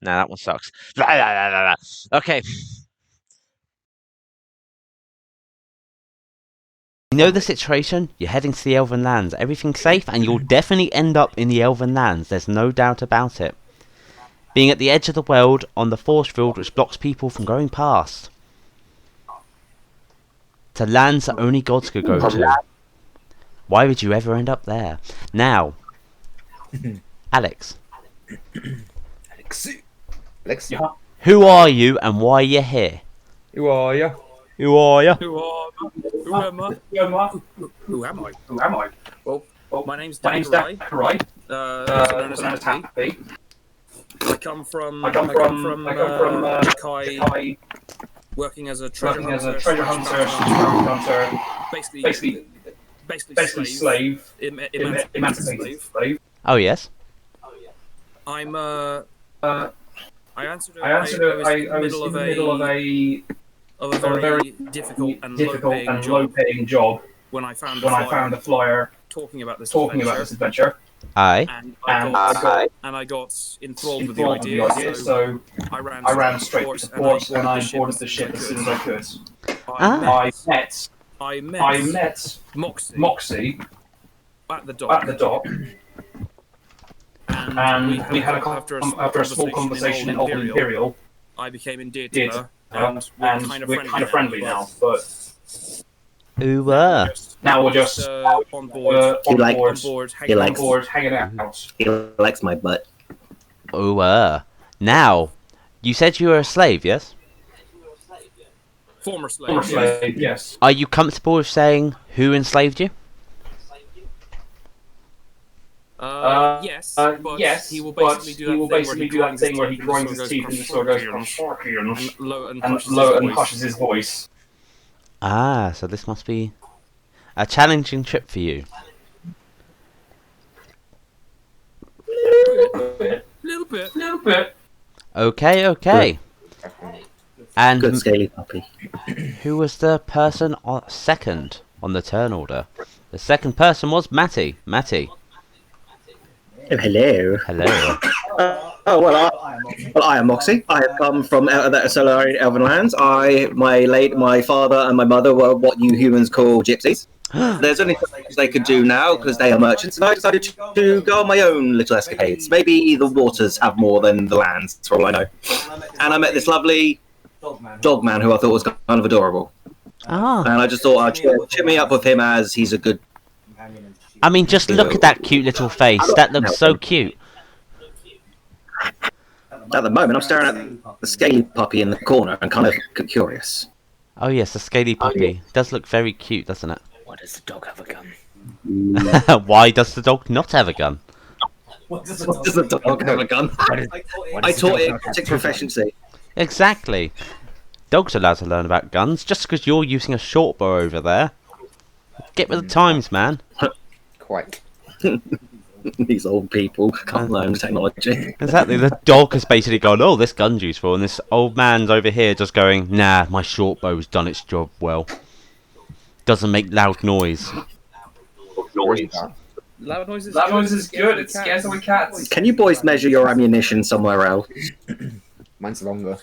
Nah, that one sucks. Okay. You know the situation? You're heading to the Elven Lands. Everything's safe, and you'll definitely end up in the Elven Lands. There's no doubt about it. Being at the edge of the world on the force field which blocks people from going past. To lands that only gods could go to. Why would you ever end up there? Now, Alex. Alex. Yeah. Who are you and why are you here? Who are you? Who are you? Who am I? Who am I? Who am I? Well, my name's My name's Dave Right. also known as Matty. I come from Kai, working as a treasure hunter. Basically slave. Emancipated slave. Oh, yes. I'm I answered. I was in the middle of a very difficult and low-paying job when I found a flyer talking about this adventure. Aye. And I got enthralled with the idea, so I ran straight to port and I boarded the ship as soon as I could. I met Moxie at the dock. And we had after a small conversation in Old Imperial. I became endeared to her, and we're kind of friendly now. But Who now we're just on board, hanging out. He likes my butt. Now, you said you were a slave, yes? Former slave, yes. Are you comfortable with saying who enslaved you? Yes, but he will basically do that thing where he grinds his teeth and just sort of goes and hushes his voice. Ah, so this must be a challenging trip for you. Little bit. Okay. And Good scaly puppy. who was the person second on the turn order? The second person was Matty. Matty. Oh, hello. Hello. I am Moxie. I have come from the Solarian Elven Lands. My father and my mother were what you humans call gypsies. There's only things they could do now because they are merchants, and I decided to go on my own little escapades. Maybe the waters have more than the lands, for all I know. And I met this lovely dog man who I thought was kind of adorable. Ah. And I just thought I'd cheer me up with him as he's a good... I mean, just look at that cute little face. That looks so cute. At the moment, I'm staring at the scaly puppy in the corner and kind of curious. Oh yes, the scaly puppy. Does look very cute, doesn't it? Why does the dog have a gun? Why does the dog not have a gun? What does the dog have a gun? I taught it to proficiency. Exactly. Dogs are allowed to learn about guns just because you're using a short bow over there. Get with the times, man. Quite. These old people can't learn technology. Exactly. The dog has basically gone, oh, this gun's useful, and this old man's over here just going, nah, my short bow's done its job well. Doesn't make loud noise. Loud noise is good. It scares away cats. Can you boys measure your ammunition somewhere else? Mine's longer.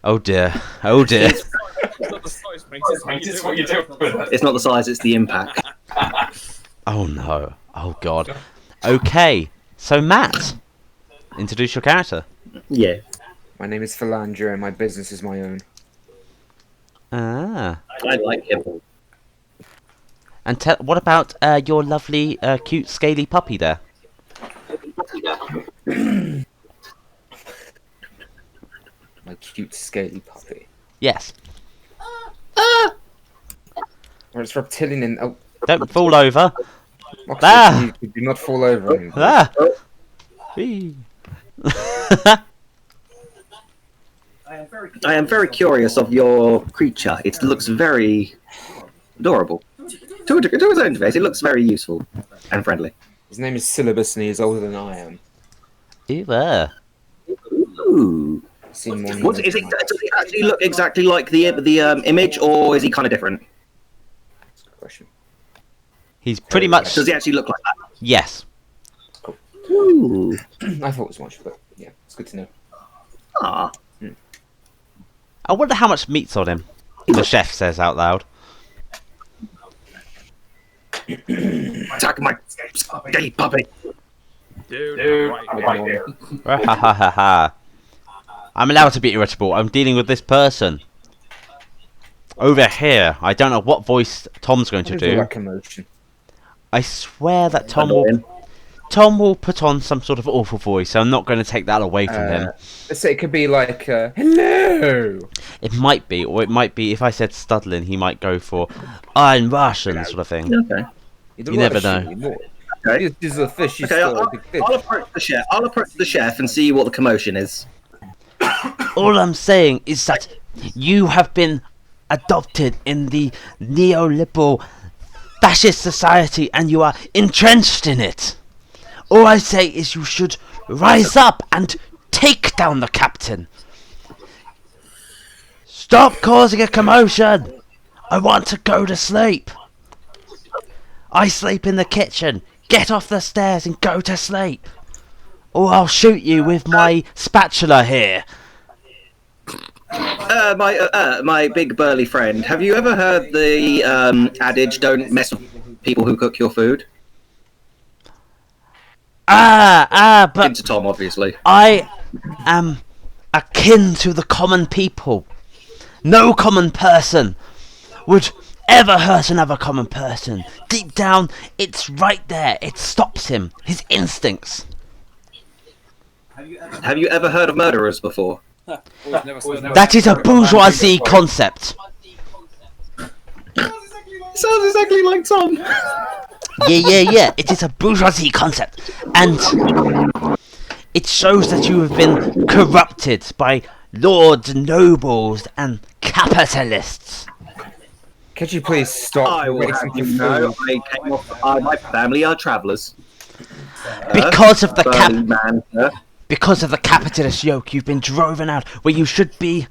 Oh dear. Oh dear. It's not the size, mate. It's what you do with it. It's not the size, it's the impact. Oh no. Oh god. Okay. So Matt, introduce your character. Yeah. My name is Philandra and my business is my own. Ah. I like him. And what about your lovely, cute, scaly puppy there? My cute, scaly puppy. Yes. Or it's reptilian and... Oh, Don't fall over. Moxie, Ah! you do not fall over. Anymore. Ah. Whee. I am very curious of your creature. It looks very adorable. To his own face, it looks very useful and friendly. His name is Syllabus and he is older than I am. Ew. Ooh. Seen more What is it? Does he actually look exactly like the image, or is he kind of different? Question. He's pretty much... Does he actually look like that? Yes. Ooh. I thought as much, but yeah, it's good to know. Ah. I wonder how much meat's on him. The chef says out loud. Attack my gay puppy. Dude, right. Ha ha ha ha. I'm allowed to be irritable. I'm dealing with this person. Over here. I don't know what voice Tom's going to do. Commotion. I swear that Tom will put on some sort of awful voice, so I'm not going to take that away from him. Let's say it could be like, hello! It might be, or it might be, if I said Studlin, he might go for, I'm Russian, sort of thing. Okay. You never know. Okay. This is a fish, Okay, I'll approach the chef. I'll approach the chef and see what the commotion is. All I'm saying is that you have been adopted in the neoliberal fascist society and you are entrenched in it. All I say is you should rise up and take down the captain. Stop causing a commotion. I want to go to sleep. I sleep in the kitchen. Get off the stairs and go to sleep. Or I'll shoot you with my spatula here. My big burly friend. Have you ever heard the adage, don't mess with people who cook your food? But Into Tom, obviously. I am akin to the common people. No common person would ever hurt another common person. Deep down, it's right there. It stops him. His instincts. Have you ever heard of murderers before? That is a bourgeoisie concept. Sounds exactly like Tom. Yeah. It is a bourgeoisie concept. And it shows that you have been corrupted by lords, nobles, and capitalists. Could you please stop? I will have you know, my family are travellers. Because of the man. Because of the capitalist yoke, you've been driven out where you should be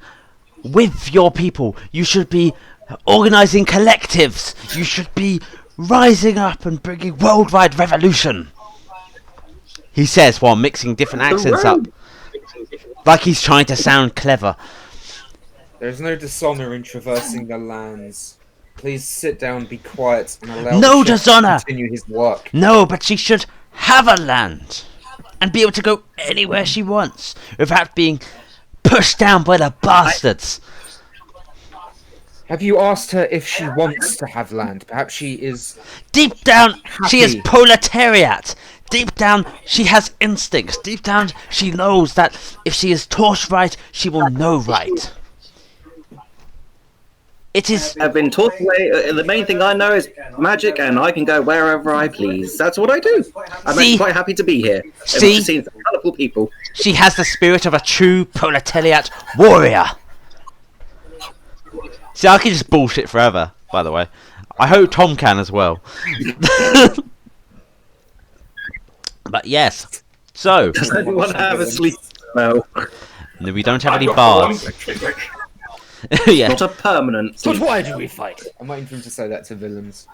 with your people. You should be organising collectives. You should be rising up and bringing worldwide revolution. He says while mixing different accents up. Like he's trying to sound clever. There's no dishonour in traversing the lands. Please sit down, be quiet, and allow No the chef dishonour! to continue his work. No, but she should have a land. And be able to go anywhere she wants. Without being pushed down by the bastards. Have you asked her if she wants to have land? Perhaps she is... Deep down, she is Happy. proletariat. Deep down, she has instincts. Deep down, she knows that if she is taught right, she will know right. It is... I've been taught the main thing I know is magic, and I can go wherever I please. That's what I do. I'm actually quite happy to be here. See? And seeing some colourful people. She has the spirit of a true proletariat warrior. See, I can just bullshit forever, by the way. I hope Tom can as well. But yes. So. Does anyone have a sleep spell? No, we don't have any bars. Yeah. Not a permanent But sleep. why do we fight? I'm waiting for him to say that to villains.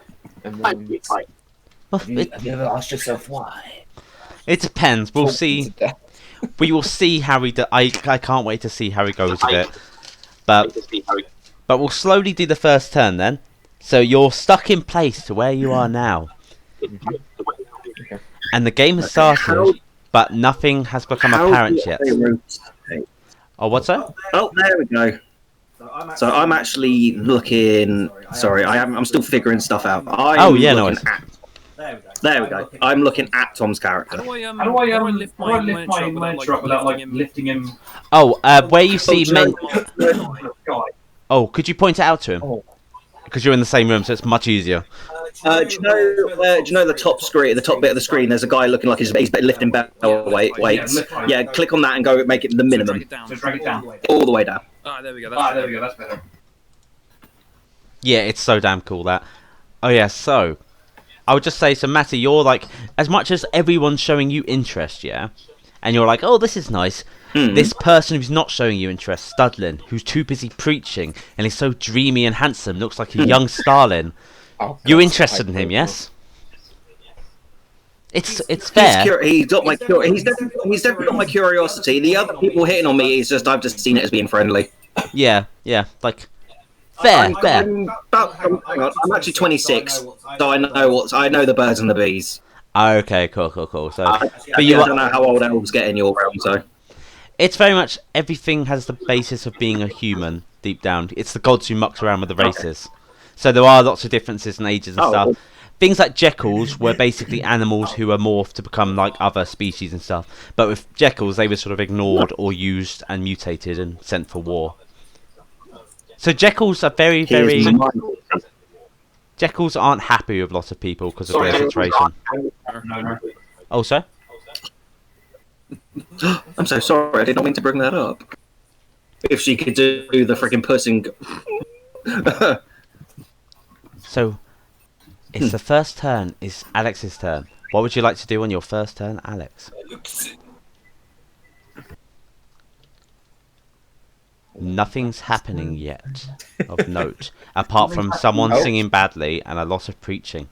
And villains. Have you ever asked yourself why? It depends. We'll see. We will see how he. I can't wait to see how he goes with it. But we'll slowly do the first turn then. So you're stuck in place to where you are now, and the game has started, but nothing has become apparent yet. Oh, what's that? Oh, there we go. So I'm actually looking. Sorry, I'm still figuring stuff out. Oh, yeah, no worries. There we go. I'm looking at Tom's character. How do I lift my miniature up without like lifting him? Oh, where you see men. Oh, could you point it out to him? Because you're in the same room, so it's much easier. Do you know the top screen, the top bit of the screen? There's a guy looking like he's lifting weights. Yeah, click on that and go make it the minimum. So drag it down. All the way down. Ah, there we go. That's better. Yeah, it's so damn cool that. Oh yeah, so I would just say, so Matty, you're like, as much as everyone's showing you interest, yeah, and you're like, oh, this is nice. This person who's not showing you interest, Studlin, who's too busy preaching, and he's so dreamy and handsome, looks like a young Stalin. Oh, You're interested in him, yes? It's fair. He's definitely got my curiosity. The other people hitting on me is just I've just seen it as being friendly. Yeah, like fair. I'm actually 26, so I know the birds and the bees. Okay, cool. So, but you don't know how old elves get in your realm, so it's very much everything has the basis of being a human deep down. It's the gods who mucks around with the races. So there are lots of differences in ages and stuff. Things like Jekylls were basically animals who were morphed to become like other species and stuff. But with Jekylls, they were sort of ignored or used and mutated and sent for war. So Jekylls are very. Jekylls aren't happy with lots of people because of their situation. Oh, sir? I'm so sorry. I did not mean to bring that up. If she could do the freaking pussing. So, it's the first turn. It's Alex's turn. What would you like to do on your first turn, Alex? Nothing's happening yet of note, apart from someone singing badly and a lot of preaching.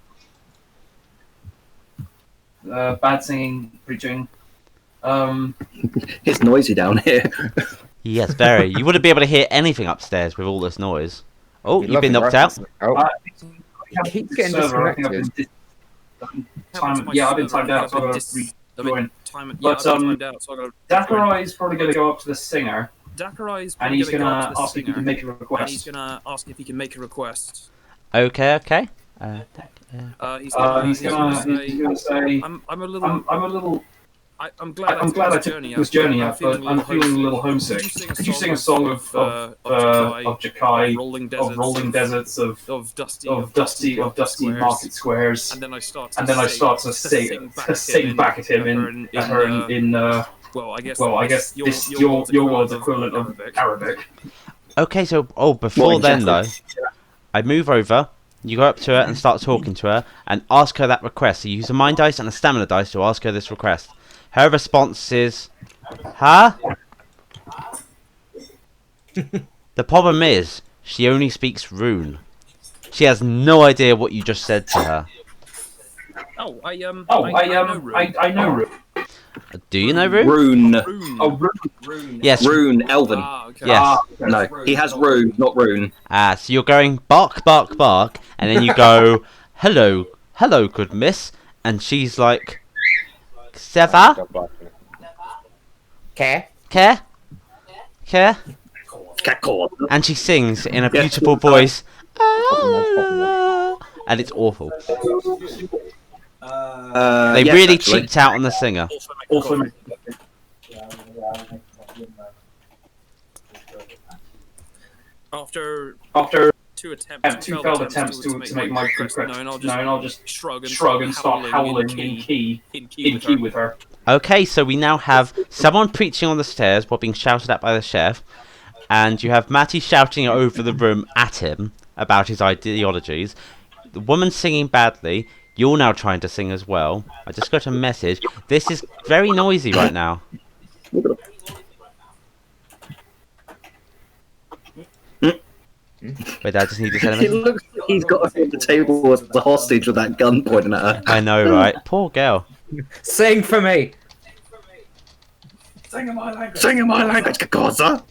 Bad singing, preaching. It's noisy down here. Yes, very. You wouldn't be able to hear anything upstairs with all this noise. Oh, you've been knocked out? Keep getting disconnected. I've been timed out, so I've got to rejoin. But Dakari is probably going to go up to the singer. And he's going to ask if he can make a request. Okay. He's going to say, I'm glad I took this journey out, but I'm feeling a little homesick. Could you sing a song of Jakai, of rolling deserts, of dusty market squares? And then I start to sing back at him well, I guess this your world's equivalent of Arabic. Okay, so before then though, I move over. You go up to her and start talking to her and ask her that request. So you use a mind dice and a stamina dice to ask her this request. Her response is, huh? The problem is, she only speaks rune. She has no idea what you just said to her. I know rune. Do you know rune? Rune. Rune. Yes. Rune, Elven. Okay. Yes. No, he has rune, not rune. So you're going bark, bark, bark, and then you go, hello, good miss, and she's like, Seva? Care? And she sings in a beautiful voice, and it's awful. They really cheaped out on the singer. After two failed attempts to make my request known, I'll just shrug and start howling in key with her. Okay, so we now have someone preaching on the stairs while being shouted at by the chef, and you have Matty shouting over the room at him about his ideologies. The woman singing badly. You're now trying to sing as well. I just got a message. This is very noisy right now. Wait, I just need to send him. It looks like he's got her on the table as a hostage with that gun pointing at her. I know, right? Poor girl. Sing for me. Sing in my language, Kakosa.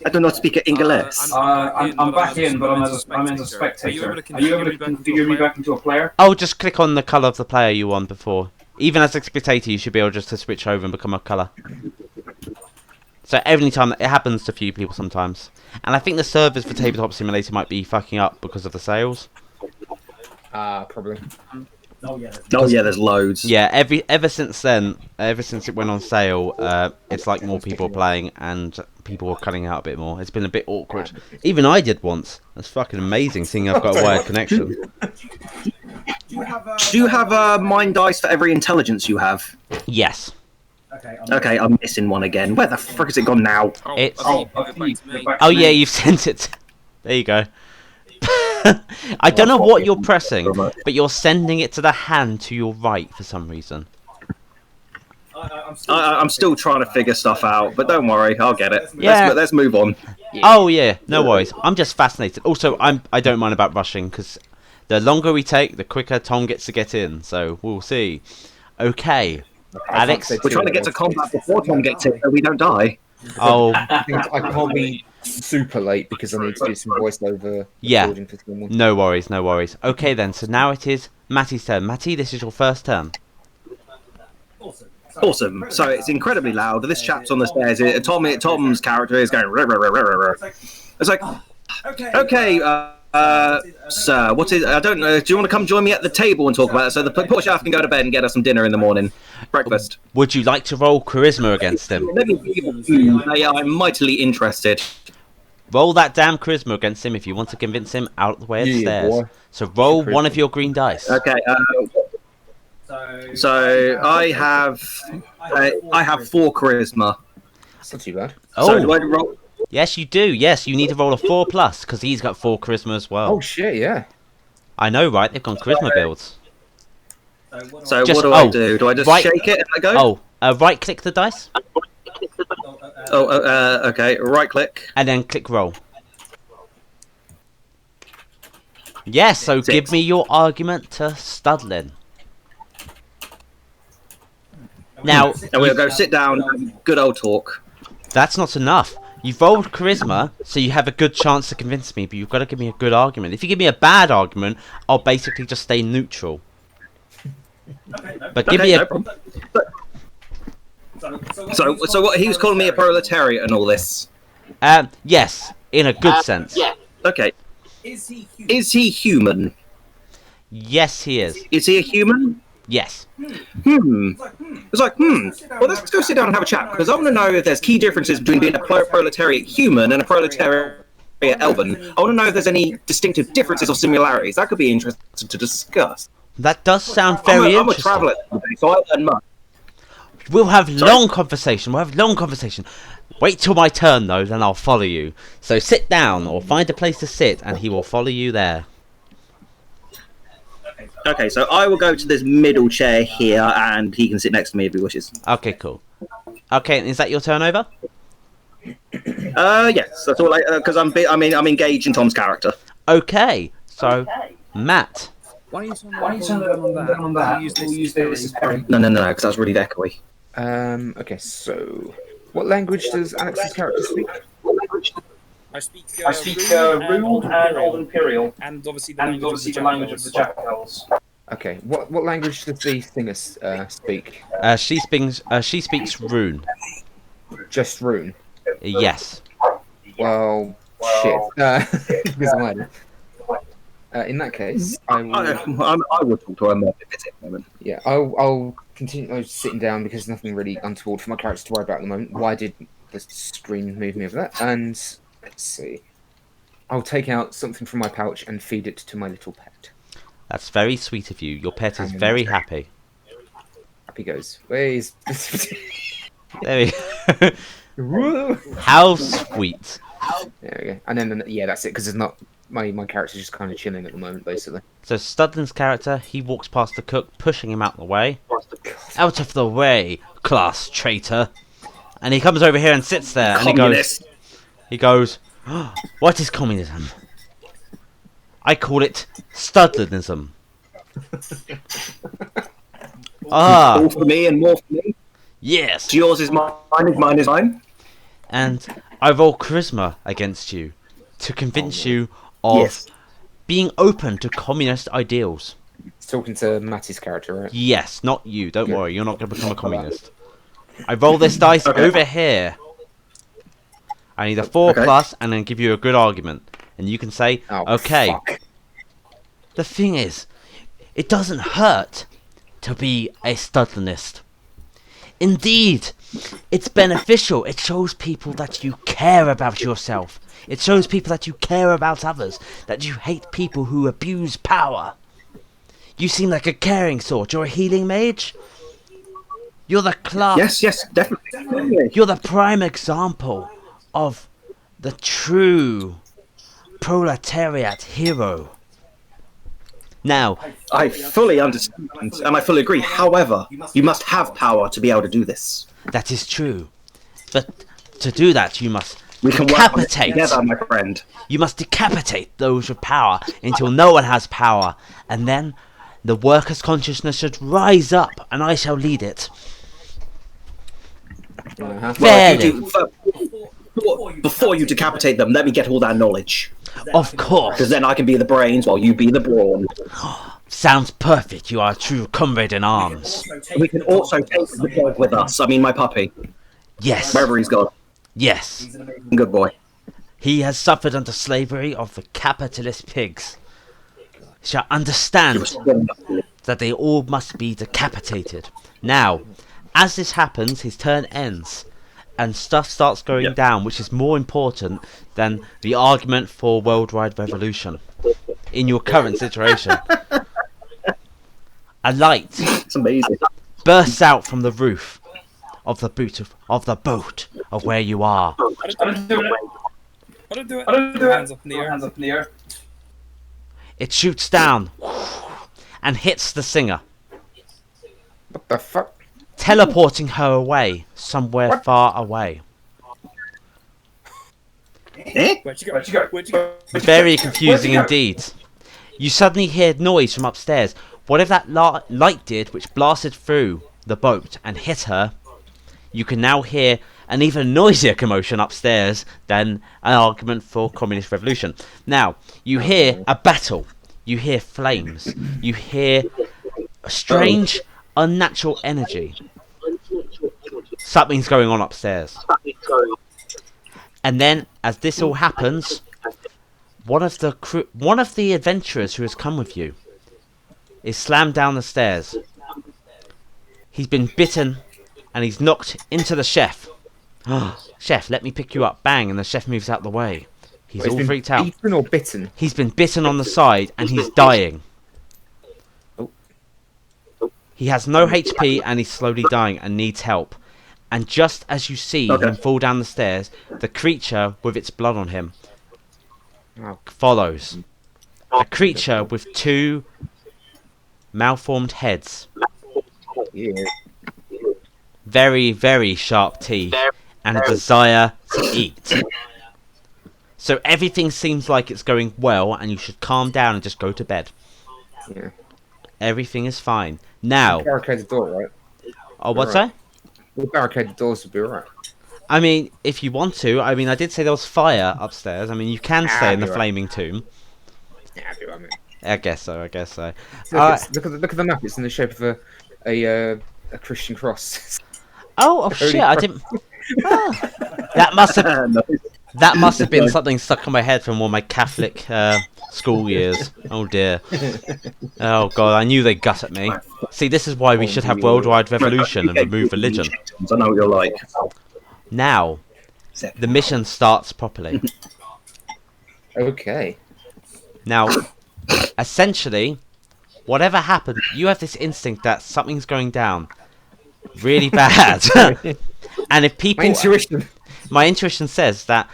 I do not speak English. I'm back in, but I'm as a spectator. Are you able to configure me back into a player? Oh, just click on the colour of the player you won before. Even as a spectator, you should be able just to switch over and become a colour. So every time, it happens to a few people sometimes. And I think the servers for Tabletop Simulator might be fucking up because of the sales. Probably. Oh yeah, there's loads. Yeah, ever since then, ever since it went on sale, it's like more people playing and people are cutting out a bit more. It's been a bit awkward. Even I did once. That's fucking amazing, seeing I've got a wired connection. Do you have a mind dice for every intelligence you have? Yes. Okay, I'm missing one again. Where the frick has it gone now? Oh yeah, you've sent it. There you go. I don't know what you're pressing, but you're sending it to the hand to your right for some reason. I'm still trying to figure stuff out, but don't worry, I'll get it. Yeah. Let's move on. Oh yeah, no worries. I'm just fascinated. Also, I don't mind about rushing because the longer we take, the quicker Tom gets to get in. So we'll see. Okay. Alex? We're trying to get to combat before Tom gets it, so we don't die. Oh. I can't be super late because I need to do some voiceover recording for someone. No worries, no worries. Okay then, so now it is Matty's turn. Matty, this is your first turn. Awesome. So it's incredibly loud. This chap's on the stairs. Tom's character is going. Rah, rah, rah, rah, rah, rah. It's like, okay, sir, what is? I don't know. Do you want to come join me at the table and talk about it? So the poor chef can go to bed and get us some dinner in the morning, breakfast. Would you like to roll charisma against him? I'm mightily interested. Roll that damn charisma against him if you want to convince him out the way of the stairs. Boy. So roll one of your green dice. Okay. So I have 4 charisma. That's not too bad. Oh. So do I roll? Yes, you do. Yes, you need to roll a 4+ because he's got 4 charisma as well. Oh shit! Yeah. I know, right? They've gone charisma builds. So what do I do? Do I just shake it and I go? Right click the dice. Okay. Right click. And then click roll. Yes, so 6. give me your argument to Studlin. Now, and we'll go sit down and good old talk. That's not enough. You've rolled charisma, so you have a good chance to convince me, but you've got to give me a good argument. If you give me a bad argument, I'll basically just stay neutral. But give me a... No problem. So what, he was calling me a proletariat and all this? Yes, in a good sense. Yeah. Okay. Is he human? Yes, he is. Is he a human? Yes. It's like, well, let's go sit down and have a chat, because I want to know if there's key differences between being a proletariat human and a proletariat elven. I want to know if there's any distinctive differences or similarities. That could be interesting to discuss. That does sound very interesting. I'm a traveller today, so I learn much. We'll have long conversation. Wait till my turn, though, then I'll follow you. So sit down, or find a place to sit, and he will follow you there. Okay, so I will go to this middle chair here, and he can sit next to me if he wishes. Okay, cool. Okay, is that your turn over? Yes, that's all. Because I'm engaged in Tom's character. Okay, so Matt. Why don't you turn on that? We'll use this as pairing. No, because that's really echoey. Okay, so what language does Alex's character speak? I speak Rune and Old Imperial, and obviously the language of the Jackals. Okay, what language does the singer speak? She speaks Rune. Just Rune? Yes. Well, shit. Because I'm lying. In that case, I will talk to her more if it's at the moment. Yeah, I'll continue sitting down because there's nothing really untoward for my character to worry about at the moment. Why did the screen move me over that? And let's see. I'll take out something from my pouch and feed it to my little pet. That's very sweet of you. Your pet is very happy. Up he goes. Where's... There we go. How sweet. There we go. And then, yeah, that's it, because there's not... My character's just kind of chilling at the moment, basically. So Studlin's character, he walks past the cook, pushing him out of the way. Out of the way, class traitor. And he comes over here and sits there, Communist. and he goes, oh, what is communism? I call it Studlinism. All for me and more for me? Yes. Yours is mine is mine. And I roll charisma against you to convince you of being open to communist ideals. It's talking to Matty's character, right? Yes, not you. Don't worry, you're not going to become a communist. I roll this dice over here. I need a 4+, and then give you a good argument. And you can say, okay. Fuck. The thing is, it doesn't hurt to be a Studlinist. Indeed, it's beneficial. It shows people that you care about yourself. It shows people that you care about others, that you hate people who abuse power. You seem like a caring sort. You're a healing mage? You're the class... Yes, definitely. You're the prime example of the true proletariat hero. Now, I fully understand, and I fully agree. However, you must have power to be able to do this. That is true. But to do that, you must we can decapitate. Work together, my friend. You must decapitate those with power until no one has power, and then The workers' consciousness should rise up, and I shall lead it. Fairly. Before you decapitate them, let me get all that knowledge. Of course. Because then I can be the brains while you be the brawn. Sounds perfect. You are a true comrade in arms. We can also take the dog with us. I mean, my puppy. Yes. Wherever he's gone. Yes. Good boy. He has suffered under slavery of the capitalist pigs. Shall understand that they all must be decapitated. Now, as this happens, his turn ends, and stuff starts going down, which is more important than the argument for worldwide revolution in your current situation. A light It's amazing. bursts out from the roof of the boat of where you are. I don't do it. Hands up in the air. It shoots down and hits the singer, What the fuck? teleporting her away, somewhere far away. Eh? Where'd you go? Very confusing indeed. You suddenly hear noise from upstairs. Whatever that light did, which blasted through the boat and hit her, you can now hear an even noisier commotion upstairs than an argument for communist revolution. Now, you hear a battle. You hear flames. You hear a strange, unnatural energy. Something's going on upstairs. And then, as this all happens, one of the adventurers who has come with you is slammed down the stairs. He's been bitten, and he's knocked into the chef. Chef, let me pick you up. Bang, and the chef moves out the way. He's all freaked out. Eaten or bitten? He's been bitten on the side, and he's dying. Oh. He has no HP, and he's slowly dying and needs help. And just as you see him fall down the stairs, the creature with its blood on him follows. A creature with two malformed heads. Yeah. Very, very sharp teeth. And a desire to eat. So everything seems like it's going well, and you should calm down and just go to bed. Yeah. Everything is fine. Now... Barricade the door, right? Oh, what's that? We'll barricade the doors would be alright. I mean, if you want to. I mean, I did say there was fire upstairs. I mean, you can stay in the flaming tomb. Yeah, I do, I mean. I guess so, I guess so. Look at the map, it's in the shape of a Christian cross. Oh shit, I didn't... That must have been something stuck in my head from all my Catholic school years. Oh dear. Oh god, I knew they'd gut at me. See, this is why we should have worldwide revolution and remove religion. I know what you're like. Now, the mission starts properly. Okay. Now, essentially, whatever happened, you have this instinct that something's going down really bad. And if people... My intuition says that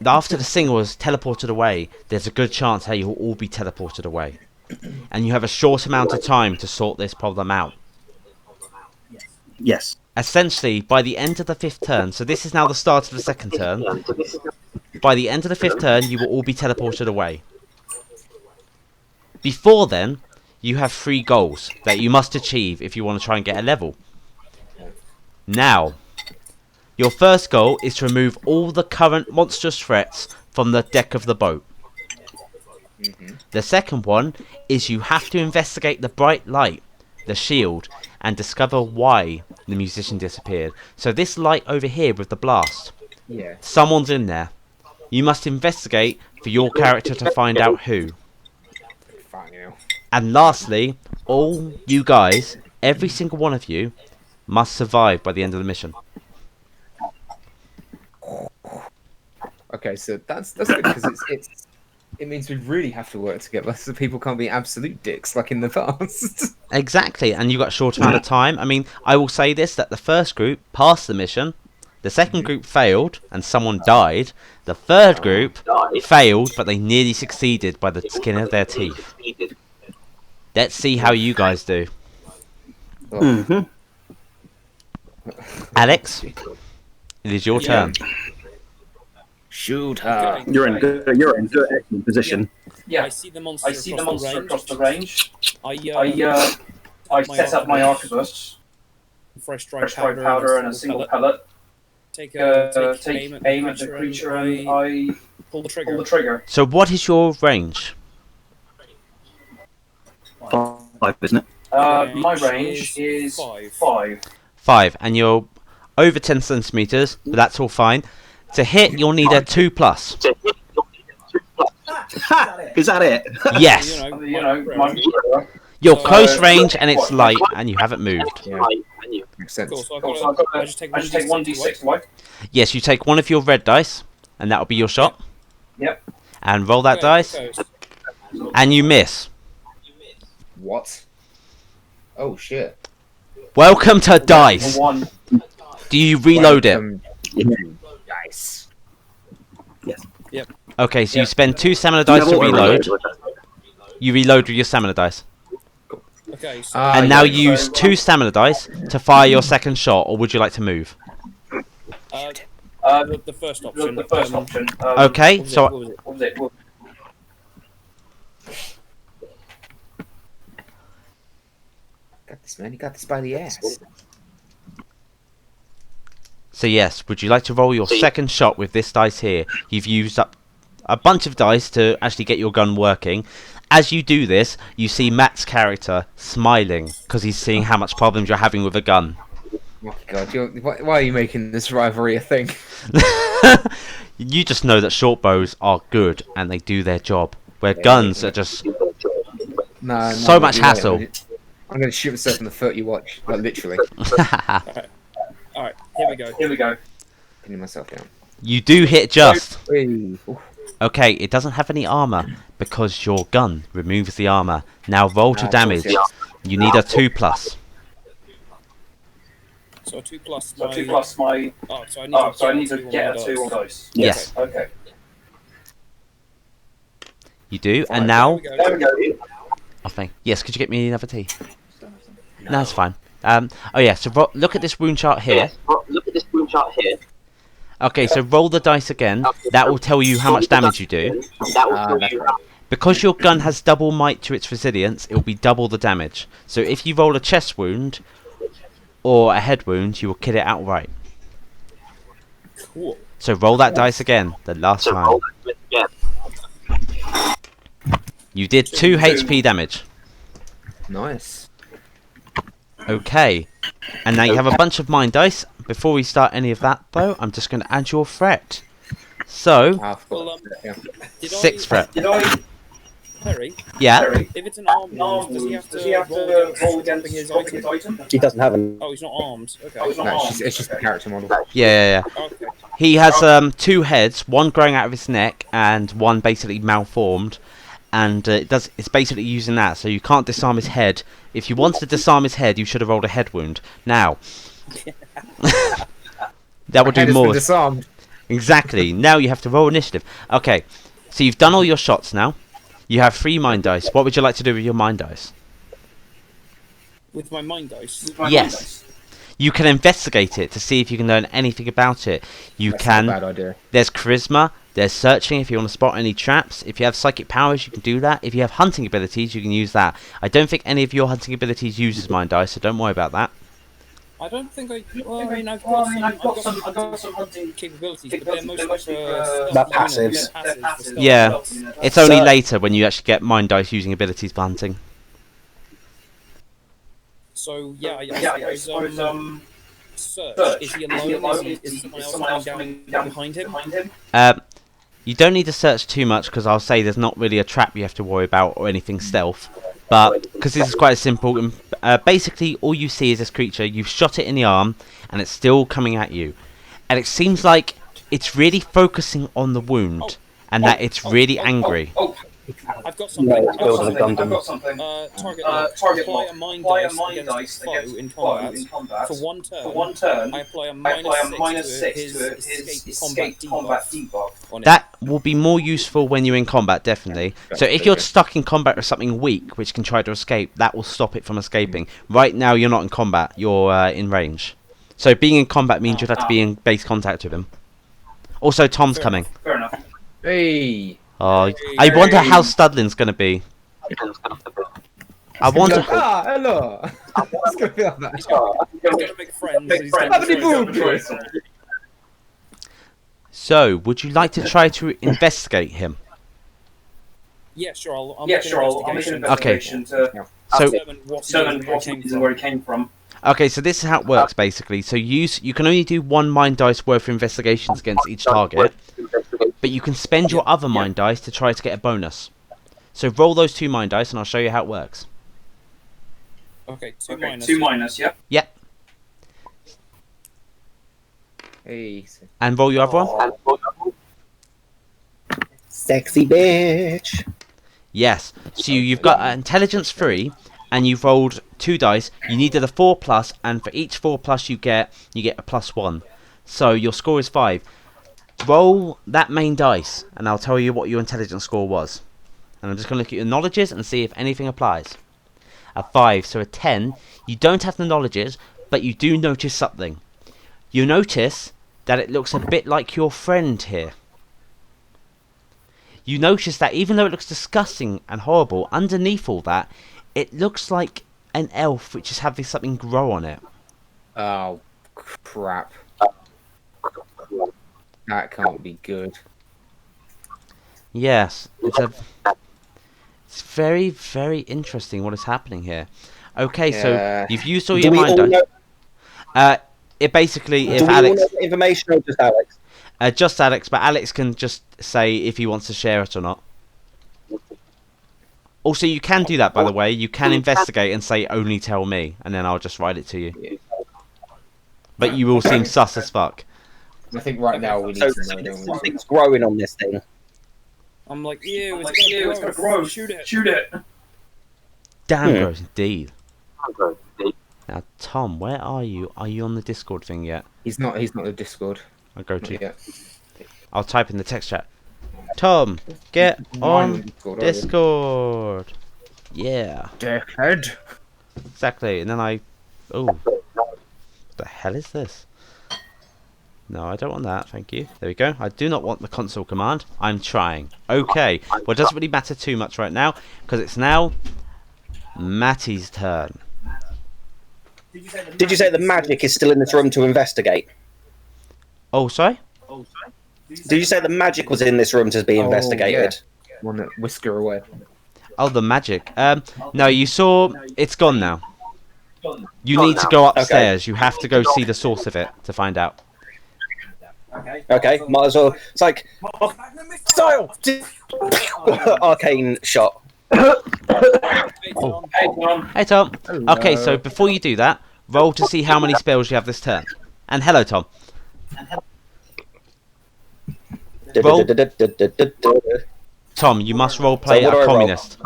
after the singer was teleported away, there's a good chance that you'll all be teleported away. And you have a short amount of time to sort this problem out. Yes. Essentially, by the end of the 5th turn, so this is now the start of the 2nd turn, by the end of the 5th turn, you will all be teleported away. Before then, you have 3 goals that you must achieve if you want to try and get a level. Now, your first goal is to remove all the current monstrous threats from the deck of the boat. The second one is you have to investigate the bright light, the shield, and discover why the musician disappeared. So this light over here with the blast, someone's in there. You must investigate for your character to find out who. And lastly, all you guys, every single one of you, must survive by the end of the mission. Okay, so that's good because it means we really have to work together, so people can't be absolute dicks like in the past. Exactly, and you've got a short amount of time. I mean, I will say this, that the first group passed the mission, the second group failed, and someone died. The third group failed, but they nearly succeeded by the skin of their teeth. Let's see how you guys do. Alex, it is your turn. Shoot her. You're in good excellent position. Yeah. I see the monster across the range. I set up my arquebus. Fresh dry powder and a single pellet. Take aim at the creature and I pull the trigger. So what is your range? 5, isn't it? My range is 5. 5, and you're over 10 centimeters, but that's all fine. To hit, you'll need a 2+. Is that it? Yes. You're close range and it's light, and you haven't moved. Yeah. Makes sense. Cool, so I just take 1d6 away. Yes, you take one of your red dice, and that'll be your shot. Yep. And roll that dice, and you miss. What? Oh shit. Welcome to dice. One. Do you reload it? Nice. Yes. Yep. Okay, so you spend 2 stamina dice to reload. You reload with your stamina dice. Okay, so And now use 2 stamina dice to fire your second shot, or would you like to move? the first option. The first option. Okay, so What was it? Got this, man. You got this by the ass. So yes, would you like to roll your second shot with this dice here? You've used up a bunch of dice to actually get your gun working. As you do this, you see Matt's character smiling because he's seeing how much problems you're having with a gun. Oh my god, why are you making this rivalry a thing? You just know that short bows are good and they do their job, where guns are just No, so much you're right. hassle. I'm going to shoot myself in the foot, you watch. Like, literally. Alright, here we go. Pinning myself down. You do hit just. Whee. Ooh. Okay, it doesn't have any armor because your gun removes the armor. Now roll to Ah, damage. of course, You need a 2+. So a 2 plus So my... 2 plus my. Oh, so I need to get a 2 on dice. Yes, Okay. you do. Fine, And now, There we go. I think. Yes, could you get me another tea? No, that's fine. Oh yeah. So look at this wound chart here. Okay, so roll the dice again. That will tell you how much damage you do. Because your gun has double might to its resilience, it will be double the damage. So if you roll a chest wound or a head wound, you will kill it outright. Cool. So roll that dice again, the last time. You did 2 HP damage. Nice. Okay. And now you have a bunch of mine dice. Before we start any of that, though, I'm just going to add your threat. So, Ah, Well, yeah. did 6 threat. Did I? Perry, Yeah. if it's an arm wound, does he have to roll against his his item? He doesn't have an. Oh, he's not armed. Okay. No, it's just a character model. Yeah. Okay. He has 2 heads, one growing out of his neck and one basically malformed. And it's basically using that, so you can't disarm his head. If you wanted to disarm his head, you should have rolled a head wound. Now, that would Head do has more. been disarmed. Exactly. Now you have to roll initiative. Okay, so you've done all your shots now. You have 3 mind dice. What would you like to do with your mind dice? With my mind dice. Yes. You can investigate it to see if you can learn anything about it. You That's can. not a bad idea. There's charisma. There's searching if you want to spot any traps. If you have psychic powers, you can do that. If you have hunting abilities, you can use that. I don't think any of your hunting abilities uses mind dice, so don't worry about that. I don't think I. Well, I mean, I've got some hunting capabilities, but they're mostly for They're passives. Yeah, it's only So- later when you actually get mind dice using abilities for hunting. So yeah, I suppose. Search. Is he alone? Is someone else coming down behind him? You don't need to search too much because I'll say there's not really a trap you have to worry about or anything stealth. But because this is quite simple, basically all you see is this creature. You've shot it in the arm and it's still coming at you, and it seems like it's really focusing on the wound and that it's really angry. I've got something. No, it's building a Gundam. Target Apply a mind dice against a foe in combat. For one turn, I apply a minus 6 to his escape combat debuff on it. That will be more useful when you're in combat, definitely. So if you're stuck in combat with something weak which can try to escape, that will stop it from escaping. Right now you're not in combat, you're in range. So being in combat means you'd have to be in base contact with him. Also, Tom's coming. Fair enough. Hey. Oh, I wonder how Studlin's gonna be. I wonder. Ah, hello. It's gonna be like that. He's gonna make friends. He's gonna Have any try- food? So, would you like to try to investigate him? Yeah, sure. I'll Yeah, make an sure. I'll make an investigation to So, determine what determine where what it came and from. where it came from. okay, so this is how it works basically. So you can only do 1 mind dice worth of investigations against each target, but you can spend your other mind dice to try to get a bonus. So roll those 2 mind dice, and I'll show you how it works. Okay, two Okay, minus. 2 minus, yeah. Yep, Hey. and roll your other one. Sexy bitch. Yes. So you've got intelligence 3, and you've rolled 2 dice. You needed a 4+, and for each 4+ you get a +1. So your score is 5. Roll that main dice, and I'll tell you what your intelligence score was. And I'm just going to look at your knowledges and see if anything applies. A 5, so a 10. You don't have the knowledges, but you do notice something. You notice that it looks a bit like your friend here. You notice that even though it looks disgusting and horrible, underneath all that, it looks like an elf which is having something grow on it. Oh, crap. That can't be good. Yes, it's very, very interesting what is happening here. Okay, so Yeah. you've used all Do your we mind all dice. know, It basically, do if we all Alex, know the information or just Alex? just Alex, but Alex can just say if he wants to share it or not. Also, you can do that, by the way. You can investigate and say, only tell me, and then I'll just write it to you. But you will seem sus as fuck. I think right now we need So to know. don't we? something's growing on this thing. I'm like, ew, Like, it's ew, gonna it's gonna grow. grow. Shoot it. Shoot it. Damn gross indeed. Now, Tom, where are you? Are you on the Discord thing yet? He's not the Discord. I'll go to. Yeah. I'll type in the text chat. Tom, get on Discord. Yeah, Dickhead. exactly. And then oh, what the hell is this? No, I don't want that. Thank you. There we go. I do not want the console command. I'm trying. Okay. Well, it doesn't really matter too much right now because it's now Matty's turn. Did you say the magic is still in this room to investigate? Oh, sorry. Did you say the magic was in this room to be investigated? One that whisker away. Oh, the magic. No, you saw. It's gone now. You need to go upstairs. You have to go see the source of it to find out. Okay, might as well. It's like style. Arcane shot. Hey, Tom. Hey, Tom. Hello. Okay, so before you do that, roll to see how many spells you have this turn. And hello, Tom. Roll. Tom, you must role play So what do a I roll? communist.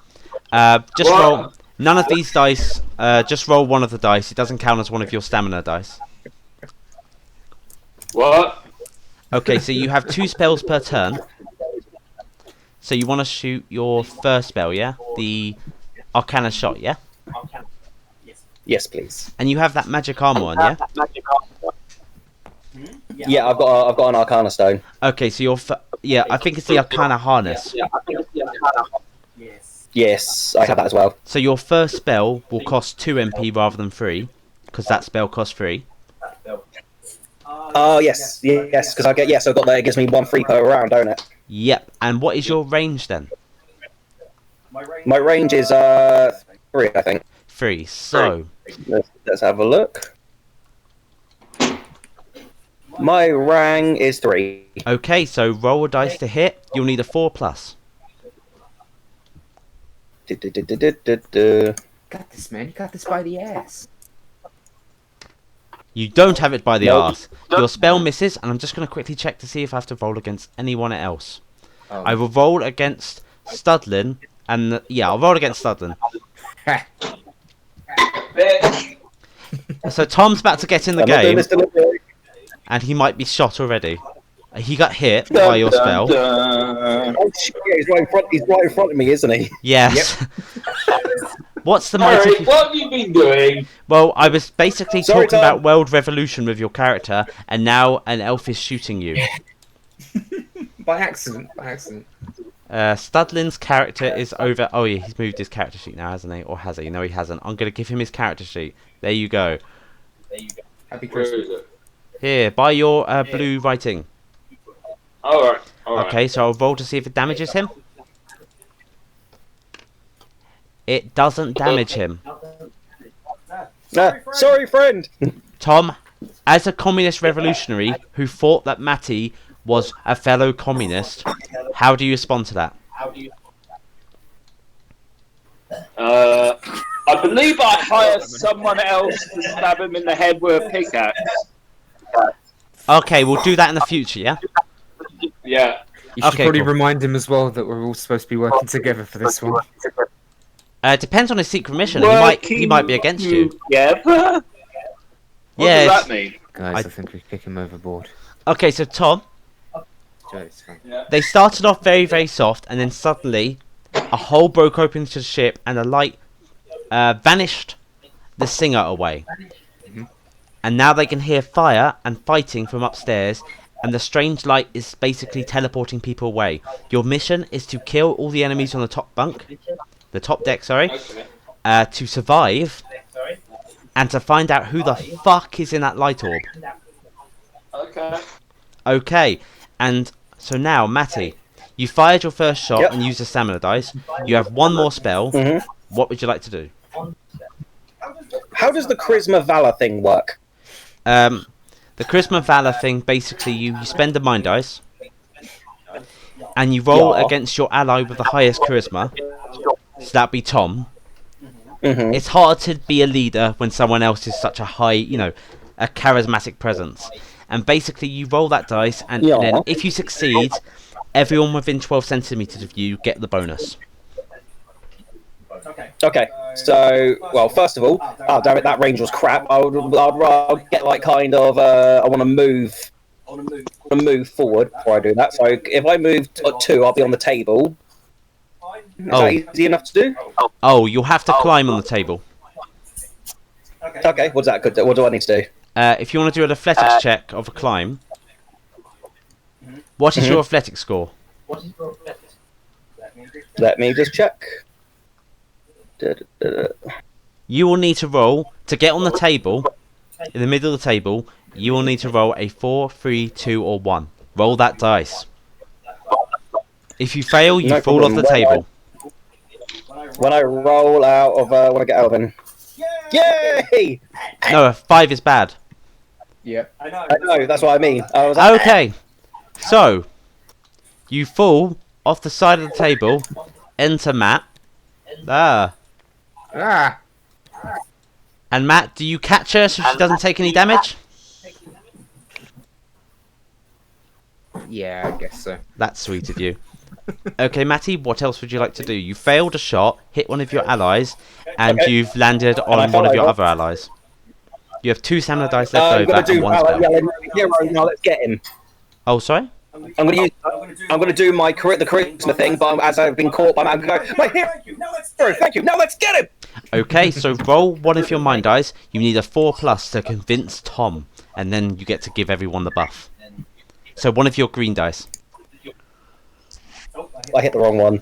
Just roll. None of these dice. Just roll one of the dice. It doesn't count as one of your stamina dice. What? Okay, so you have 2 spells per turn. So you want to shoot your first spell, yeah? The Arcana shot, yeah? Yes, please. And you have that magic armor on, yeah? Yeah, I've got an Arcana stone. Okay, so your yeah, I think it's the Arcana harness. Yes, I have that as well. So your first spell will cost 2 MP rather than 3, because that spell costs 3. Oh yes, because I get I've got that. It gives me 1 free per round, don't it? Yep. And what is your range then? My range is 3, I think. 3. So Let's have a look. My rang is 3. okay, so roll a dice to hit. You'll need a 4+. Got this, man. You got this by the ass. You don't have it by the Nope. arse. Your spell misses, and I'm just going to quickly check to see if I have to roll against anyone else. Oh. I will roll against Studlin, and yeah, I'll roll against Studlin. So Tom's about to get in the I'm not doing game, this deliberately. and he might be shot already. He got hit by your spell. Oh shit! Yeah, he's right in front of me, isn't he? Yes. What's the mighty? Alright, what have you been doing? Well, I was basically Sorry, talking Tom. about world revolution with your character, and now an elf is shooting you. By accident. By accident. Studlin's character is over. Oh yeah, he's moved his character sheet now, hasn't he? Or has he? No, he hasn't. I'm gonna give him his character sheet. There you go. Happy Christmas. Here, by your blue writing. Alright. Okay, so I'll roll to see if it damages him. It doesn't damage him. Sorry, friend. Tom, as a communist revolutionary who thought that Matty was a fellow communist, how do you respond to that? I believe I hire someone else to stab him in the head with a pickaxe. Okay, we'll do that in the future, yeah? Yeah. You should Okay, probably cool. remind him as well that we're all supposed to be working together for this one. It depends on his secret mission. He might be against you. Together? What Yes. does that mean? Guys, I think we kick him overboard. Okay, so Tom, Joe, it's fine. they started off very, very soft, and then suddenly a hole broke open into the ship, and a light vanished the singer away. And now they can hear fire and fighting from upstairs, and the strange light is basically teleporting people away. Your mission is to kill all the enemies on the top deck, to survive, and to find out who the fuck is in that light orb. Okay. Okay, and so now, Matty, you fired your first shot Yep. and used a stamina dice. You have one more spell. What would you like to do? How does the charisma valor thing work? The Charisma Valor thing, basically, you spend a mind dice, and you roll Yeah. against your ally with the highest charisma. So that'd be Tom. Mm-hmm. It's hard to be a leader when someone else is such a high, a charismatic presence. And basically, you roll that dice, and Yeah. then if you succeed, everyone within 12 centimeters of you get the bonus. Okay, so, well, first of all, oh damn it, that range was crap. I'd rather get like kind of, I want to move forward before I do that. So if I move 2, I'll be on the table. Is Oh. that easy enough to do? Oh, you'll have to climb on the table. Okay, what's that good? What do I need to do? If you want to do an athletics check of a climb, what is your athletics score? Let me just check. You will need to roll to get on the table. In the middle of the table, you will need to roll a 4, 3, 2, or 1. Roll that dice. If you fail, you No fall off problem. the table. When I roll out of, when I get out of an... Yay! No, a 5 is bad. Yep. I know, that's what I mean. I was Okay, so you fall off the side of the table. Enter Matt. Ah! And Matt, do you catch her so she doesn't take any damage? Yeah, I guess so. That's sweet of you. Okay, Matty, what else would you like to do? You failed a shot, hit one of your allies, and Okay. you've landed I on fell one of your over. other allies. You have 2 stamina dice left I'm over gonna do and 1 spell. yelling hero. Now let's get him. Oh, sorry? I'm gonna do my the charisma thing, but as I've been caught by, I'm gonna go. My hero. Thank you. Now let's get him. Okay, so roll one of your mind dice. You need a 4+ to convince Tom, and then you get to give everyone the buff. So one of your green dice. I hit the wrong one.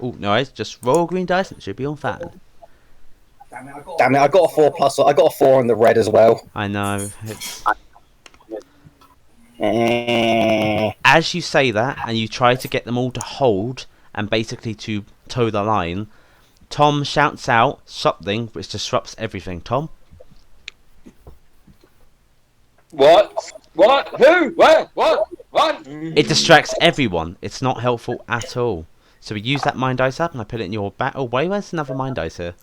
Oh, no worries. Just roll green dice and it should be on fine. Damn it! I got a 4+. I got a 4 on the red as well. I know. It's... Eh. As you say that, and you try to get them all to hold, and basically to toe the line, Tom shouts out something which disrupts everything. Tom? What? What? Who? Where? What? What? It distracts everyone. It's not helpful at all. So we use that mind dice up, and I put it in your back. Oh, wait, where's another mind dice here?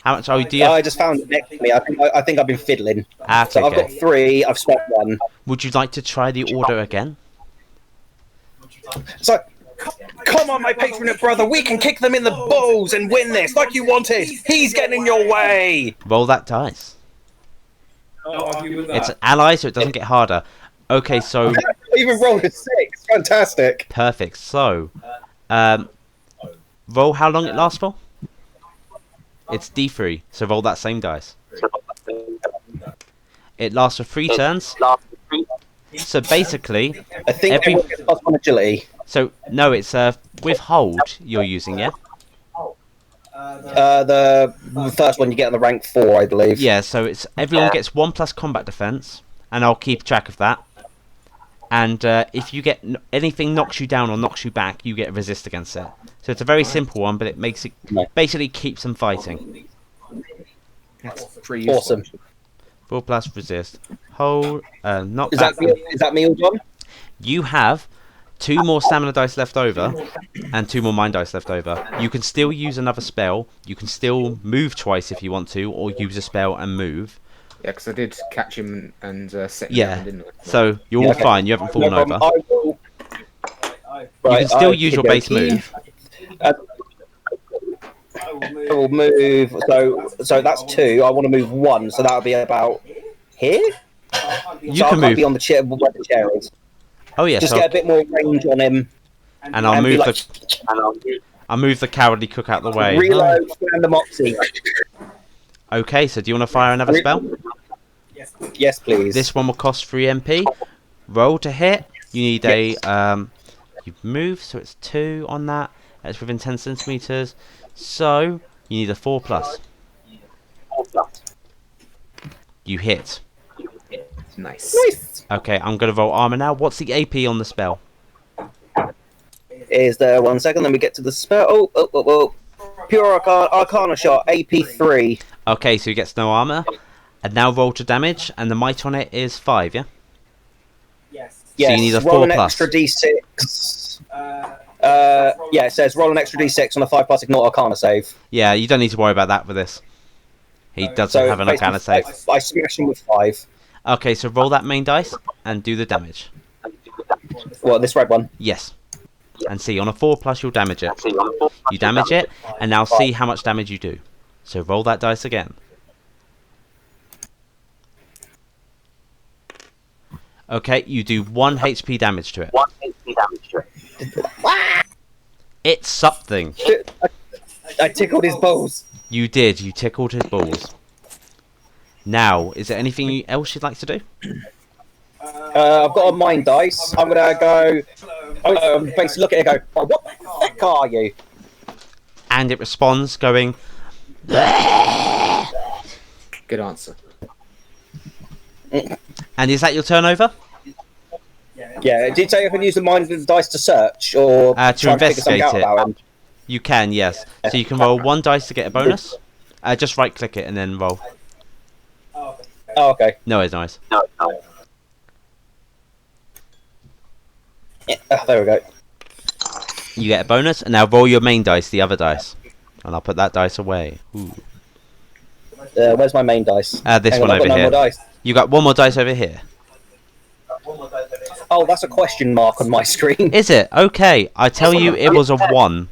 How much? Oh, do you have... I just found it next to me. I think I've been fiddling. Ah, So I've got okay. 3. I've spent 1. Would you like to try the order again? So, come on, my patronate brother. We can kick them in the balls and win this like you wanted. He's getting in your way. Roll that dice. It's an ally, so it doesn't get harder. Okay, so... I even rolled a 6. Fantastic. Perfect. So, roll how long it lasts for? It's D3, so roll that same dice. It lasts for 3 turns. So basically, I think everyone gets +1 agility. so no, it's with hold you're using, yeah. The first one you get on the rank 4, I believe. Yeah, so it's everyone gets 1+ combat defense, and I'll keep track of that. And if you get anything knocks you down or knocks you back, you get resist against it. So it's a very simple one, but it makes it basically keeps them fighting. That's pretty useful. Awesome. 4+ resist. Hold. Knock Is back. that me all done? You have 2 more stamina dice left over, and 2 more mind dice left over. You can still use another spell. You can still move twice if you want to, or use a spell and move. Yeah, because I did catch him and set him Yeah. down, didn't I? So you're all fine. You haven't fallen over. You can still use your base move. I will move. So that's 2. I want to move 1. So that would be about here. You so can I can't move. be on the chair where the chair is. Oh yeah. Just So, get a bit more range on him. and I'll and be move like, I'll move the cowardly cook out the way. Reload and the moxie. Okay. So do you want to fire another spell? Yes, please. This one will cost 3 MP. Roll to hit. You need a you move, so it's 2 on that. It's within 10 centimeters. So you need a 4+. You hit. Nice. Okay, I'm gonna roll armor now. What's the AP on the spell? Is there 1 second? Let me get to the spell. Oh. Pure Arcana shot, AP 3. Okay, so he gets no armor. And now roll to damage, and the might on it is 5, yeah? Yes. So you need a roll 4+. an extra d6. Yeah, it says roll an extra d6 on a 5+ ignore Arcana save. Yeah, you don't need to worry about that for this. He doesn't So have an Arcana save. I smash him with 5. Okay, so roll that main dice and do the damage. Well, this red one. Yes. And see, on a 4+, you'll damage it. You damage it, and now see how much damage you do. So roll that dice again. Okay, you do 1 HP damage to it. It's something. I tickled his balls. You did. You tickled his balls. Now, is there anything else you'd like to do? I've got a mind dice. I'm gonna go. Basically, look at it. And go. Oh, what the heck are you? And it responds, going. Good answer. And is that your turn over? Yeah. Did you say I can use the mind dice to search or To try and figure something investigate out it. about him? You can, yes. So you can roll 1 dice to get a bonus. Just right click it and then roll. Oh, okay. No, it's nice. Yeah, there we go. You get a bonus, and now roll your main dice, the other dice. And I'll put that dice away. Ooh. Where's my main dice? This Hang on, one I've over got no here. more dice. You got 1 more dice over here. Oh, that's a question mark on my screen. Is it? Okay, I tell you it was a 1.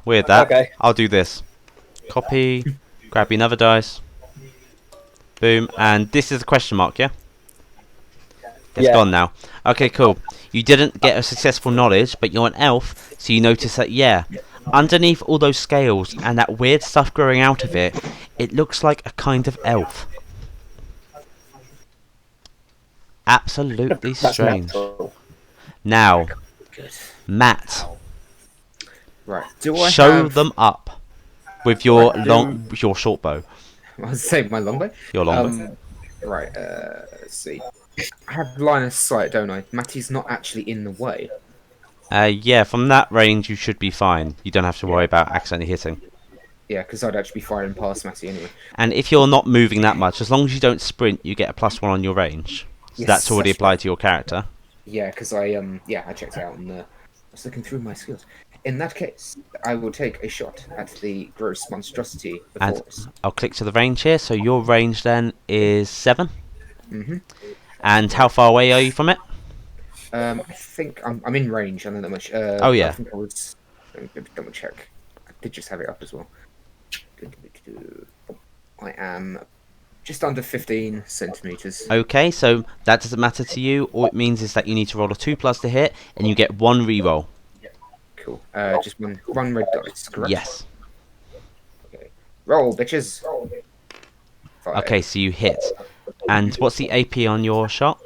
Weird that. Okay. I'll do this. Copy, grab you another dice. Boom, and this is a question mark, yeah? It's gone now. Okay, cool. You didn't get a successful knowledge, but you're an elf, so you notice that, yeah, underneath all those scales and that weird stuff growing out of it, it looks like a kind of elf. Absolutely strange. Now, Matt, Right. Do I show have... them up with your your short bow. I was saying my longbow. Your longbow. Right. Let's see. I have line of sight, don't I? Matty's not actually in the way. Yeah, from that range you should be fine. You don't have to worry about accidentally hitting. Yeah, because I'd actually be firing past Matty anyway. And if you're not moving that much, as long as you don't sprint, you get a +1 on your range. So Yes, that's already that's applied to your character. Yeah, because I checked out and I was looking through my skills. In that case, I will take a shot at the gross monstrosity before And us. I'll click to the range here. So your range then is 7. Mm-hmm. And how far away are you from it? I think I'm in range. I know that much. Oh, yeah. I think I was. Let me double check. I did just have it up as well. I am just under 15 centimeters. Okay, so that doesn't matter to you. All it means is that you need to roll a 2+ to hit, and you get 1 reroll. Cool. Just one red dice, correct? Yes. Okay. Roll, bitches. 5. Okay, so you hit. And what's the AP on your shot?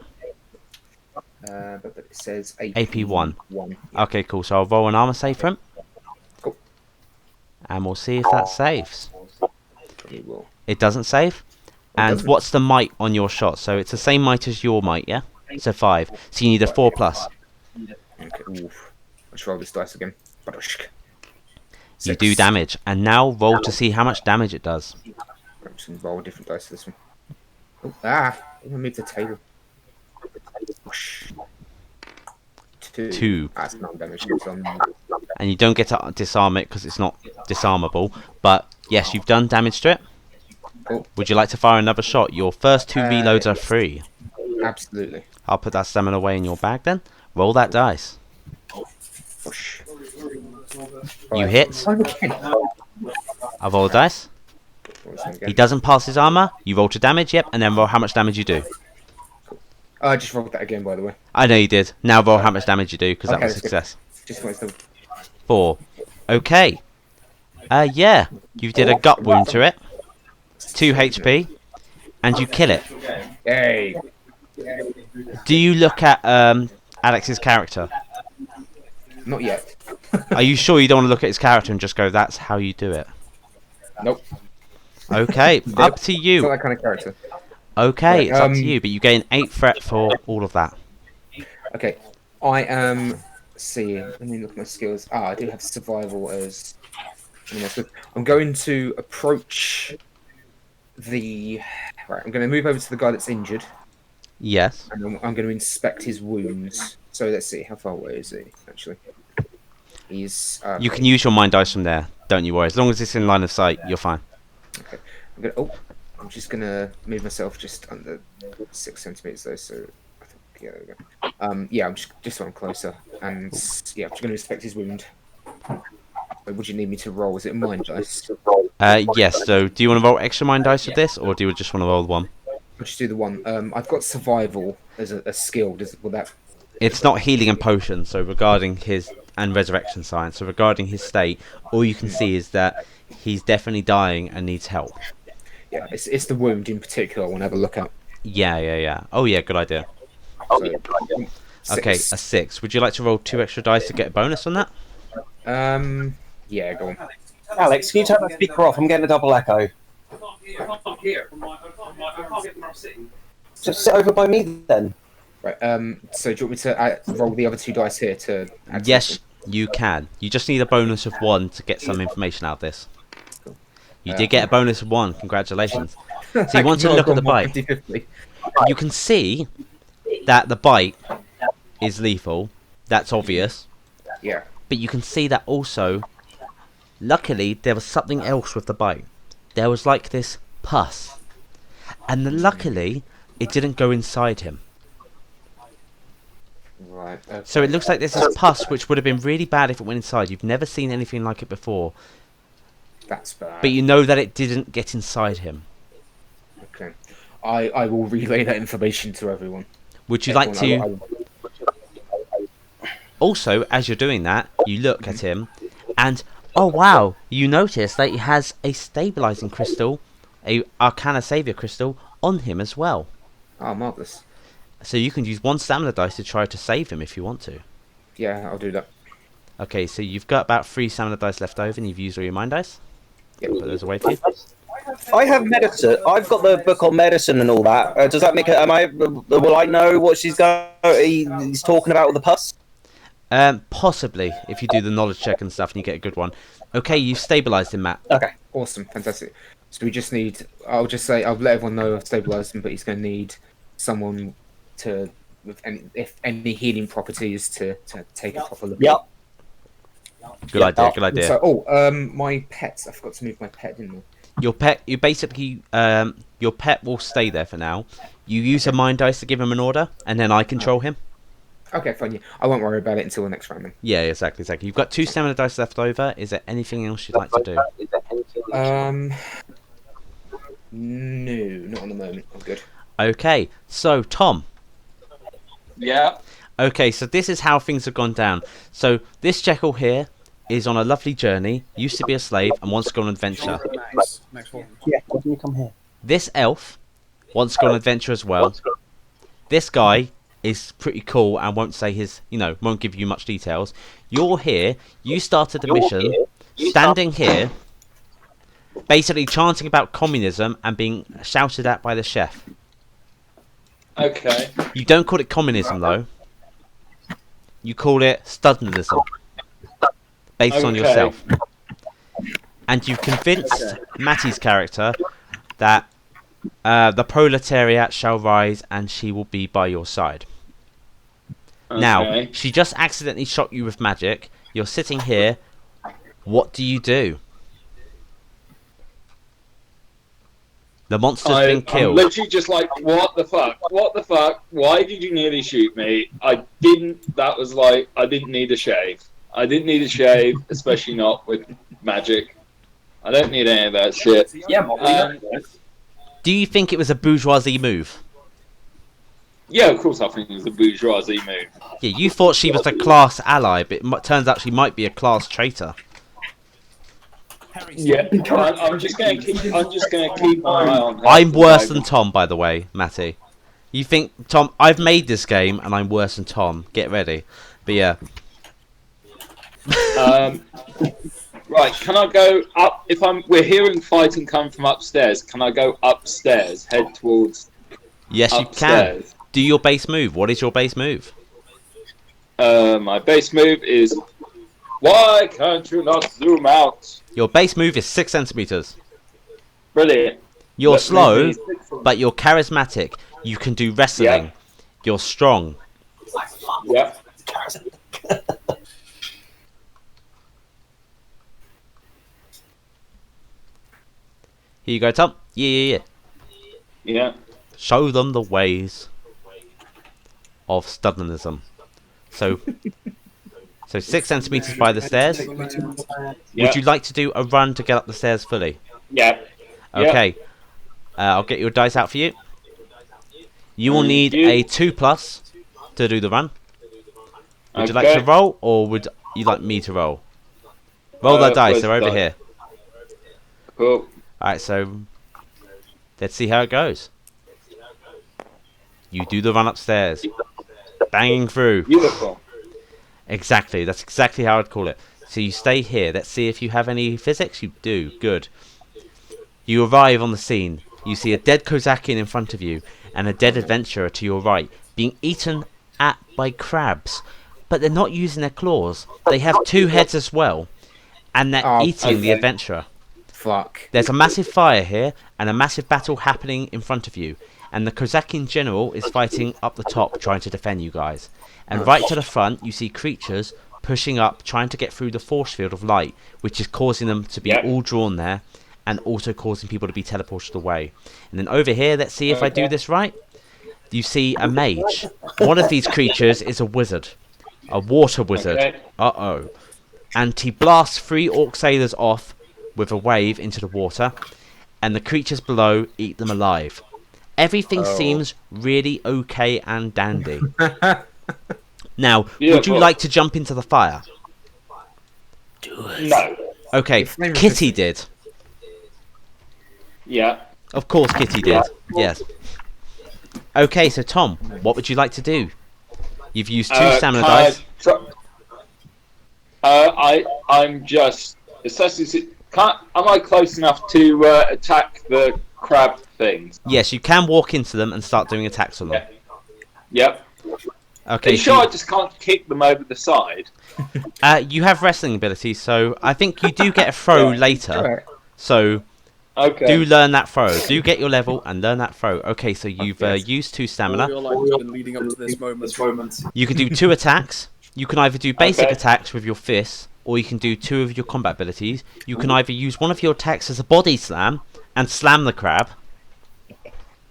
But it says AP1. Yeah. Okay, cool. So I'll roll an armor save for him. Cool. And we'll see if that saves. It will. It doesn't save. And doesn't. what's the might on your shot? So it's the same might as your might, yeah? So 5. So you need a 4+. Okay. Oof. Let's roll this dice again. You do damage. And now roll to see how much damage it does. I'm just going to roll a different dice for this one. Oh, I'm going to move the table. Whoosh. 2. That's not damage. And you don't get to disarm it because it's not disarmable. But yes, you've done damage to it. Cool. Would you like to fire another shot? Your first 2 reloads are free. Absolutely. I'll put that stamina away in your bag then. Roll that dice. Whoosh. You hit. Okay. I'll roll the dice. He doesn't pass his armor. You roll to damage, yep, and then roll how much damage you do. I just rolled that again, by the way. I know you did. Now roll how much damage you do, because that was a that's good. success. Just wanted to... 4. Okay. Yeah. You did a gut wound to it. 2 HP. And you kill it. Yay. Do you look at Alex's character? Not yet. Are you sure you don't want to look at his character and just go, that's how you do it? Nope. Okay, up to It's not you. that kind of character. Okay, Right, it's up to you, but you gain 8 threat for all of that. Okay. I am... See, let me look at my skills. I do have survival as... I'm going to approach the... Right, I'm going to move over to the guy that's injured. Yes. And I'm going to inspect his wounds. So let's see, how far away is he, actually? He's... You can use your mind dice from there, don't you worry. As long as it's in line of sight, you're fine. Okay. I'm just going to move myself just under 6 centimeters though, so... I think, yeah, there we go. Yeah, I'm just so I'm closer. And, yeah, I'm just going to inspect his wound. Would you need me to roll? Is it a mind dice? Yes, so do you want to roll extra mind dice with this, or do you just want to roll the 1? I'll just do the 1. I've got survival as a skill. Will that... It's not healing and potion, so regarding his... and resurrection science, so regarding his state, all you can see is that he's definitely dying and needs help. Yeah, it's the wound in particular I want to have a look at. Yeah. Oh yeah, good idea. So, Okay, a 6. 6. Would you like to roll 2 extra dice to get a bonus on that? Yeah, go on. Alex, can you turn that speaker off? I'm getting a double echo. Just sit over by me then. Right, so do you want me to roll the other 2 dice here to add Yes, something? you can. You just need a bonus of 1 to get some information out of this. Cool. You did get a bonus of 1, congratulations. So you want to look at the bite. 50-50. You can see that the bite is lethal, that's obvious. Yeah. But you can see that also, luckily, there was something else with the bite. There was like this pus. And luckily, it didn't go inside him. Right. Okay. So it looks like there's this pus, which would have been really bad if it went inside. You've never seen anything like it before. That's bad. But you know that it didn't get inside him. Okay. I will relay that information to everyone. Would you like to... Also, as you're doing that, you look at him, and oh wow, you notice that he has a stabilizing crystal, a Arcana Savior crystal, on him as well. Oh, marvellous. So you can use 1 stamina dice to try to save him if you want to. Yeah, I'll do that. Okay, so you've got about 3 stamina dice left over, and you've used all your mind dice. Yep. Put those away for you. I have medicine. I've got the book on medicine and all that. Does that make it? Will I know what he's talking about with the pus? Possibly, if you do the knowledge check and stuff and you get a good one. Okay, you've stabilized him, Matt. Okay. Awesome, fantastic. So we just need... I'll let everyone know I've stabilised him, but he's going to need someone to... with any healing properties to take a proper look. Yep. Good idea. So, my pets. I forgot to move my pet, didn't I? Your pet, you basically, your pet will stay there for now. You use a mind dice to give him an order, and then I control him. Okay, fine. Yeah. I won't worry about it until the next round then. Yeah, exactly. You've got 2 stamina dice left over. Is there anything else you'd like to do? No, not at the moment. I'm good. Okay, so Tom. Yeah. Okay, so this is how things have gone down. So this Jekyll here is on a lovely journey, used to be a slave, and wants to go on an adventure. Yeah, why don't you come here? This elf wants to go on an adventure as well. This guy is pretty cool and won't say his, won't give you much details. You're here. You started the mission, standing here, basically chanting about communism and being shouted at by the chef. Okay. You don't call it communism though. You call it Stalinism, based on yourself. And you've convinced Matty's character that the proletariat shall rise and she will be by your side. Okay. Now, she just accidentally shot you with magic. You're sitting here. What do you do? The monster's been killed. I'm literally just like, what the fuck? What the fuck? Why did you nearly shoot me? I didn't need a shave. I didn't need a shave, especially not with magic. I don't need any of that shit. Yeah, Do you think it was a bourgeoisie move? Yeah, of course I think it was a bourgeoisie move. Yeah, you thought she was a class ally, but it turns out she might be a class traitor. Yeah, I'm just gonna keep my eye on her. I'm worse than Tom, by the way, Matty. You think, Tom, I've made this game and I'm worse than Tom. Get ready. But yeah. Right, can I go up? We're hearing fighting coming from upstairs. Can I go upstairs? Head towards. Yes, upstairs? you can. Do your base move. What is your base move? My base move is. Why can't you not zoom out? Your base move is 6 centimeters. Brilliant. You're slow, but you're charismatic. You can do wrestling. Yeah. You're strong. Yeah. Here you go, Tom. Yeah. Yeah. Show them the ways of Stalinism. So 6 centimeters by the stairs. Yeah. Would you like to do a run to get up the stairs fully? Yeah. Okay. I'll get your dice out for you. You will need a 2+ to do the run. Would you like to roll, or would you like me to roll? Roll that dice. They're over here. Cool. Alright, so let's see how it goes. You do the run upstairs. Banging through. Beautiful. Exactly, that's exactly how I'd call it. So you stay here. Let's see if you have any physics. You do. Good. You arrive on the scene. You see a dead Kozakian in front of you and a dead adventurer to your right, being eaten at by crabs. But they're not using their claws. They have 2 heads as well. And they're eating the adventurer. Fuck. There's a massive fire here and a massive battle happening in front of you. And the Kozakian general is fighting up the top, trying to defend you guys. And right to the front, you see creatures pushing up, trying to get through the force field of light, which is causing them to be all drawn there, and also causing people to be teleported away. And then over here, let's see if I do this right. You see a mage. One of these creatures is a wizard. A water wizard. Uh-oh. And he blasts 3 orc sailors off with a wave into the water, and the creatures below eat them alive. Everything seems really okay and dandy. Now, would you like to jump into the fire? Do it. No. Okay, Kitty did. Yeah. Of course Kitty did. Yes. Okay, so Tom, what would you like to do? You've used 2 stamina dice. I'm just assessing. Am I close enough to attack the crab things? Yes, you can walk into them and start doing attacks on them. Yep. Okay. Are you sure I just can't kick them over the side? You have wrestling abilities, so I think you do get a throw later. So do learn that throw. Do get your level and learn that throw. Okay, so you've used 2 stamina. I feel like we've been leading up to this moment. You can do 2 attacks. You can either do basic attacks with your fists, or you can do 2 of your combat abilities. You can either use one of your attacks as a body slam and slam the crab.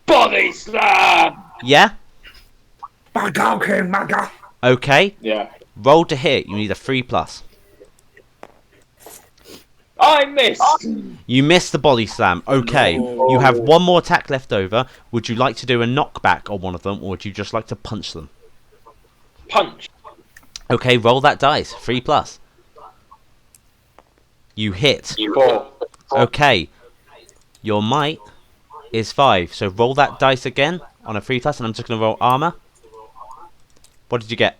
Body slam! Yeah? Okay. Yeah. Roll to hit. You need a 3+. I missed! You missed the body slam. Okay. No. You have 1 more attack left over. Would you like to do a knockback on one of them, or would you just like to punch them? Punch. Okay, roll that dice. 3+. You hit. 4. Okay. Your might is 5. So roll that dice again on a 3+, and I'm just going to roll armor. What did you get?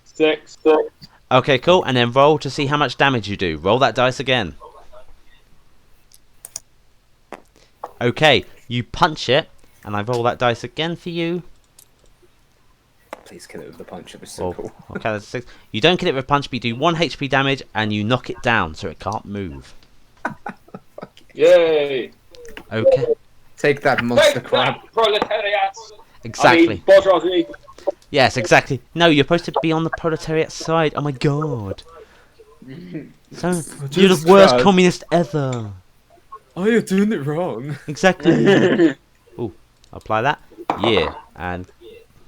6. Okay, cool. And then roll to see how much damage you do. Roll that dice again. Okay, you punch it, and I roll that dice again for you. Please kill it with the punch. It was so cool. Okay, that's 6. You don't kill it with a punch, but you do 1 HP damage, and you knock it down so it can't move. Yay! Okay. Take that, monster Take crab. that, proletariat! Exactly. I mean, bourgeoisie. Yes, exactly. No, you're supposed to be on the proletariat side. Oh my god. So, you're the worst communist ever. Oh, you're doing it wrong. Exactly. Ooh, apply that. Yeah, and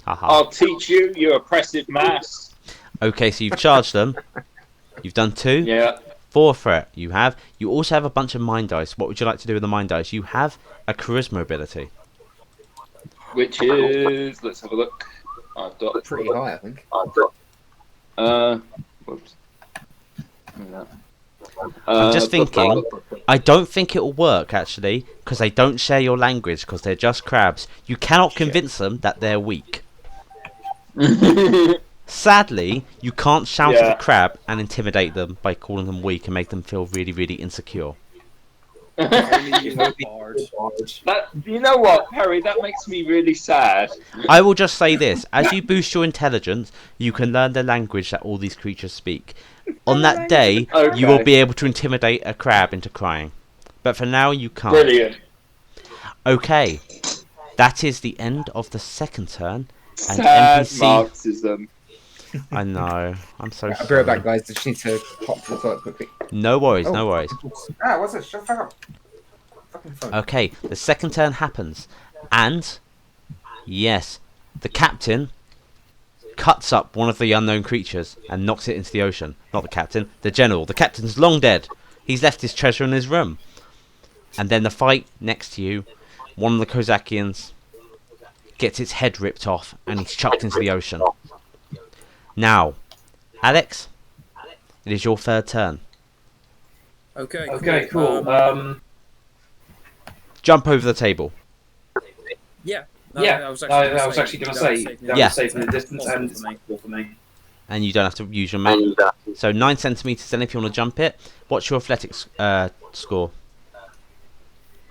haha. I'll teach you, you oppressive mass. Okay, so you've charged them. You've done 2. Yeah. 4 threat. You have. You also have a bunch of mind dice. What would you like to do with the mind dice? You have a charisma ability. Which is, let's have a look. I've got Pretty high, I think. Whoops. I'm just thinking, I don't think it will work actually, because they don't share your language, because they're just crabs. You cannot convince them that they're weak. Sadly, you can't shout at a crab and intimidate them by calling them weak and make them feel really, really insecure. You know what, Harry? That makes me really sad. I will just say this: as you boost your intelligence, you can learn the language that all these creatures speak. On that day, you will be able to intimidate a crab into crying. But for now, you can't. Brilliant. Okay, that is the end of the second turn. And Sad NPC... Marxism. I know. I'm so I'll be sorry. right back, guys. I just need to pop to the toilet quickly. No worries, no worries. Ah, what's this? Shut the fuck up. Fucking phone. Okay, the second turn happens. And, yes, the captain cuts up one of the unknown creatures and knocks it into the ocean. Not the captain, the general. The captain's long dead. He's left his treasure in his room. And then the fight next to you, one of the Kozakians gets its head ripped off and he's chucked into the ocean. Now, Alex, it is your third turn. Okay, cool. Jump over the table. Yeah. I was actually going to say that Yeah. was safe in the distance and it's possible for me. And you don't have to use your map. So 9 centimeters. Then, if you want to jump it, what's your athletics score?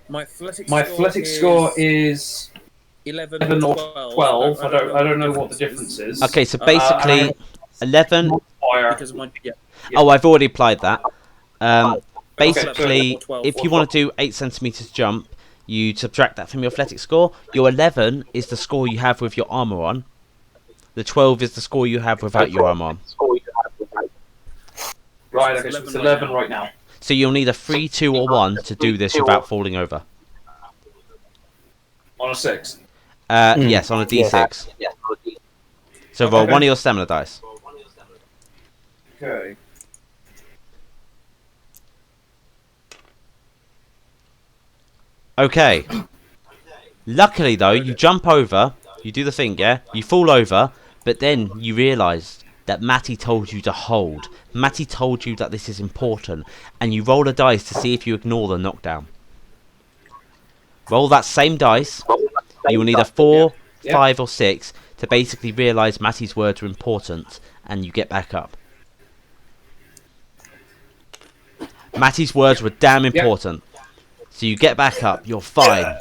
My athletic score is 11 or or 12. I don't know what the difference is. Okay, so basically 11. Fire. Because of my Oh, I've already applied that. Okay, Basically, so if you want to do 8 centimeters jump, you subtract that from your athletic score. Your 11 is the score you have with your armor on. The 12 is the score you have without your armor on. Right, okay, so it's 11 right now. So you'll need a 3, 2, or 1 to do this without falling over. On a 6. Yes, on a d6. So roll one of your stamina dice. Okay. Okay. Luckily, though, you jump over, you do the thing, yeah? You fall over, but then you realise that Matty told you to hold. Matty told you that this is important, and you roll a dice to see if you ignore the knockdown. Roll that same dice. You will need a 4, 5, or 6 to basically realise Matty's words are important, and you get back up. Matty's words were damn important. So you get back up, you're fine.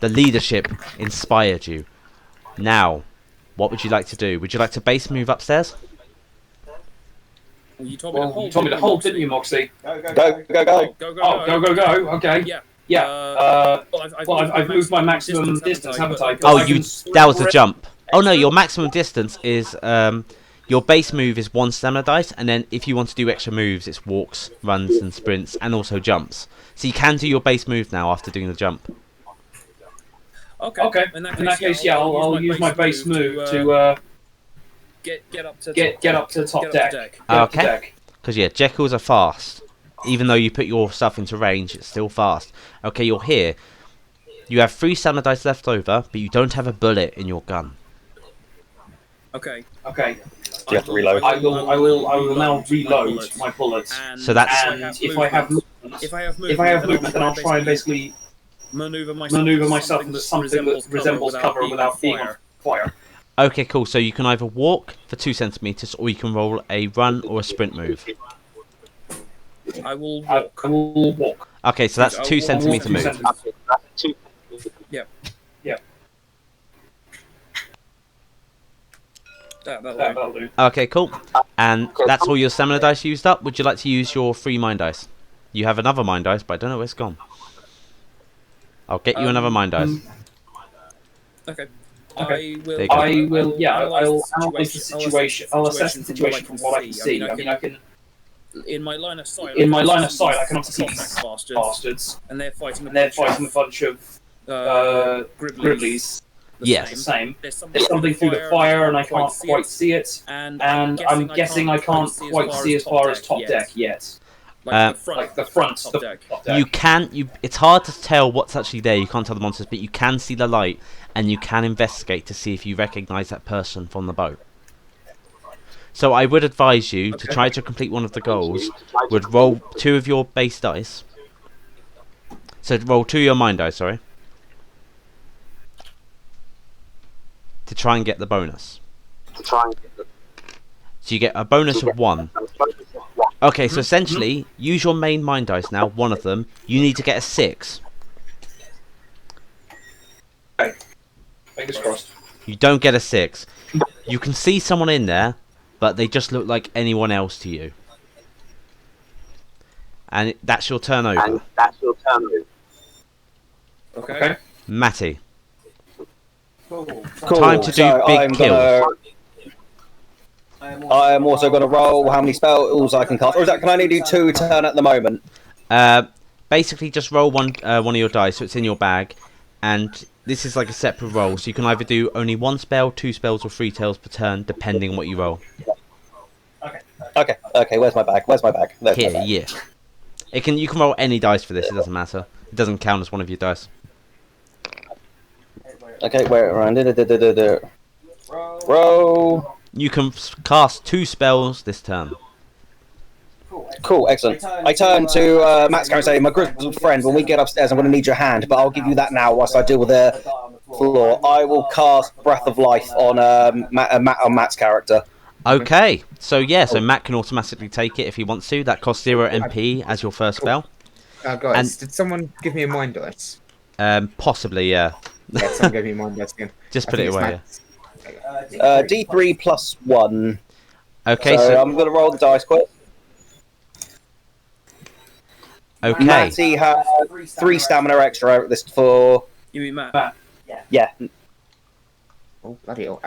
The leadership inspired you. Now, what would you like to do? Would you like to base move upstairs? Well, you told me to hold, didn't you, Moxie? Go. Go. Okay. Yeah. I've moved my maximum distance, haven't I? Oh, that was a jump. Oh no, your maximum distance is your base move is 1 stamina dice, and then if you want to do extra moves, it's walks, runs, and sprints, and also jumps. So you can do your base move now after doing the jump. Okay. In that case, I'll use my base move to get up to the top deck. Okay. Because yeah, Jekylls are fast. Even though you put your stuff into range, it's still fast. Okay, you're here. You have 3 stamina dice left over, but you don't have a bullet in your gun. Okay. You have to reload. I will now reload my bullets. So that's And if I have movement, then I'll try and basically maneuver maneuver myself into something that resembles cover without being fire. Okay, cool. So you can either walk for 2 centimeters, or you can roll a run or a sprint move. I will I walk. will walk. Okay, so that's 2 centimeter move. Yep. Yep. That'll do. Okay, cool. And that's all your stamina dice used up. Would you like to use your free mind dice? You have another mind dice, but I don't know where it's gone. I'll get you another mind dice. Okay. Okay. There you go. I will. Yeah, I'll analyze the situation. I'll assess the situation from what I can see. I mean, I can. In my line of sight. In my line of sight, I can see these bastards, and they're fighting. a bunch of Griblies. Yes. The same. There's something through the fire, and I can't quite see it. And I'm guessing I can't quite see as far as top deck yet. Like the front top the deck. top deck. You can. It's hard to tell what's actually there. You can't tell the monsters, but you can see the light, and you can investigate to see if you recognise that person from the boat. So I would advise you to try to complete one of the goals. Would roll 2 of your base dice. So roll 2 of your mind dice, sorry. To try and get the bonus. So you get a bonus of 1. Okay, so essentially, use your main mind dice now, one of them. You need to get a 6. Fingers crossed. You don't get a 6. You can see someone in there, but they just look like anyone else to you. And that's your turn over. Okay. Matty. Cool. Time to do So big I'm kills. I'm also going to roll how many spells I can cast. Or is that, can I only do 2 a turn at the moment? Basically, just roll one of your dice, so it's in your bag. And this is like a separate roll, so you can either do only 1 spell, 2 spells, or 3 spells per turn, depending on what you roll. Okay, where's my bag? There's my bag. Here, yeah. You can roll any dice for this, it doesn't matter. It doesn't count as one of your dice. Okay, wait, around. Roll. You can cast 2 spells this turn. Cool, excellent. I turn to Matt's character and say, my grizzled friend, when we get upstairs, I'm going to need your hand, but I'll give you that now whilst I deal with the floor. I will cast Breath of Life on Matt's character. Okay, so Matt can automatically take it if he wants to. That costs 0 MP as your first spell. Guys, did someone give me a mind dice? Possibly, yeah. Yeah, someone gave me a mind dice again. Just put it away. D3 plus 1. Okay, so I'm going to roll the dice quick. Okay. Matty has 3 stamina extra this for. You mean Matt? Yeah. Oh, bloody hell.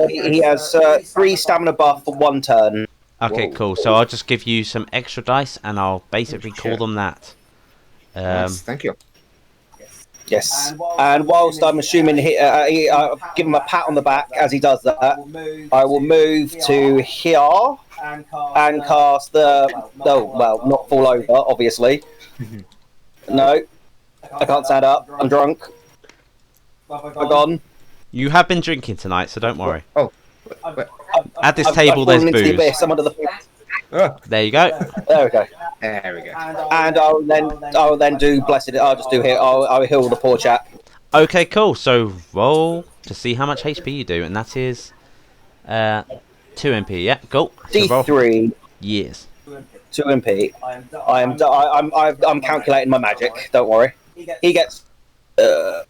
He has 3 stamina buff for 1 turn. Okay, cool. So I'll just give you some extra dice, and I'll basically call them that. Nice, thank you. Yes. And whilst I'm assuming give him a pat on the back as he does that, I will move to here and cast not fall over, obviously. No, I can't stand up. I'm drunk. I'm gone. You have been drinking tonight, so don't worry. Oh. At this table, there's booze. I'm under the. There you go. There we go. There we go. And I'll then do blessed. I'll just do here. I'll heal the poor chap. Okay, cool. So roll to see how much HP you do, and that is 2 MP. Yeah, cool. So D3. Yes. 2 MP. I'm calculating my magic. Don't worry. He gets 2.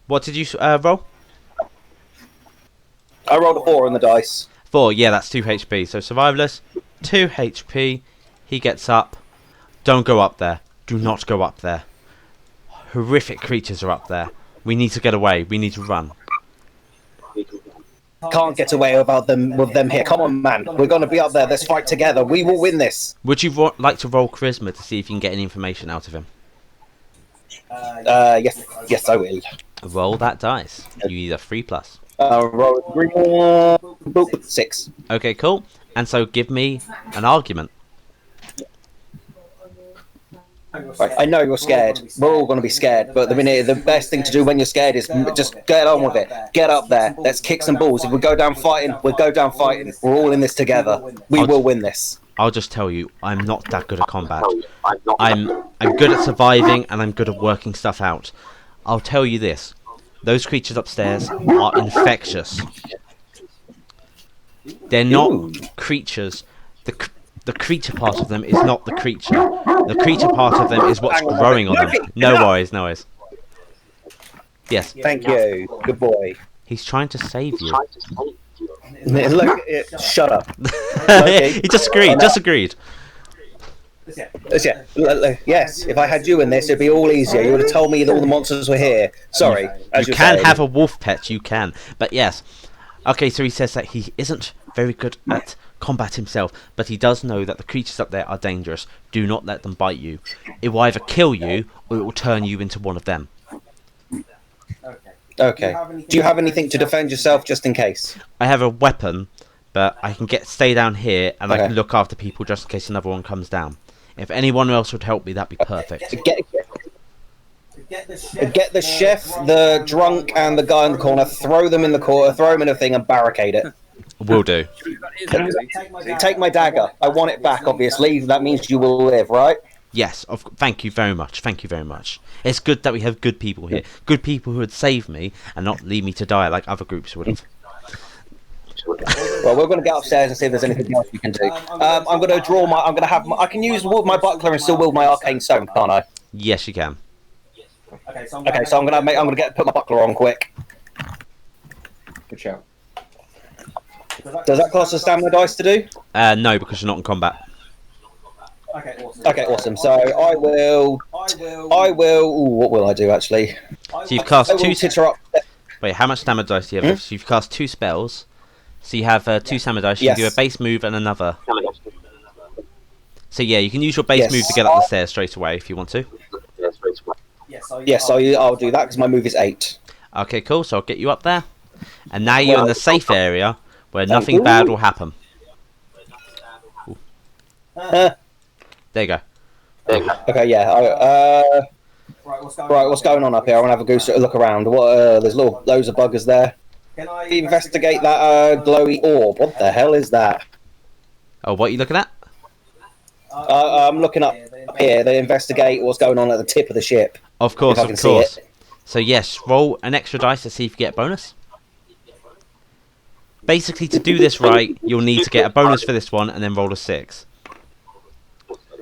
What did you roll? I rolled a 4 on the dice. 4. Yeah, that's 2 HP. So survivalist, 2 HP. He gets up. Don't go up there. Do not go up there. Horrific creatures are up there. We need to get away. We need to run. Can't get away with them here. Come on, man. We're going to be up there. Let's fight together. We will win this. Would you like to roll charisma to see if you can get any information out of him? Yes, I will. Roll that dice. You need a 3+. Roll 6. Okay, cool. And so give me an argument. Right, I know you're scared. We're all going to be scared, but the best thing to do when you're scared is just get on with it. Get up there. Let's kick some balls. If we go down fighting, we'll go down fighting. We're all in this together. We will win this. I'll just tell you, I'm not that good at combat. I'm good at surviving, and I'm good at working stuff out. I'll tell you this. Those creatures upstairs are infectious. They're not creatures. The creature part of them is not the creature. The creature part of them is what's growing on them. No worries, no worries. Yes. Thank you. Good boy. He's trying to save you. Look, shut up. He just agreed. Yes, if I had you in this, it'd be all easier. You would have told me that all the monsters were here. Sorry. You can have a wolf pet, you can. But yes. Okay, so he says that he isn't very good at combat himself, but he does know that the creatures up there are dangerous. Do not let them bite you. It will either kill you, or it will turn you into one of them. Okay. Do you have anything to defend yourself, just in case? I have a weapon, but I can stay down here, and I can look after people just in case another one comes down. If anyone else would help me, that'd be perfect. Get the chef, the drunk, and the guy in the corner. Throw them in the corner. Throw them in a thing and barricade it. Will do. Take my dagger. I want it back. Obviously, that means you will live, right? Yes. Thank you very much. Thank you very much. It's good that we have good people here. Good people who would save me and not leave me to die like other groups would have. Well, we're going to get upstairs and see if there's anything else we can do. I'm going to draw my. I'm going to have. I can use my buckler and still wield my arcane stone, can't I? Yes, you can. Okay, so I'm going to put my buckler on quick. Good shout. Does that cost a stamina dice to do? No, because you're not in combat. Okay, awesome. So I will. Ooh, what will I do actually? So you've cast two. Up. Wait, how much stamina dice do you have? So you've cast 2 spells. So you have 2 stamina dice. You can do a base move and another. So yeah, you can use your base move to get up the stairs straight away if you want to. Yes, I'll do that because my move is 8. Okay, cool. So I'll get you up there, and now you're in the safe area where nothing bad will happen. There you go. Okay, yeah. Right, what's going on up here? I want to have a goose look around. There's loads of buggers there. Can I investigate that glowy orb? What the hell is that? Oh, what are you looking at? I'm looking up here to investigate what's going on at the tip of the ship. Of course, of course. So yes, roll an extra dice to see if you get a bonus. Basically, to do this right, you'll need to get a bonus for this one and then roll a 6.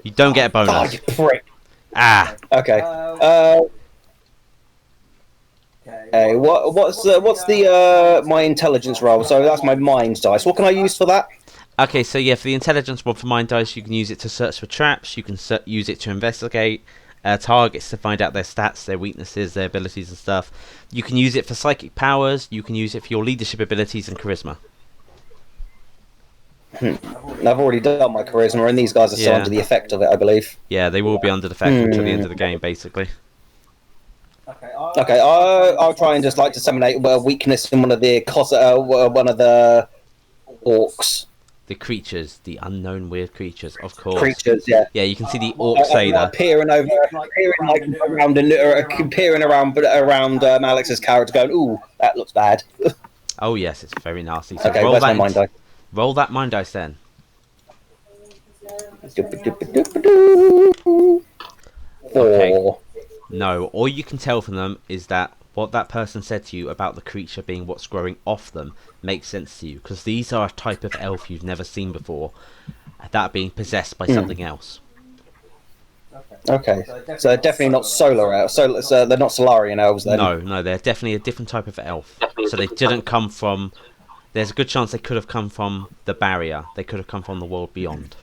You don't get a bonus. Oh, you prick. Ah. Okay. Okay. What's the my intelligence roll? So that's my mind dice. What can I use for that? Okay, so yeah, for the intelligence roll for mind dice, you can use it to search for traps. You can use it to investigate targets to find out their stats, their weaknesses, their abilities and stuff. You can use it for psychic powers. You can use it for your leadership abilities and charisma. I've already done my charisma, and these guys are still under the effect of it, I believe. Yeah, they will be under the effect until the end of the game, basically. Okay, I'll try and just disseminate a weakness in one of the orcs. The creatures, the unknown weird creatures, of course. Creatures, yeah. Yeah, you can see the orc sailor peering around Alex's character, going, "Ooh, that looks bad." Oh yes, it's very nasty. So okay, where's my mind dice? Roll that mind dice then. Okay. No, all you can tell from them is that what that person said to you about the creature being what's growing off them makes sense to you, because these are a type of elf you've never seen before, that being possessed by something else. Okay, so they're definitely not solar elves. So they're not Solarian elves then? No, they're definitely a different type of elf. So they didn't come from... There's a good chance they could have come from the barrier. They could have come from the world beyond.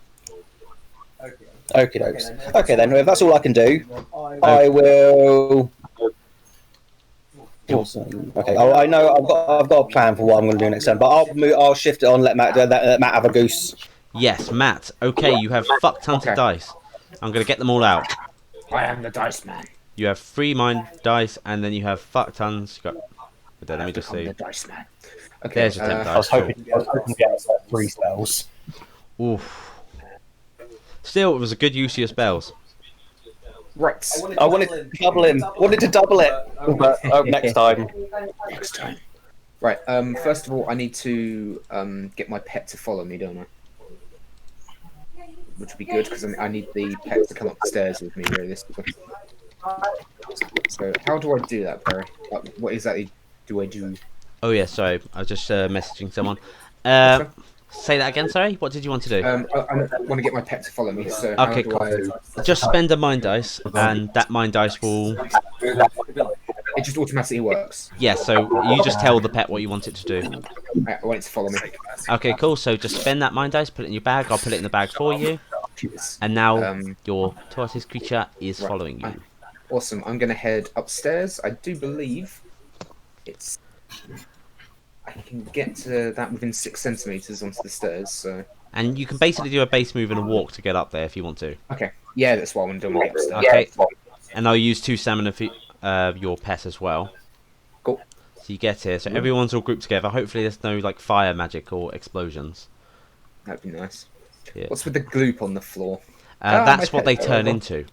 Okay, then if that's all I can do, I will. Okay, I know I've got a plan for what I'm going to do next time, but I'll shift it on. Let Matt have a goose. Yes, Matt. Okay, you have fuck tons of dice. I'm going to get them all out. I am the dice man. You have 3 mind dice, and then you have fuck tons. Let me just see. The dice man. Okay, there's your 10 dice. I was hoping to get 3 spells. Oof. Still, it was a good use of your spells. Right. I wanted to double him. But next time. Next time. Right. First of all, I need to get my pet to follow me, don't I? Which would be good because I need the pet to come up the stairs with me, realistically. So how do I do that, Perry? What exactly do I do? Oh yeah, sorry, I was just messaging someone. Okay. Say that again. Sorry, what did you want to do? I want to get my pet to follow me. So how Okay, do cool. I? Just spend a mind dice, and that mind dice will. It just automatically works. Yeah, so you just tell the pet what you want it to do. I want it to follow me. Okay, cool. So just spend that mind dice, put it in your bag. I'll put it in the bag for you. And now your tortoise creature is following you. Awesome. I'm going to head upstairs. I do believe it's. I can get to that within 6 centimeters onto the stairs. So. And you can basically do a base move and a walk to get up there if you want to. Okay. Yeah, that's what I want to do when I get upstairs. Okay. And I'll use 2 stamina for your pet as well. Cool. So you get here. So everyone's all grouped together. Hopefully there's no like fire magic or explosions. That'd be nice. Yeah. What's with the gloop on the floor? That's what they turn into.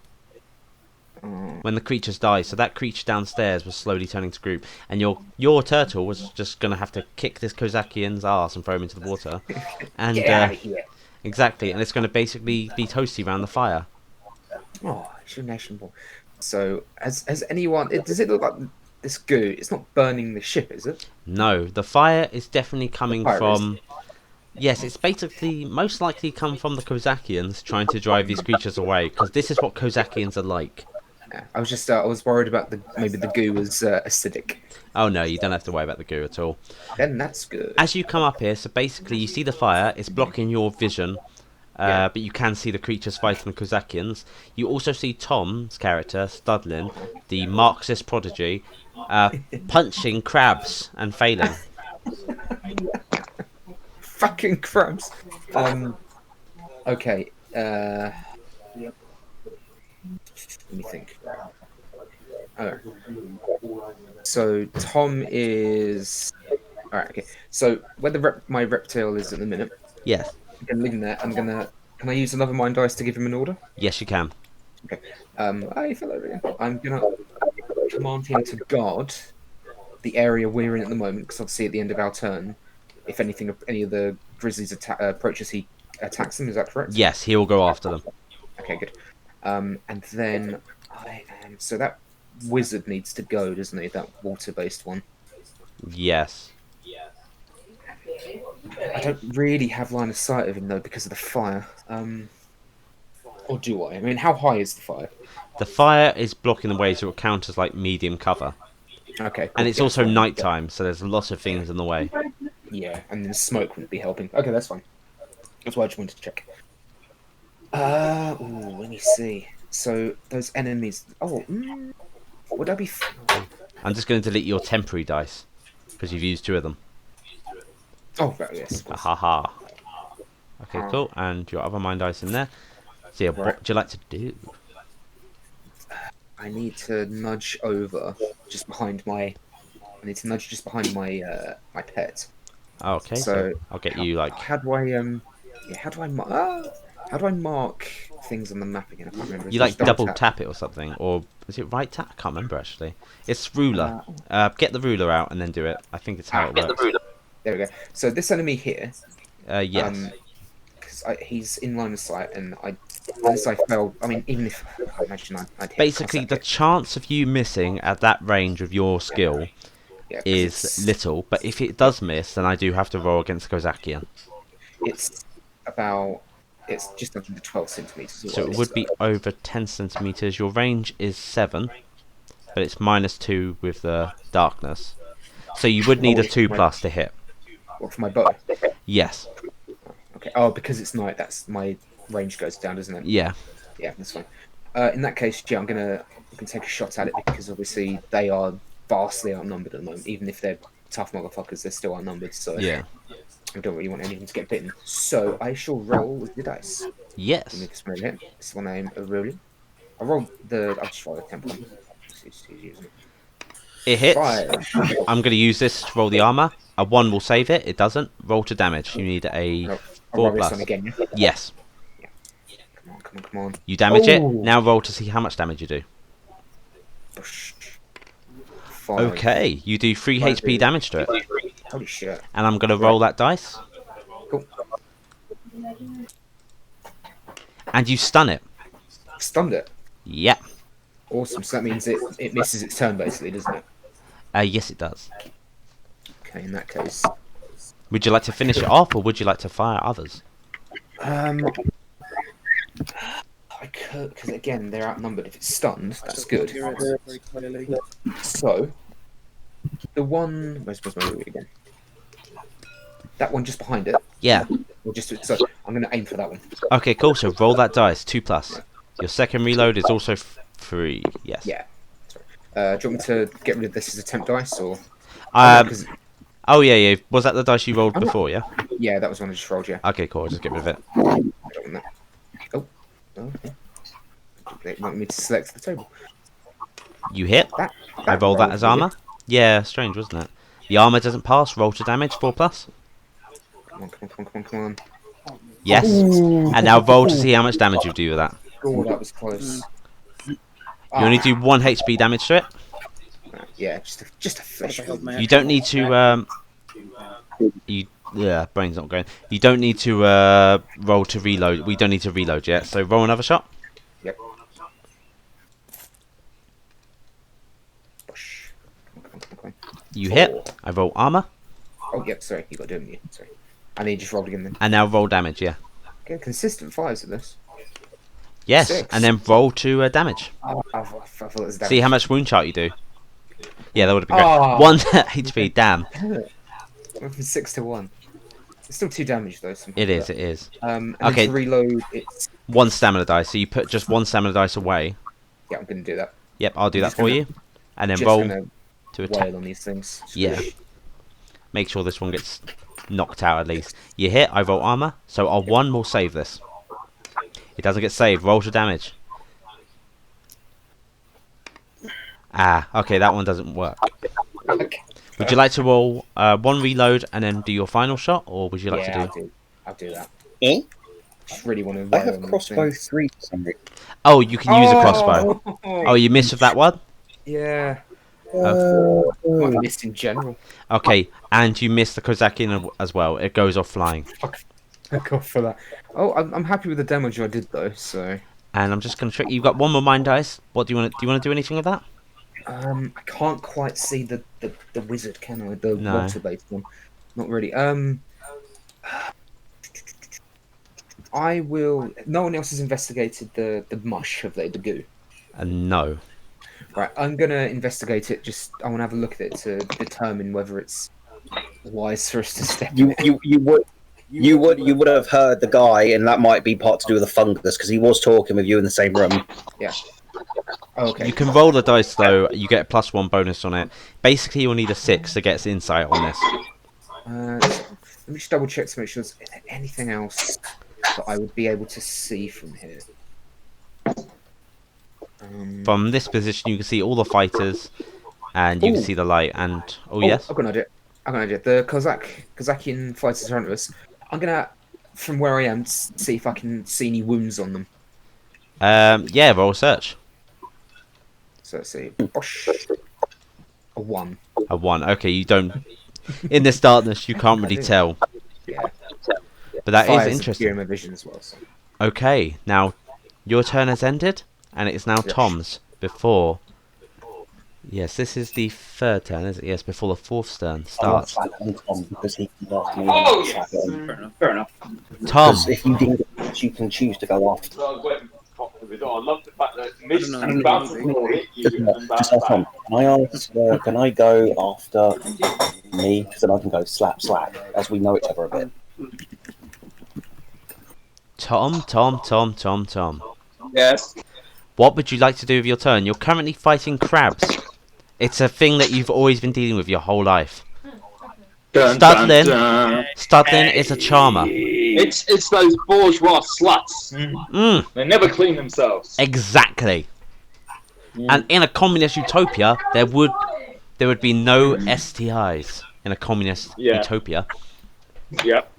Oh. When the creatures die, so that creature downstairs was slowly turning to group, and your turtle was just gonna have to kick this Kozakian's ass and throw him into the water, and exactly, and it's gonna basically be toasty around the fire. Oh, it's your nation ball. So, has anyone? Does it look like this goo? It's not burning the ship, is it? No, the fire is definitely coming from. Yes, it's basically most likely come from the Kozakians trying to drive these creatures away, because this is what Kozakians are like. I was just I was worried about maybe the goo was acidic. Oh no, you don't have to worry about the goo at all. Then that's good. As you come up here, so basically you see the fire, it's blocking your vision, but you can see the creatures fighting the Kozakians. You also see Tom's character, Studlin, the Marxist prodigy, punching crabs and failing. Fucking crabs. Okay. Let me think. Oh. So Tom is. All right. Okay. So where my reptile is at the minute. Yes. I'm gonna leave him there. Can I use another mind dice to give him an order? Yes, you can. Okay. I fell over again. I'm gonna command him to guard the area we're in at the moment, because obviously at the end of our turn, if any of the grizzlies approaches, he attacks them. Is that correct? Yes, he will go after them. Okay, good. And then so that wizard needs to go, doesn't he? That water-based one. Yes. I don't really have line of sight of him though because of the fire. Or do I? I mean, how high is the fire? The fire is blocking the way, so it counts as like medium cover. Okay. Cool. And it's also night time, so there's lots of things in the way. Yeah, and then smoke wouldn't be helping. Okay, that's fine. That's why I just wanted to check. Let me see. So those enemies. Would I be? I'm just going to delete your temporary dice because you've used 2 of them. Oh, right, yes. Haha. Okay, cool. And your other mind dice in there. So yeah, what would you like to do? I need to nudge over just behind my. I need to nudge just behind my my pet. Oh, okay. So I'll get you like. How do I How do I mark things on the map again? I can't remember. You like double tap it or something, or is it right tap? I can't remember actually. It's ruler. Get the ruler out and then do it. I think it's how it works. There we go. So this enemy here. Yes. Because he's in line of sight, and unless I failed. I mean, even if I imagine I'd hit. Basically, the chance of you missing at that range with your skill is little, but if it does miss, then I do have to roll against Kozakian. It's just under 12 centimeters. So it would be over 10 centimeters. Your range is 7, but it's -2 with the darkness. So you would need a 2+ to hit. What, for my bow? Yes. Okay. Oh, because it's night, that's my range goes down, doesn't it? Yeah. Yeah, that's fine. In that case, yeah, I'm gonna take a shot at it because obviously they are vastly outnumbered at the moment. Even if they're tough motherfuckers, they're still outnumbered. So yeah. I don't really want anything to get bitten. So I shall roll with the dice. Yes. Make a small hit. This one I'm rolling. I'll just roll the tempo. It hits. 5. I'm going to use this to roll the armor. A 1 will save it. It doesn't. Roll to damage. You need a 4+. Again, yeah? Yes. Yeah. Come on. You damage it. Now roll to see how much damage you do. 5. Okay. You do 3 HP damage to it. Holy shit. And I'm going to roll that dice. Cool. And you stun it. Stunned it. Yep. Awesome. So that means it misses its turn, basically, doesn't it? Yes, it does. Okay, in that case. Would you like to finish it off, or would you like to fire others? I could, because again, they're outnumbered. If it's stunned, that's good. Very clearly. So, the one... Where's my movie again? That one just behind it. Yeah. Or just so I'm going to aim for that one. Okay, cool. So roll that dice, 2+. Your second reload is also free. Yes. Yeah. Sorry. Do you want me to get rid of this as a temp dice, or? Oh yeah. Was that the dice you rolled before? Yeah. Yeah, that was one I just rolled. Yeah. Okay, cool. I'll just get rid of it. I don't want that. Oh. Okay. They want me to select the table. You hit. I roll that as armor. Yeah, strange, wasn't it? The armor doesn't pass. Roll to damage, 4+. Come on. Yes. And now roll to see how much damage you do with that. Oh, that was close. You only do 1 HP damage to it. Yeah, just a flesh wound. You don't need to. Yeah, brain's not going. You don't need to roll to reload. We don't need to reload yet. So roll another shot. Yep. Come on. You hit. I roll armor. Oh, yep. Sorry, you got to do it. Sorry. And then you just rolled again then. And now roll damage. Yeah. Okay, consistent 5s with this. Yes. 6. And then roll to damage. I thought it was damage. See how much wound chart you do. Yeah, that would have been great. Oh. 1 HP. Damn. Went from 6 to 1. It's still 2 damage though. It is. And Okay. to reload, it's 1 stamina dice. So you put just 1 stamina dice away. yeah. I'm gonna do that. Yep, I'll do that Just for gonna- you. And then Just roll gonna to attack. wail on these things. Yeah. Make sure this one gets knocked out at least. You hit, I roll armor, so our 1 will save this. It doesn't get saved, roll to damage. Okay, that one doesn't work. Okay. Would you like to roll 1 reload and then do your final shot, or would you like to do... I'll do that. Eh? Just really want to. I have crossbow 3 for some reason. Oh, you can use a crossbow. Oh, you missed with that one? Yeah. I missed in general. Okay, and you missed the Kozakian as well. It goes off flying. Fuck off for that. Oh, I'm happy with the damage I did though. So. And I'm just going to trick you. You've got 1 more mind dice. What do you want to do? You want to do anything with that? I can't quite see the wizard, can I? The No. water-based one. Not really. I will. No one else has investigated the mush, have they? The goo. No. Right, I'm gonna investigate it. I want to have a look at it to determine whether it's wise for us to step. You would have heard the guy, and that might be part to do with the fungus because he was talking with you in the same room. Yeah. Oh, okay. You can roll the dice though. You get a +1 bonus on it. Basically, you'll need a 6 to get insight on this. Let me just double check to make sure there's anything else that I would be able to see from here. From this position, you can see all the fighters, and you can see the light. And yes, I've got an idea. The Kozakian fighters in front of us. I'm gonna, from where I am, see if I can see any wounds on them. Yeah, roll a search. So let's see. A 1. A 1. Okay, you don't. In this darkness, you can't really tell. Yeah. But that Fires is interesting. obscure my vision as well. So. Okay, now your turn has ended, and it is now Tom's. Before. Yes, this is the 3rd turn, is it? Yes, before the 4th turn starts. Oh, yes. Fair enough. Tom, If you didn't, you can choose to go after. I love the fact that Mist and Battle hit you. And Just ask Tom, can I ask? Can I go after me? Because then I can go slap, as we know each other a bit. Tom. Yes. What would you like to do with your turn? You're currently fighting crabs. It's a thing that you've always been dealing with your whole life. Studlin is a charmer. It's those bourgeois sluts. They never clean themselves. Exactly. And in a communist utopia, there would be no STIs in a communist utopia. Yep.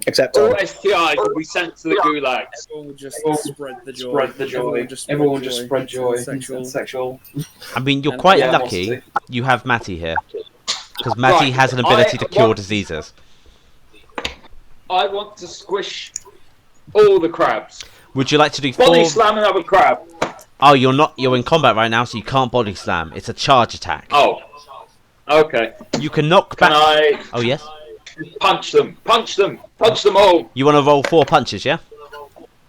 Except All STIs will be sent to the gulags. Everyone just spread the joy. Everyone just spread joy. Sexual. Sexual. I mean, you're quite Yeah, lucky you have Matty here. Because Matty has an ability to cure diseases. I want to squish all the crabs. Would you like to do Body 4... slam another crab. Oh, you're not. You're in combat right now, so you can't body slam. It's a charge attack. Oh. Okay. You can knock back. Can I Oh yes. punch them? Punch them! Punch them all! You want to roll 4 punches, yeah?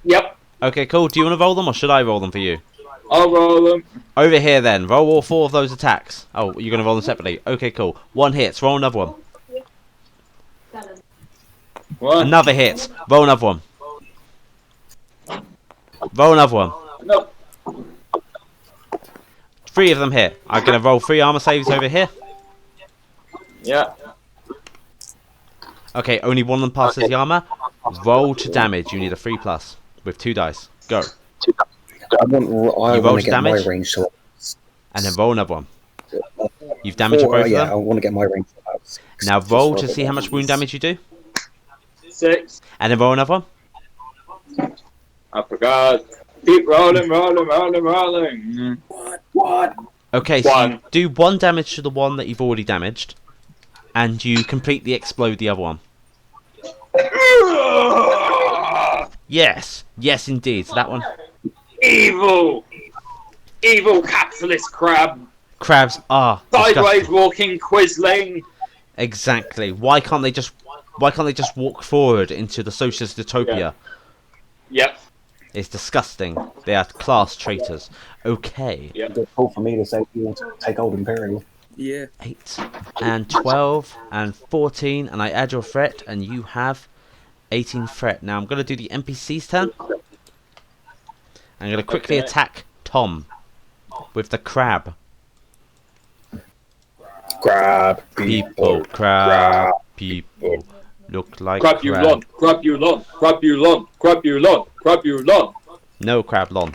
Yep. Okay, cool. Do you want to roll them, or should I roll them for you? I'll roll them. Over here, then. Roll all 4 of those attacks. Oh, you're going to roll them separately. Okay, cool. 1 hits. Roll another one. One. Another hit. Roll another one. Roll another one. No. 3 of them hit. I'm going to roll 3 armor saves over here. Yeah. Okay, only one of them passes the armor. Roll to damage. You need a 3+ with 2 dice. Go. I want to get damage? my range to And then roll another one. You've damaged both of yeah, them. I want to get my range to about 6. Now roll to see how much wound damage you do. 6. And then roll another one. I forgot. Keep rolling, rolling, rolling, rolling. What? Okay, so you 1. do 1 damage to the one that you've already damaged. And you completely explode the other one. Yes. Yes, indeed. So that one. Evil! Evil capitalist crab! Crabs are Sideways disgusting. walking quisling! Exactly. Why can't they just walk forward into the socialist utopia? Yep. It's disgusting. They are class traitors. Okay. Yep. Difficult for me to say you want to take Old Imperial. Yeah. 8 and 12 and 14, and I add your threat, and you have 18 threat. Now I'm going to do the NPC's turn. I'm going to quickly Okay. attack Tom with the crab. Grab People, crab, people. Look like Grab you crab. lon, grab you lon, grab you lon, grab you lon, grab you lon. No crab lon.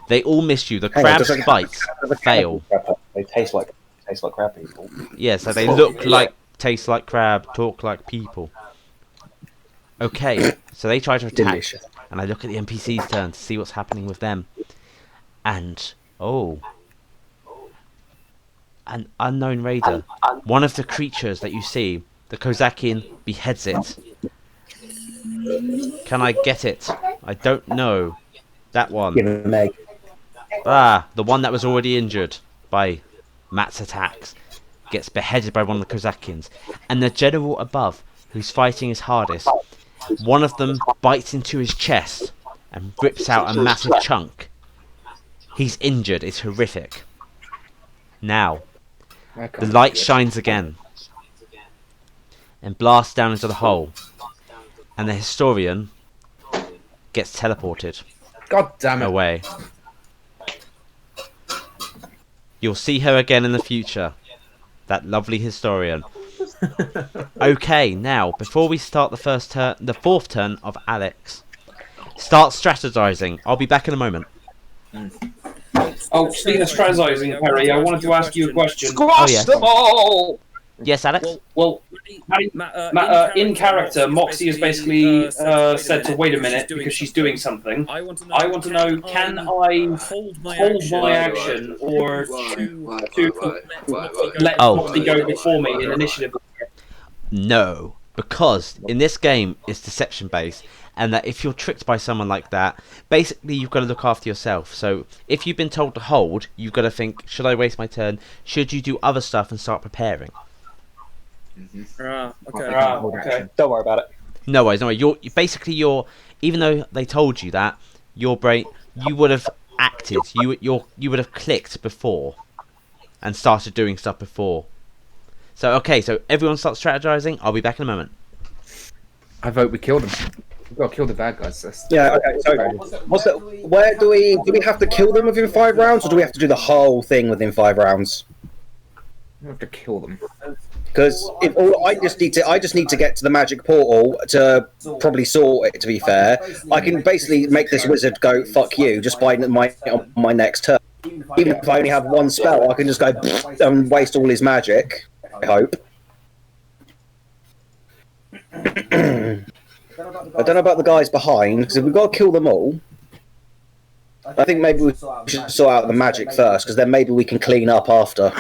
They all miss you. The Hang on, crab's does it- bites fail. They taste like crab people. Yeah, so they look like, taste like crab, talk like people. Okay, so they try to attack, Delicious. and I look at the NPC's turn to see what's happening with them. And, oh, an unknown raider. One of the creatures that you see, the Kozakian, beheads it. Can I get it? I don't know. That one. Give him an egg. Ah, the one that was already injured by Matt's attacks gets beheaded by one of the Kozakians. And the general above, who's fighting his hardest, one of them bites into his chest and rips out a massive chunk. He's injured. It's horrific. Now, the light shines again and blasts down into the hole. And the historian gets teleported God damn it. away. You'll see her again in the future. That lovely historian. Okay, now, before we start the fourth turn of Alex, start strategizing. I'll be back in a moment. Oh, speaking of strategizing, Perry, I wanted to ask you a question. Squash yes. them all! Yes, Alex? Well, in character, Moxie has basically said to wait a minute because she's doing something. I want to know, can I hold my action or to let Moxie go before me in initiative? No, because in this game it's deception based, and that if you're tricked by someone like that, basically you've got to look after yourself. So if you've been told to hold, you've got to think, should I waste my turn? Should you do other stuff and start preparing? Okay. Don't worry about it. No worries, no worries. You're even though they told you that, your brain, you would have acted. You would have clicked before and started doing stuff before. So okay, so everyone start strategizing. I'll be back in a moment. I vote we kill them. We've got to kill the bad guys. That's Yeah. Okay. So, where do we have to kill them within 5 rounds, or do we have to do the whole thing within 5 rounds? we have to kill them. Because I just need to get to the magic portal to probably sort it. To be fair, I can basically make this wizard go "fuck you" just by my next turn. Even if I only have 1 spell, I can just go and waste all his magic. I hope. I don't know about the guys behind, because if we've got to kill them all, I think maybe we should sort out the magic first, because then maybe we can clean up after.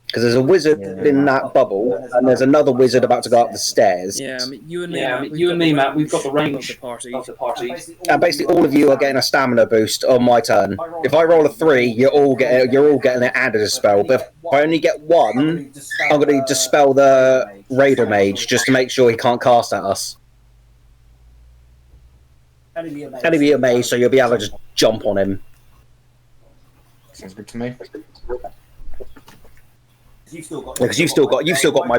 Because there's a wizard in that bubble, and there's another wizard about to go up the stairs. Yeah, I mean, you and me, Matt, we've got the range of the party. And basically, all of you are getting a stamina boost on my turn. If I roll a 3, you're all getting it added as a spell. But if I only get 1, I'm going to dispel the Raider Mage just to make sure he can't cast at us. And he'll be a mage, so you'll be able to just jump on him. Sounds good to me. Because you've still got my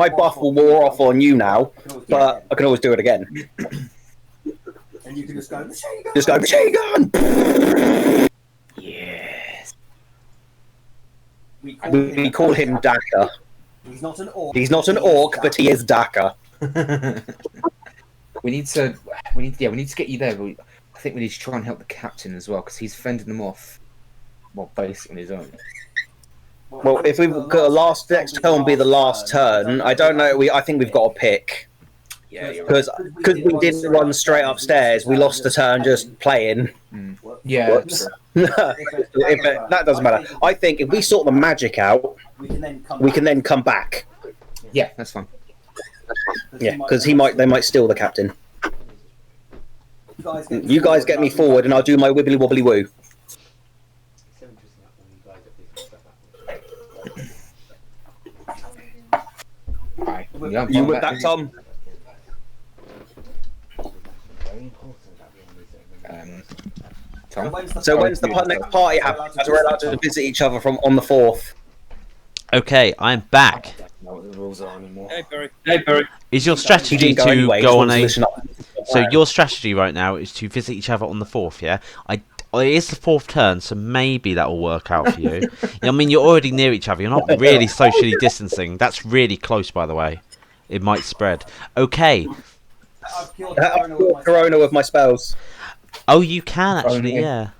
buff will wear off on you now, but I can always do it again. And you can just go machine gun. Yes. We call him Daka. He's not an orc. He's not an orc, but he is Daka. we need to get you there. But I think we need to try and help the captain as well because he's fending them off. Well, basically on his own. Well, if we've got next turn be the last turn, I don't know. I think we've got to pick. Yeah, because we didn't run straight upstairs. We lost the turn just playing. Yeah, that doesn't matter. I think if we sort the magic out, we can then come back. Yeah, that's fine. Yeah, because they might steal the captain. You guys get me forward, and I'll do my wibbly wobbly woo. Right. You with that, Tom? Tom? So when's the next party happen? As we're allowed to visit each other from on the 4th. Okay, I'm back. I don't know what the rules are anymore. Hey, Barry. Is your strategy to anyway, go on a... listen up. So your strategy right now is to visit each other on the 4th, yeah? It is the 4th turn, so maybe that will work out for you. I mean, you're already near each other. You're not really socially distancing. That's really close, by the way. It might spread. Okay. I've killed Corona with my spells. Oh, you can actually, yeah.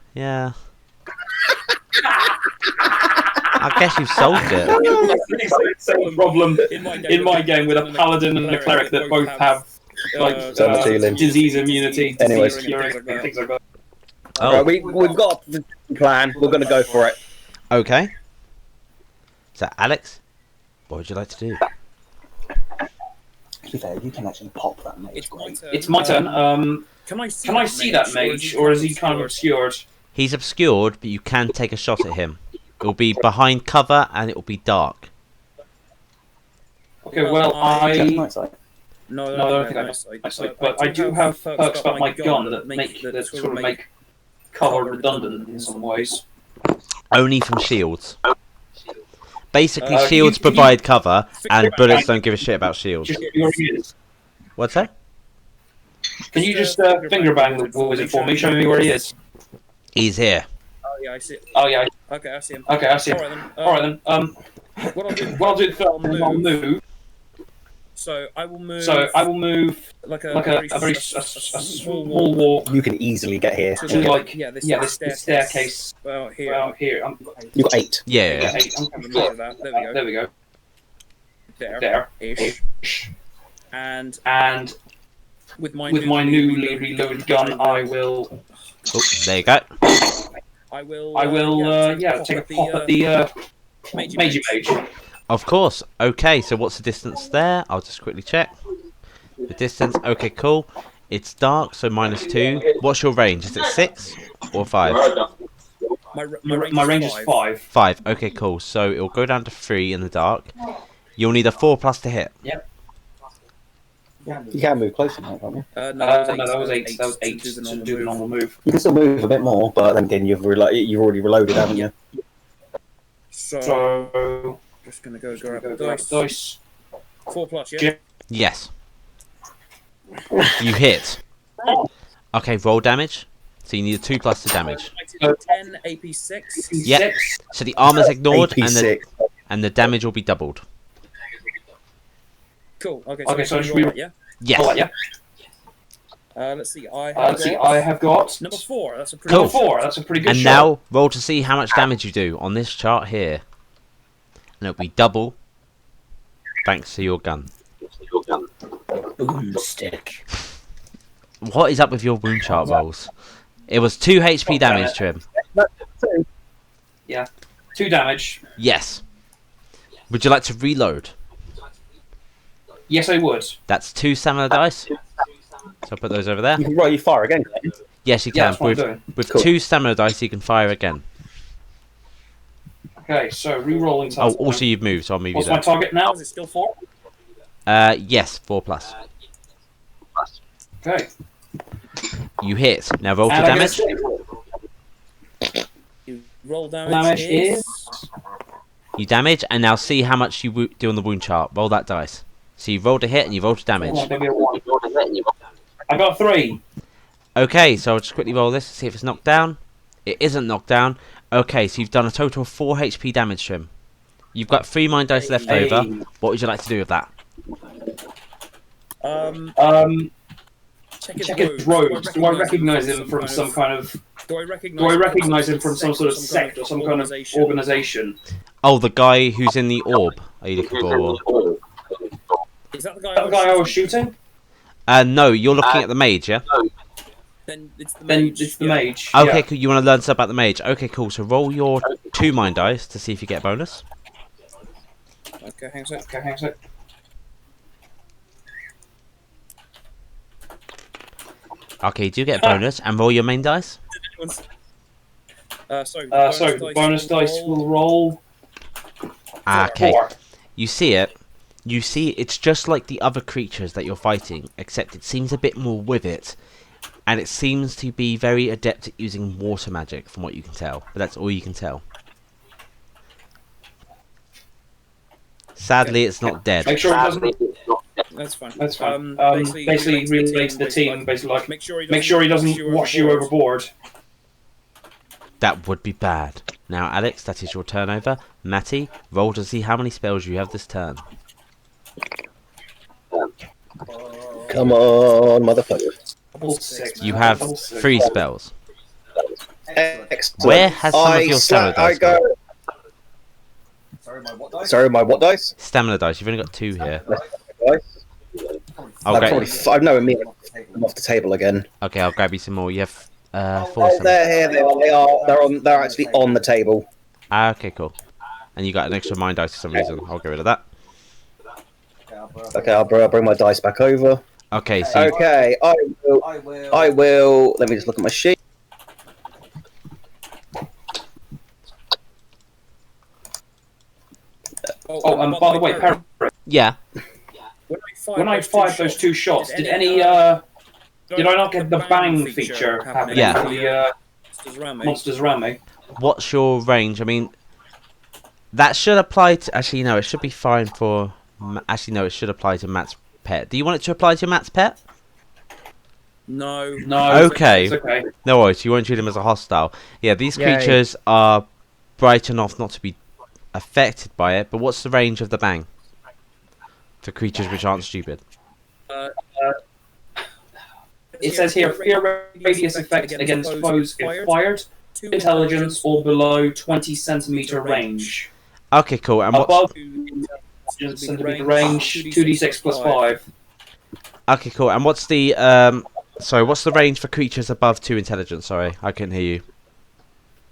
I guess you've solved it. Same problem in my game with a paladin and a cleric that both have disease immunity, Anyways. disease cure, things like that. Oh, Right, we've got a plan. We're going to go for it. okay. So, Alex, what would you like to do? To be fair, you can actually pop that mage. It's my turn. Can I see that mage, or is he kind of obscured? He's obscured, but you can take a shot at him. It will be behind cover, and it will be dark. Okay, well, No, I don't think I have eyesight, but I do have perks about my gun that sort of make cover redundant in some ways. Only from shields. Basically, shields provide cover, and bullets don't give a shit about shields. What's that? Can you just finger bang the wizard for me? Show me where he is. He's here. Oh yeah, I see. Oh yeah. Okay, I see him. Okay, I see him. Alright then. What I'll do I'll move. So I will move like a very small walk You can easily get here. to this staircase. Well, here. You've got 8. Yeah. There we go. There. Ish. And with my newly reloaded gun, I will. Oh, there you go. I will take a pop at the Mage. Of course. Okay, so what's the distance there? I'll just quickly check. The distance, okay, cool. It's dark, so -2. What's your range? Is it 6 or 5? My range is 5. 5, okay, cool. So it'll go down to 3 in the dark. You'll need a 4+ to hit. Yep. You can move closer now, can't you? No, that was 8. That was 8 to do the normal move. You can still move a bit more, but then again, you've already reloaded, haven't you? So just gonna go grab the dice. 4+, yeah? Yes. You hit. Okay, roll damage. So you need a 2+ to damage. 10 AP6. Yep. So the armor's ignored, AP6. and the damage will be doubled. Cool. Okay, so should should we we- roll that, yeah? Yes. Oh, yeah. Let's see. I have got number 4. That's a pretty Cool. Number 4. That's a pretty good And shot. now roll to see how much damage you do on this chart here. And it'll be double, thanks to your gun. Stick. What is up with your wound chart rolls? It was 2 HP damage to him. Yeah. 2 damage. Yes. Would you like to reload? Yes, I would. That's 2 stamina dice. So I'll put those over there. You can roll your fire again. Yes, you Yeah, can. that's what I'm doing. With Cool. 2 stamina dice, you can fire again. Okay, so re-rolling. Oh, also you've moved, so I'll move you What's my there. target now? Is it still 4? Yes, 4+. Okay. You hit. Now roll for And I damage. get You roll damage damage is... You damage, and now see how much you do on the wound chart. Roll that dice. So you rolled a hit and you rolled damage. I got 3. Okay, so I'll just quickly roll this to see if it's knocked down. It isn't knocked down. Okay, so you've done a total of 4 HP damage to him. You've got 3 mind dice left over. What would you like to do with that? Check his robes. Do I recognise him from some kind of... Do I recognise him from some sort of sect or some kind of organisation? Oh, the guy who's in the orb. Are you looking for? Is that the That the guy I was shooting? No, you're looking at the mage, yeah? Then it's the Then mage. it's the mage. Okay, Yeah. cool. You want to learn stuff about the mage. Okay, cool. So roll your 2 mind dice to see if you get a bonus. Okay, hang on a sec. Okay, hang on a sec. Okay, you do get a bonus. And roll your main dice. So bonus dice will roll. Okay. 4. You see it. You see it's just like the other creatures that you're fighting, except it seems a bit more with it. And it seems to be very adept at using water magic, from what you can tell. But that's all you can tell. Sadly, it's not dead. Make sure it doesn't. That's fine. That's fine. Basically, relate to the team. Basically, like make sure he doesn't wash you overboard. That would be bad. Now, Alex, that is your turnover. Matty, roll to see how many spells you have this turn. Come on, motherfucker. You have 3 spells. Excellent. Where has some of your stamina dice gone? Sorry, my what dice? Stamina dice. You've only got 2 here. Dice? Okay. I've no me. I'm off the table again. Okay, I'll grab you some more. You have 4 Oh, stamina. they're here. They are. They're actually on the table. Okay, cool. And you got an extra mind dice for some reason. I'll get rid of that. Okay, I'll bring my dice back over. Okay, so Okay, I will. Let me just look at my sheet. Oh, and by the way, Perry, yeah. when I fired those 2 shots, did any did I not get the bang feature happening Yeah. for the monsters around me? What's your range? I mean, that should apply to. Actually, no, it should be fine for. Actually, no, it should apply to Matt's pet. Do you want it to apply to Matt's pet? No. No. Okay. It's okay. No worries. You won't treat him as a hostile. Yeah, these Yay. creatures are bright enough not to be affected by it. But what's the range of the bang? For creatures which aren't stupid. It says here, fear radius effect against foes if fired, intelligence or below 20 centimeter range. Okay, cool. And what's Above centimeter range, 2d6 plus 5. okay, cool. And what's the sorry, what's the range for creatures above 2 intelligence? Sorry, I couldn't hear you.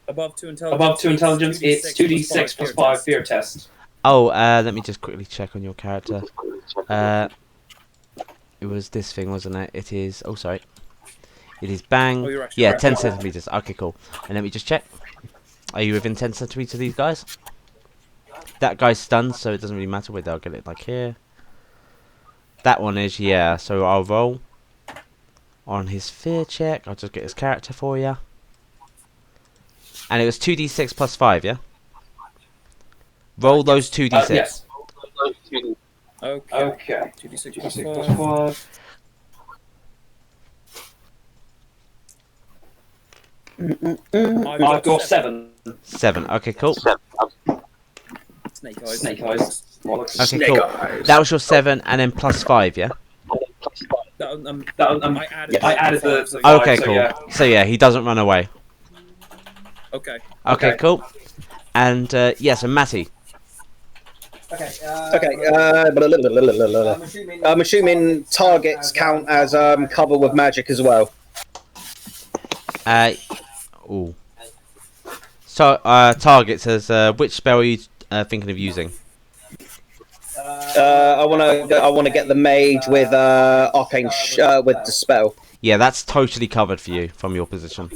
Above 2 intelligence. Above 2 intelligence, it's 2d6 plus 5 fear test. Oh, let me just quickly check on your character. It was this thing, wasn't it? It is. Oh, sorry. It is bang. Oh, you're actually Yeah, right. 10 centimeters. Okay, cool. And let me just check. Are you within 10 centimeters of these guys? That guy's stunned, so it doesn't really matter whether I'll get it like here. That one is, yeah. So I'll roll on his fear check. I'll just get his character for you. And it was 2d6 plus 5, yeah? Roll those 2d6. Yes. Okay. 2d6 plus 5. I've got 7. 7. Okay, cool. Snake eyes. Snake eyes. Okay, cool. That was your 7, and then plus 5, yeah? I I added the 5, Okay, so cool. yeah. So yeah, he doesn't run away. Okay. Okay, cool. And yeah, so Matty. Okay. I'm assuming targets count as cover with magic as well. Ooh. So targets as which spell are you thinking of using? I want to get the mage with arcane with the spell. Yeah, that's totally covered for you from your position.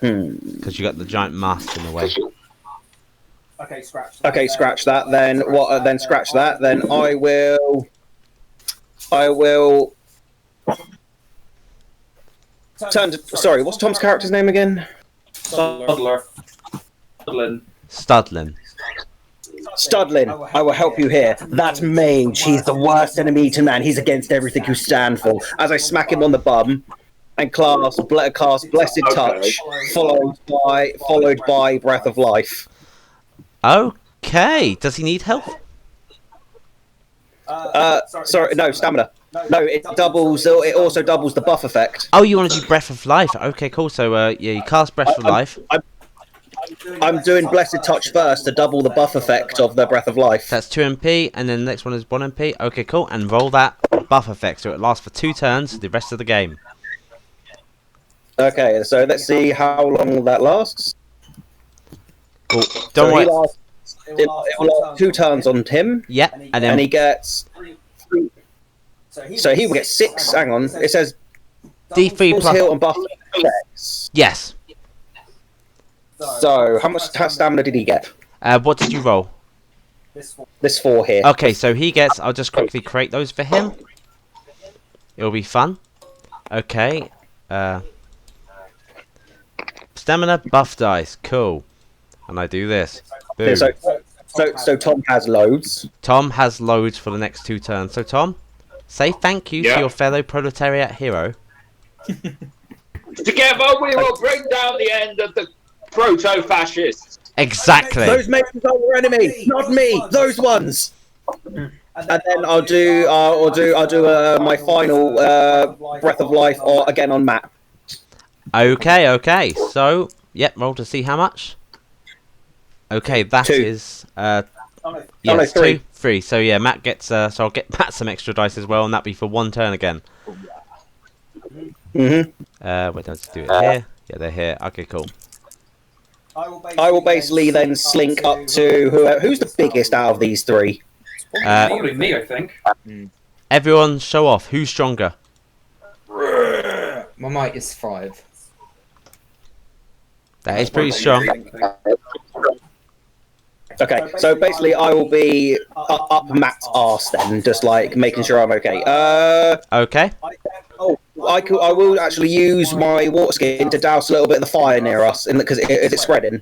Because you got the giant mast in the way. Okay, scratch that. Okay, scratch that. Then what? Then scratch that. Then I will turn to. Sorry, what's Tom's character's name again? Toddler. Studlin. Studlin, I will help you here. That mage, he's the worst enemy to man. He's against everything you stand for. As I smack him on the bum and cast Blessed Touch, followed by Breath of Life. Okay. Does he need help? Sorry, no, stamina. No, it doubles. It also doubles the buff effect. Oh, you want to do Breath of Life? Okay, cool. So, yeah, you cast Breath of Life. I'm doing Blessed Touch first to double the buff effect of the Breath of Life. That's 2 MP, and then the next one is 1 MP. Okay, cool. And roll that buff effect, so it lasts for 2 turns the rest of the game. Okay, so let's see how long that lasts. Cool. Don't worry. It will last 2 turns on him. Yep, and then he gets 3. So he will get 6. Hang on, it says D3 plus. Heal and buff effects. Yes. So how much stamina did he get? What did you roll? This 4 here. Okay, so he gets. I'll just quickly create those for him. It'll be fun. Okay. Stamina buff dice. Cool. And I do this. Boom. So Tom has loads. Tom has loads for the next 2 turns. So Tom, say thank you to your fellow proletariat hero. Together we will bring down the end of the proto-fascists. Exactly. Those mages are your enemy, not me. Those ones. And then I'll do my final Breath of Life again on Matt. Okay. So, yep, roll to see how much. Okay, that 2. is yes, 3. 2, 3. So yeah, Matt gets. So I'll get Matt some extra dice as well, and that'll be for 1 turn again. Mhm. Wait, let's do it here. Yeah, they're here. Okay, cool. I will basically then slink up to who's the biggest out of these 3. Probably me, I think. Everyone, show off. Who's stronger? My might is 5. That is pretty strong. Okay, so basically I will be up Matt's arse then, just like making sure I'm okay. Okay. I will actually use my water skin to douse a little bit of the fire near us, because is it spreading?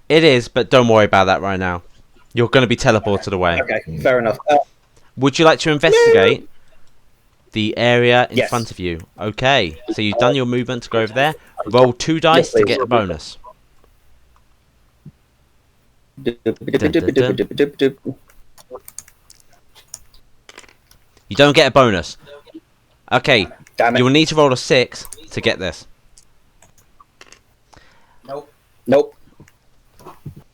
It is, but don't worry about that right now. You're going to be teleported away. Okay, fair enough. Would you like to investigate the area in Yes. front of you? Okay, so you've done your movement to go over there. Roll 2 dice to get a bonus. You don't get a bonus. Okay, Damn it. you will need to roll a 6 to get this. Nope.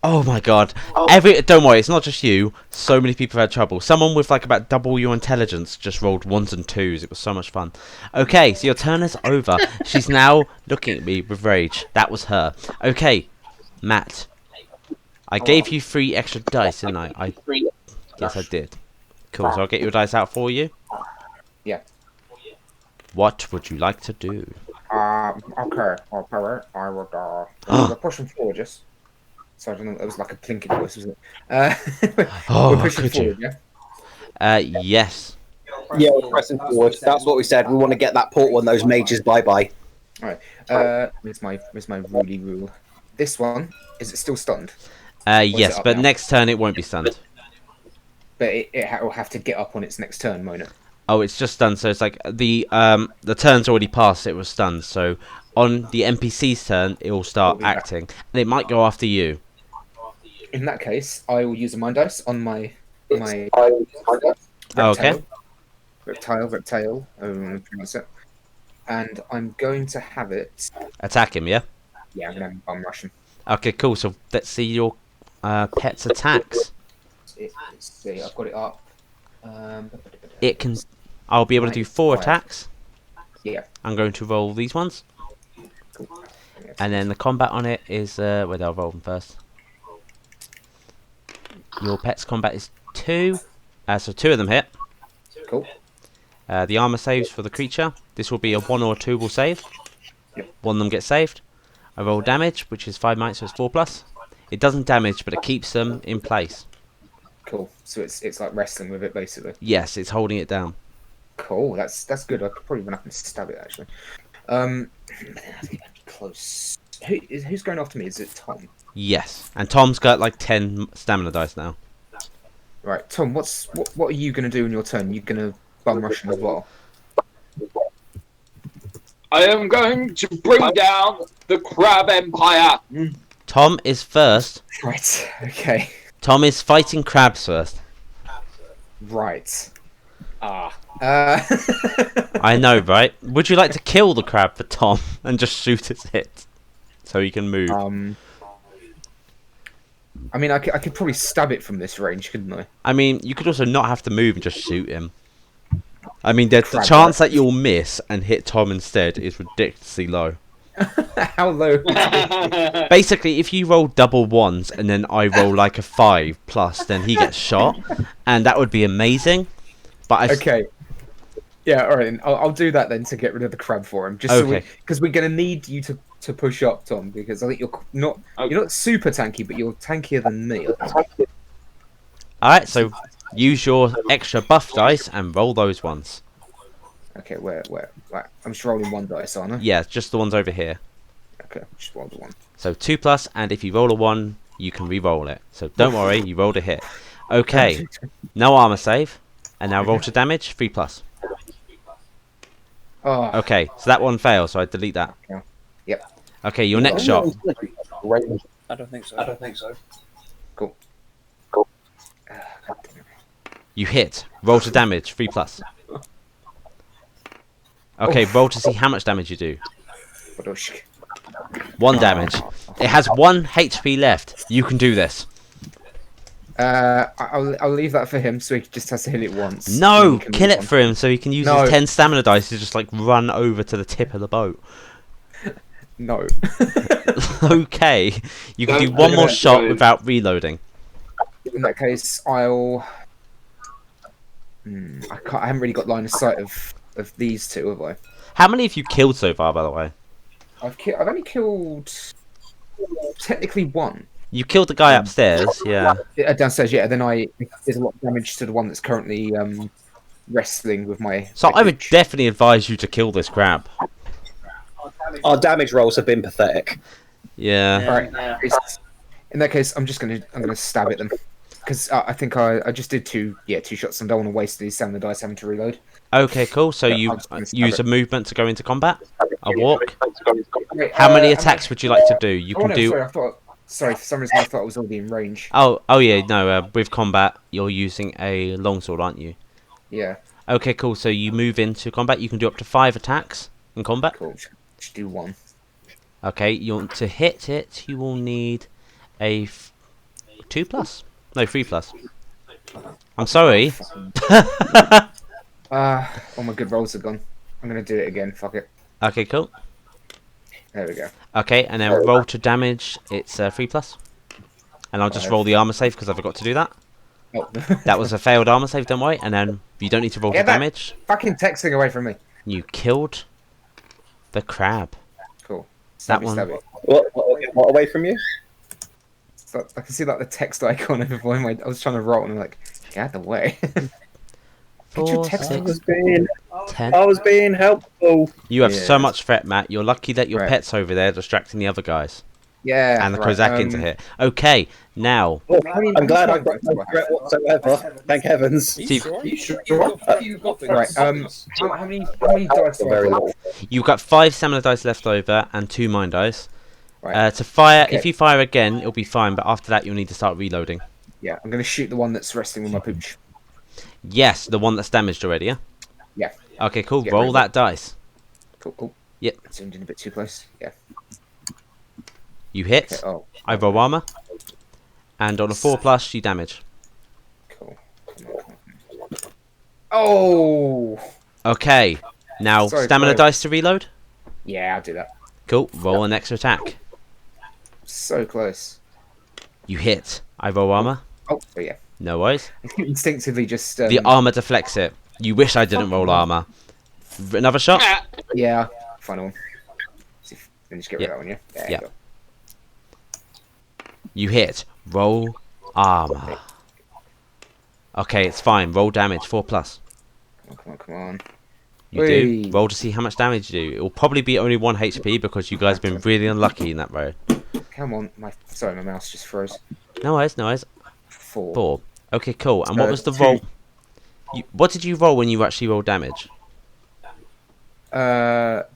Oh my god. Don't worry, it's not just you. So many people have had trouble. Someone with like about double your intelligence just rolled 1s and 2s. It was so much fun. Okay, so your turn is over. She's now looking at me with rage. That was her. Okay, Matt. I gave you 3 extra dice, didn't I? Yes, I did. Cool, so I'll get your dice out for you. Yeah. What would you like to do? Okay. I would push him forward, just. So I don't know. It was like a plinking voice, wasn't it? Oh, we're pushing could you? forward, yeah. Yes. Yeah, we're pressing forward. That's what we said. We want to get that portal on those mages. Bye. All right. Where's my ruly rule? This one, is it still stunned? Yes, up but now? next turn it won't be stunned. But it will have to get up on its next turn, won't it? Oh, it's just stunned, so it's like the turn's already passed, it was stunned, so on the NPC's turn it will start acting. And it might go after you. In that case, I will use a mind dice on my Oh, okay. reptile, and I'm going to have it. Attack him, yeah? Yeah, I'm going to bum rush him. Okay, cool, so let's see your pet's attacks. Let's see, I've got it up. It can... I'll be able to do 4 attacks. Yeah. I'm going to roll these ones. Cool. And then the combat on it is... wait, I'll roll them first. Your pet's combat is 2. So 2 of them hit. Cool. The armor saves for the creature. This will be a 1 or a 2 will save. Yep. 1 of them gets saved. I roll damage, which is 5 might, so it's 4+. It doesn't damage, but it keeps them in place. Cool. So it's like wrestling with it, basically. Yes, it's holding it down. Cool. That's good. I could probably run up and stab it, actually. Close. Who's going after me? Is it Tom? Yes, and Tom's got like 10 stamina dice now. Right, Tom. What are you going to do in your turn? You going to bum rush him as well? I am going to bring down the Crab Empire. Tom is first. Right. Okay. Tom is fighting crabs first. Right. I know, right? Would you like to kill the crab for Tom and just shoot its hit so he can move? I mean, I could probably stab it from this range, couldn't I? I mean, you could also not have to move and just shoot him. I mean, the chance that you'll miss and hit Tom instead is ridiculously low. How low? Basically, if you roll double 1s and then I roll like a 5+, then he gets shot, and that would be amazing. But okay. Yeah, all right. Then. I'll do that then to get rid of the crab for him. Just okay. Because we're gonna need you to push up, Tom, because I think you're not super tanky, but you're tankier than me. All right, so use your extra buff dice and roll those ones. Okay, where? Right, I'm just rolling 1 dice, aren't I? Yeah, just the ones over here. Okay, just roll the 1. So 2+, and if you roll a 1, you can re-roll it. So don't worry, you rolled a hit. Okay, no armor save, and now roll to damage, 3+. Oh. Okay, so that one fails, so I delete that. Okay. Yep. Okay, your next shot. I don't think so. Cool. You hit. Roll to damage, 3+. Okay, roll to see how much damage you do. 1 damage. It has 1 HP left. You can do this. I'll leave that for him, so he just has to hit it once. No, kill it for him, so he can use No. his 10 stamina dice to just like run over to the tip of the boat. No. Okay, you can do 1 more shot without reloading. In that case, I'll. I haven't really got line of sight of these two, have I? How many have you killed so far, by the way? I've only killed technically 1. You killed the guy upstairs, yeah. Downstairs, yeah. Then I did a lot of damage to the one that's currently wrestling with my. So I would definitely advise you to kill this crab. Our damage rolls have been pathetic. Yeah. All right. In that case, I'm gonna stab at them because I think I just did 2 shots and I don't want to waste these stamina dice having to reload. Okay, cool. So you use a movement to go into combat? A walk? Wait, How many attacks would you like to do? You can do... Sorry, for some reason I thought I was already in range. Oh yeah, no, with combat, you're using a longsword, aren't you? Yeah. Okay, cool. So you move into combat. You can do up to 5 attacks in combat. Cool. Just do 1. Okay, to hit it, you will need a 2+. No, 3+. I'm sorry. All my good rolls are gone. I'm gonna do it again. Fuck it. Okay, cool. There we go. Okay, and then roll to damage. It's 3+. And I'll just roll the armor save because I forgot to do that. Oh. That was a failed armor save, don't worry. And then you don't need to roll to damage. Fucking texting away from me. You killed the crab. Cool. That one. What away from you? So I can see like the text icon over my. I was trying to roll and I'm like, get out of the way. 4, 6, 10. I was being helpful. You have so much threat, Matt. You're lucky that your pet's over there distracting the other guys. Yeah. And the Kozakins are here. Okay, now. Well, I'm glad I've got no threat whatsoever. Thank heavens. Steve, You've got Right. How many dice do I have? you've got 5 stamina dice left over and 2 mind dice. Right. To fire, Okay. if you fire again, it'll be fine. But after that, you'll need to start reloading. Yeah, I'm gonna shoot the one that's wrestling with my pooch. Yes, the one that's damaged already. Yeah. Yeah. Okay, cool. Yeah, Roll right. that dice. Cool. Yep. Zoomed in a bit too close. Yeah. You hit. Okay, oh. I roll armor. And on a 4+, you damage. Cool. Oh. Okay. Now Sorry, stamina Clive. dice to reload. Yeah, I'll do that. Cool. Roll an extra attack. So close. You hit. I roll armor. Oh, yeah. No worries. Instinctively just... The armor deflects it. You wish I didn't roll armor. Another shot? Yeah, final one. See if we can just get rid of that one, yeah? There Yeah. you go. You hit. Roll armor. Okay, it's fine. Roll damage. 4+. Come on. You do. Roll to see how much damage you do. It will probably be only 1 HP because you guys have been really unlucky in that row. Come on. Sorry, my mouse just froze. No worries. 4. 4. Okay, cool. And what was the roll? What did you roll when you actually rolled damage?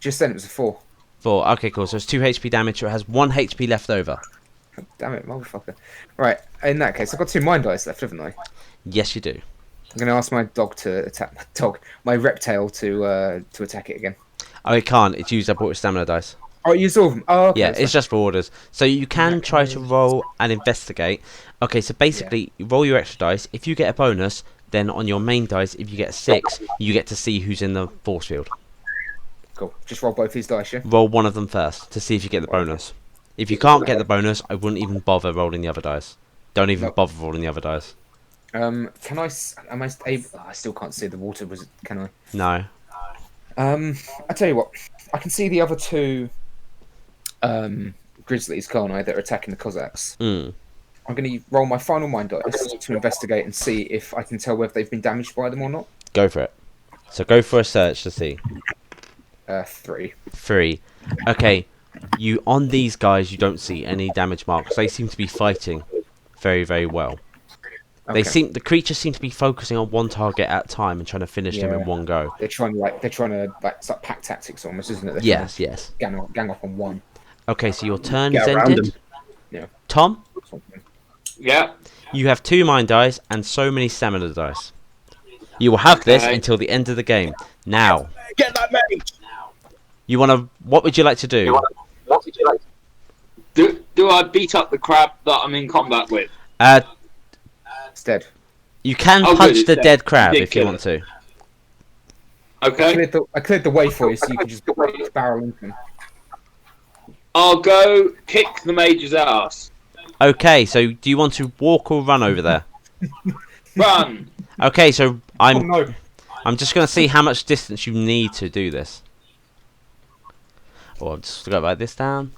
Just then it was a 4. 4. Okay, cool. So it's 2 HP damage. So it has 1 HP left over. Damn it, motherfucker. Right, in that case, I've got 2 mind dice left, haven't I? Yes, you do. I'm going to ask my dog to attack my reptile to attack it again. Oh, it can't. It's used up all its stamina dice. Oh, you saw them. Oh, okay, yeah, it's just for orders. So you can try to roll and investigate. Okay, so basically, you roll your extra dice. If you get a bonus, then on your main dice, if you get a 6, you get to see who's in the force field. Cool. Just roll both these dice, yeah? Roll one of them first to see if you get the bonus. If you can't get the bonus, I wouldn't even bother rolling the other dice. Don't even bother rolling the other dice. Am I able... Oh, I still can't see the water, can I? No. I tell you what. I can see the other 2 grizzlies, can't I, that are attacking the Cossacks. Mm. I'm going to roll my final mind dice to investigate and see if I can tell whether they've been damaged by them or not. Go for it. So go for a search to see. 3. 3. Okay. On these guys, you don't see any damage marks. They seem to be fighting very, very well. Okay. The creatures seem to be focusing on one target at a time and trying to finish them in one go. They're trying to it's like pack tactics almost, isn't it? Yes. Gang off on one. Okay, so your turn is ended. Yeah. Tom? Yeah. You have 2 mind dice and so many stamina dice. You will have this until the end of the game. Now. Get that mage! What would you like to do? Do I beat up the crab that I'm in combat with? It's dead. You can punch the dead crab if you want to. Okay. I cleared the way for you so you can just barrel into him. I'll go kick the mage's ass. Okay, so do you want to walk or run over there? Run! Okay, so I'm no. I'm just going to see how much distance you need to do this. I'll just go write this down.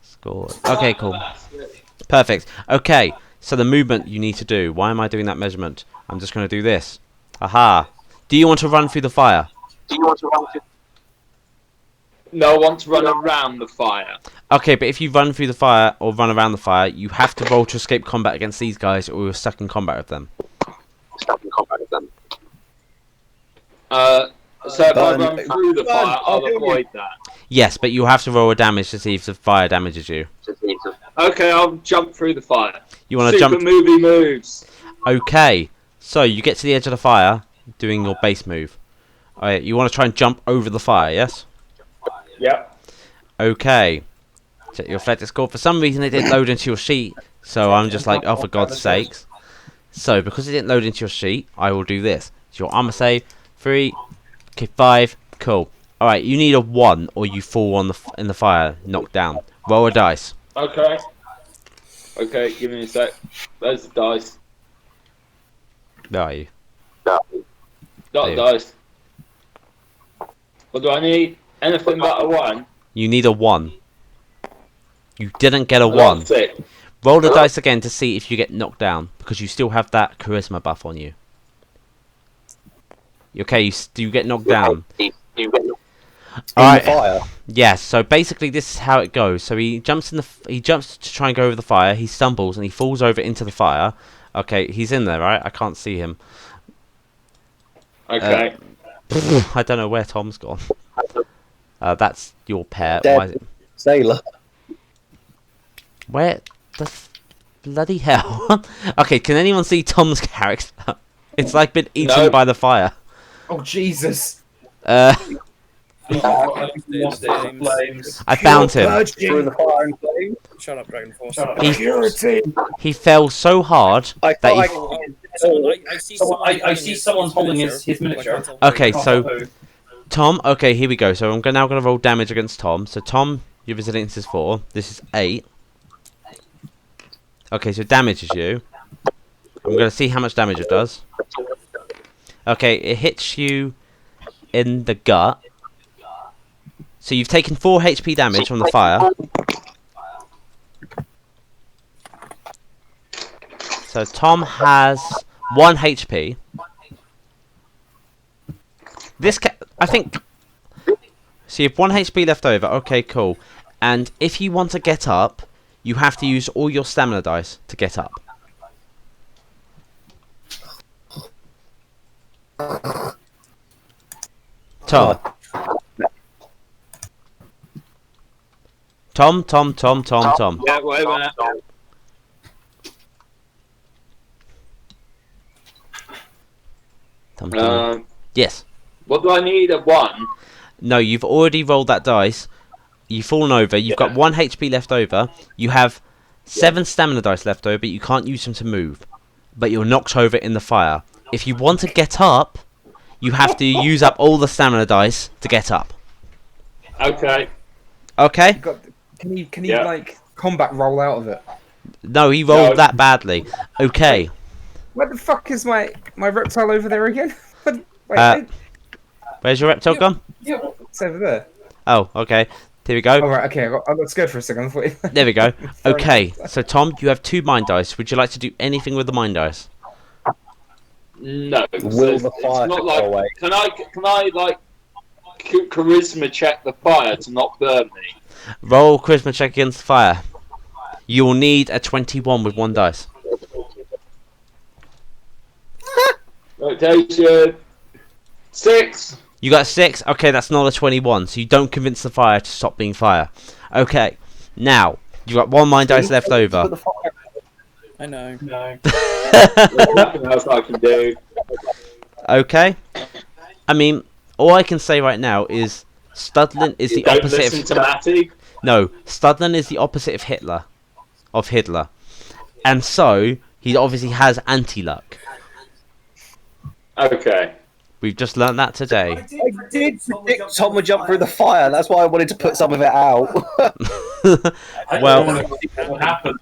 Score. Okay, cool. Perfect. Okay, so the movement you need to do. Why am I doing that measurement? I'm just going to do this. Aha. Do you want to run through the fire? No, I want to run around the fire. Okay, but if you run through the fire or run around the fire, you have to roll to escape combat against these guys or you're stuck in combat with them. So if I run through the fire, I'll avoid that. Yes, but you have to roll a damage to see if the fire damages you. Okay, I'll jump through the fire. You want to Super jump? movie moves. Okay, so you get to the edge of the fire, doing your base move. Alright, you want to try and jump over the fire, yes? Yep. Okay. Check your athletics score. For some reason, it didn't load into your sheet, so I'm just like, oh, for God's sakes. So, because it didn't load into your sheet, I will do this. It's your armor save. 3, okay, 5, cool. Alright, you need a 1 or you fall in the fire, knocked down. Roll a dice. Okay. Okay, give me a sec. There's the dice. Where are you? Got the dice. What do I need? Anything but a 1? You need a 1. You didn't get a 1. That's it. Roll the dice again to see if you get knocked down, because you still have that charisma buff on you. Okay, you get knocked down. Alright. Fire. Yes, so basically this is how it goes. So he jumps to try and go over the fire, he stumbles and he falls over into the fire. Okay, he's in there, right? I can't see him. Okay. I don't know where Tom's gone. That's your pet. Dead Why is it... sailor. Where the bloody hell? Okay, can anyone see Tom's character? It's like been eaten by the fire. Oh, Jesus. I found him. Through the fire and flames. Shut up, Dragon Force. He fell so hard that I see someone holding his miniature. Okay, so Tom. Okay, here we go. So I'm now going to roll damage against Tom. So Tom, your resilience is 4. This is 8. Okay, so it damages you. I'm going to see how much damage it does. Okay, it hits you in the gut. So you've taken 4 HP damage from the fire. So Tom has 1 HP. I think... So you have 1 HP left over. Okay, cool. And if you want to get up, you have to use all your stamina dice to get up. Tom. Tom. Yeah, wait a minute. Tom. Yes. What do I need? A 1? No, you've already rolled that dice. You've fallen over. You've got 1 HP left over. You have 7 stamina dice left over, but you can't use them to move. But you're knocked over in the fire. If you want to get up, you have to use up all the stamina dice to get up. Okay. Okay? Can he like combat roll out of it? No, he rolled that badly. Okay. Where the fuck is my reptile over there again? Where's your reptile gone? It's over there. Oh, okay. Here we go. Alright, okay, I got scared for a second. There we go. Okay, so Tom, you have 2 mind dice. Would you like to do anything with the mind dice? No. Will the fire not go like, away? Can I like charisma check the fire to not burn me? Roll charisma check against the fire. You'll need a 21 with 1 dice. Rotation. 6. You got a 6? Okay, that's not a 21, so you don't convince the fire to stop being fire. Okay, now, you've got 1 mind dice left over. I know. No. There's nothing else I can do. Okay. I mean, all I can say right now is Studlin is the Don't opposite listen of... to Matty. No, Studlin is the opposite of Hitler. And so, he obviously has anti-luck. Okay. We've just learnt that today. I did predict Tom would jump through the fire. That's why I wanted to put some of it out. Well, What happened?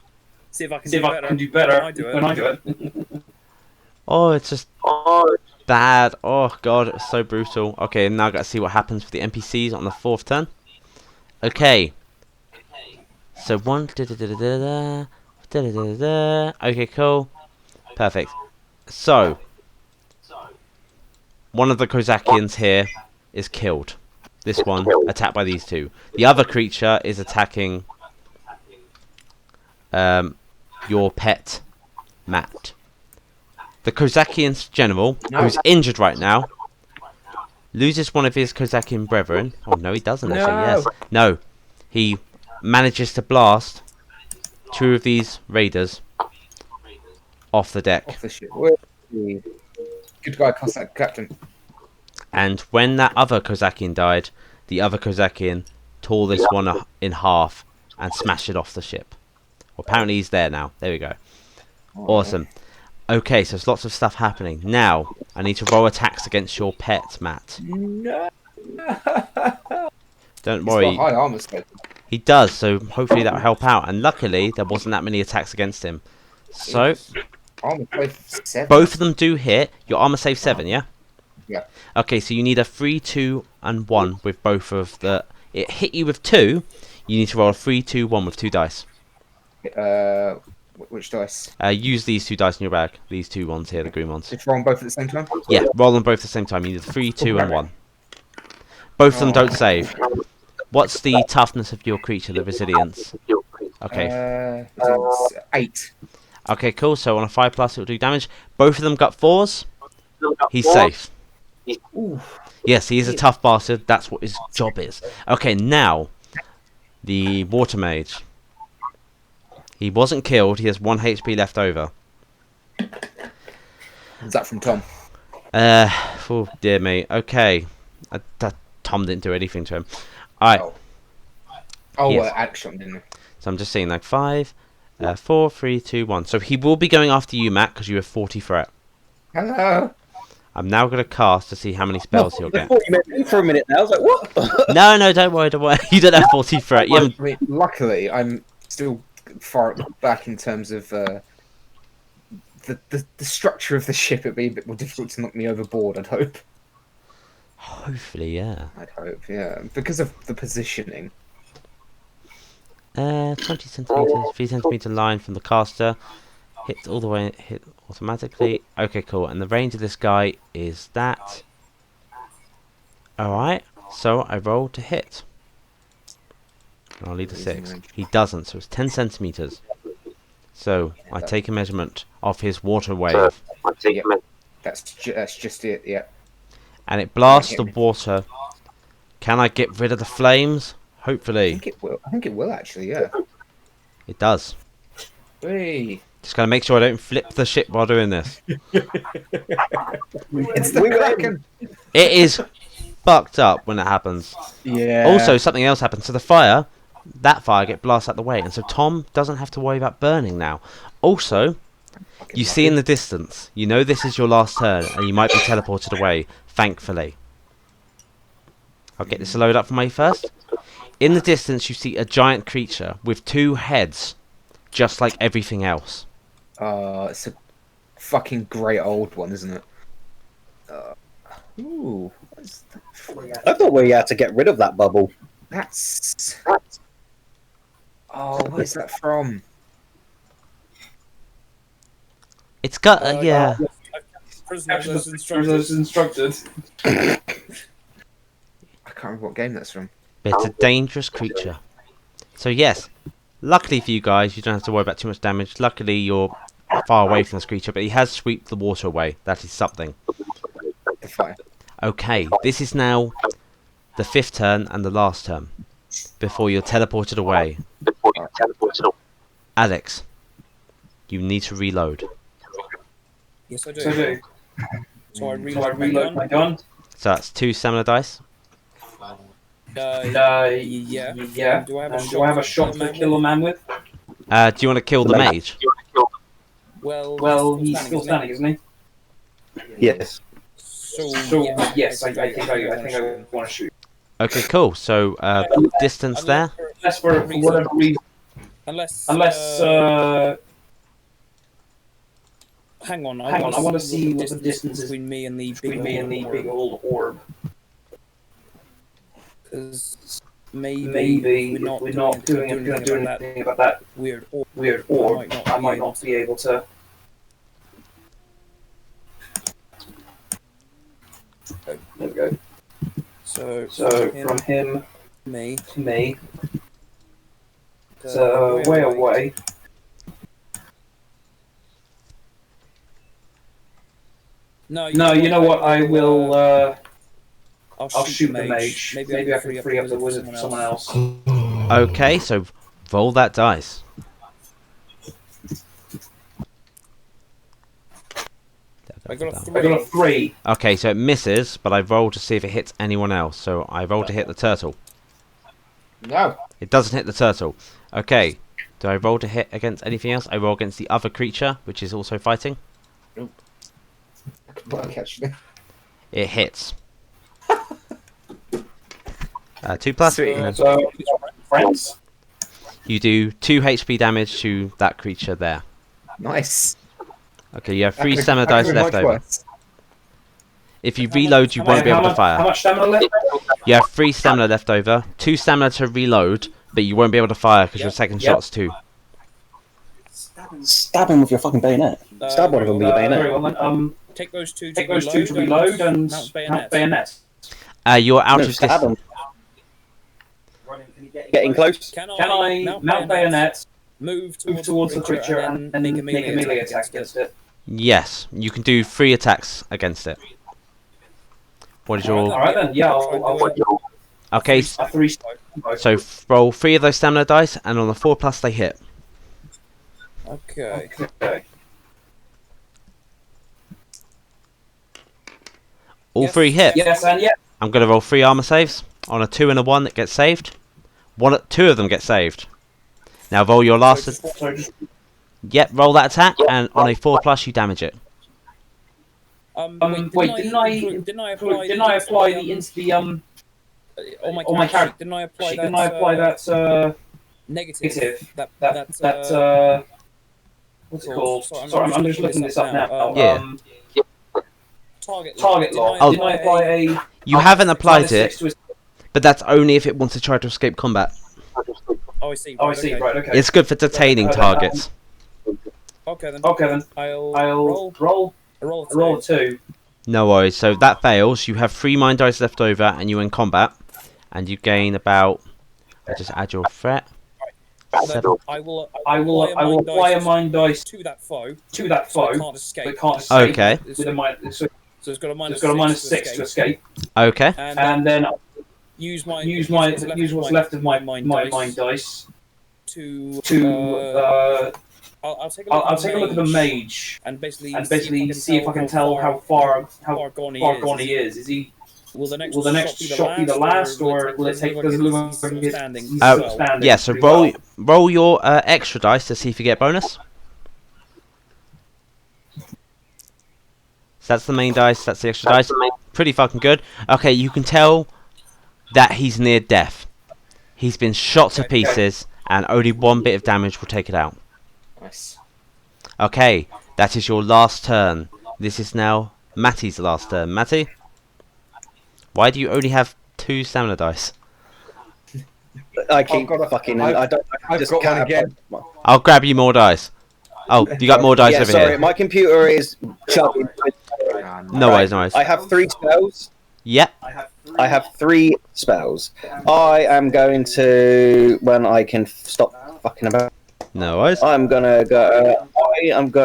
See if I can do better when I do it. oh, it's just bad. Oh, God, it's so brutal. Okay, now I've got to see what happens with the NPCs on the 4th turn. Okay. So, 1... Okay, cool. Perfect. So... One of the Kozakians here is killed. This one, attacked by these 2. The other creature is attacking your pet, Matt. The Kozakian's general, who's injured right now, loses one of his Kozakian brethren. Oh, no, he doesn't actually, yes. No, he manages to blast 2 of these raiders off the deck. Off the ship. Good guy, Cossack captain. And when that other Kozakian died, the other Kozakian tore this one in half and smashed it off the ship. Well, apparently he's there now. There we go. Awesome. Okay, so there's lots of stuff happening. Now, I need to roll attacks against your pet, Matt. No. Don't worry. He's got high armor scope. He does, so hopefully that'll help out. And luckily, there wasn't that many attacks against him. So... Armor save 7. Both of them do hit. Your armor save 7, yeah? Yeah. Okay, so you need a 3, 2, and 1 with both of the... It hit you with 2. You need to roll a 3, 2, 1 with 2 dice. Which dice? Use these 2 dice in your bag. These 2 ones here, the green ones. Just roll them both at the same time? Yeah, roll them both at the same time. You need a 3, 2, and 1. Both of them don't save. What's the toughness of your creature, the resilience? Okay. 8. Okay, cool. So on a 5+, it will do damage. Both of them got 4s. He's safe. Ooh. Yes, he is a tough bastard. That's what his job is. Okay, now the water mage. He wasn't killed. He has 1 HP left over. Is that from Tom? Oh dear me. Okay, Tom didn't do anything to him. All right. Oh, Yes. action, didn't he? So I'm just saying like 5, 4, 3, 2, 1. So he will be going after you, Matt, because you have 40 threat. Hello. I'm now going to cast to see how many spells he'll I get. thought you meant me for a minute now. I was like, what? No, don't worry. You don't have 40 threat. You haven't... I mean, luckily, I'm still far at the back in terms of the structure of the ship. It'd be a bit more difficult to knock me overboard, I'd hope. Hopefully, yeah. I'd hope, yeah. Because of the positioning. 20 centimeters, 3 centimeter line from the caster. Hits all the way, hit automatically. Okay, cool. And the range of this guy is that. Alright, so I roll to hit. And I'll lead a 6. He doesn't, so it's 10 centimeters. So I take a measurement of his water wave. Yep. That's just it, yeah. And it blasts the water. Can I get rid of the flames? Hopefully. I think it will actually, yeah. It does. Whee. Just gotta make sure I don't flip the ship while doing this. It's the Kraken! It is fucked up when it happens. Yeah. Also, something else happens. So the fire, that fire get blasted out the way. And so Tom doesn't have to worry about burning now. Also, you see in the distance, you know this is your last turn, and you might be teleported away, thankfully. I'll get this load up for me first. In the distance, you see a giant creature with 2 heads, just like everything else. It's a fucking great old one, isn't it? Ooh. What is that? I thought we had to get rid of that bubble. That's... Oh, what is that from? It's got, yeah. Prisoners instructed. I can't remember what game that's from. It's a dangerous creature. So yes, luckily for you guys, you don't have to worry about too much damage. Luckily you're far away from this creature, but he has swept the water away. That is something. The fire. Okay, this is now the 5th turn and the last turn. Before you're teleported away. Alex, you need to reload. Yes, I do. So I reload my gun. So that's 2 stamina dice. Yeah. Do I have a shot to kill a man with? Do you want to kill the mage? Well, he's still standing, isn't he? Yes. So yes, I think I want to shoot. Okay, cool. So distance there. Unless for whatever reason. Unless hang on, I want to see what the distance is between me and the big old orb. Because maybe we're not doing anything about that weird orb. I might not be able to. There we go. So from him to me, it's way away. No, you know what? I will. I'll shoot the mage. Maybe I can free up the wizard for someone else. Okay, so roll that dice. I got a 3. Okay, so it misses, but I rolled to see if it hits anyone else. So I rolled to hit the turtle. No. It doesn't hit the turtle. Okay, do I roll to hit against anything else? I roll against the other creature, which is also fighting. Nope. I could work actually. It hits. 2 plus. So, friends. You do 2 HP damage to that creature there. Nice. Okay, you have 3 stamina dice left over. If you reload, you won't be able to fire. How much stamina left? You have 3 stamina left over. 2 stamina to reload, but you won't be able to fire because your second shot's 2. Stab him with your fucking bayonet. Stab one of them with your bayonet. Very well, then, Take those two to reload and mount bayonet. You're out of Stab distance. him. Getting close. Can Can I mount bayonet, move towards the creature, and make a melee attack against it? Yes, you can do 3 attacks against it. What is your... Alright then, yeah, I'll Okay, 3. so roll 3 of those stamina dice, and on the 4 plus they hit. Okay. All 3 hit. Yes, and yeah. I'm going to roll 3 armor saves. On a 2 and a 1 that gets saved. 2 of them get saved. Now roll your last... Yep, roll that attack, and on a 4 plus you damage it. Wait, didn't I apply the on my character? Didn't I apply that Negative. That's what's it called? Sorry, I'm just looking this up now. Yeah. Target law. Didn't I apply a? You haven't applied -6 it, to his- but that's only if it wants to try to escape combat. Oh, I see. Oh, I see. Right. Okay. It's good for detaining targets. Okay then. I'll roll a 2. No worries. So that fails. You have 3 mind dice left over, and you're in combat, and you gain about. I just add your threat. I will apply a mind dice to that foe. to that foe. They can't escape. They can't escape. Okay. With a So it's got a it's got a -6 to escape. Okay. And then use what's left of my mind dice to. I'll take a look at the mage and basically see if I can tell how far gone he is. Is he? Will the next shot be the last, or will it take? Does it look like he's standing? Yeah. So roll your extra dice to see if you get bonus. So that's the main dice. That's the extra dice. Pretty fucking good. Okay, you can tell that he's near death. He's been shot to pieces, and only 1 bit of damage will take it out. Nice. Okay, that is your last turn. This is now Matty's last turn. Matty, why do you only have 2 stamina dice? I keep fucking. I don't. I I've just got can't. one again. I'll grab you more dice. Oh, you got more dice Yeah, over sorry, here. my computer is chugging. No worries, no worries. I have 3 spells. Yep. I have 3 spells. I am going to, when I can stop fucking about. No worries. I'm gonna go.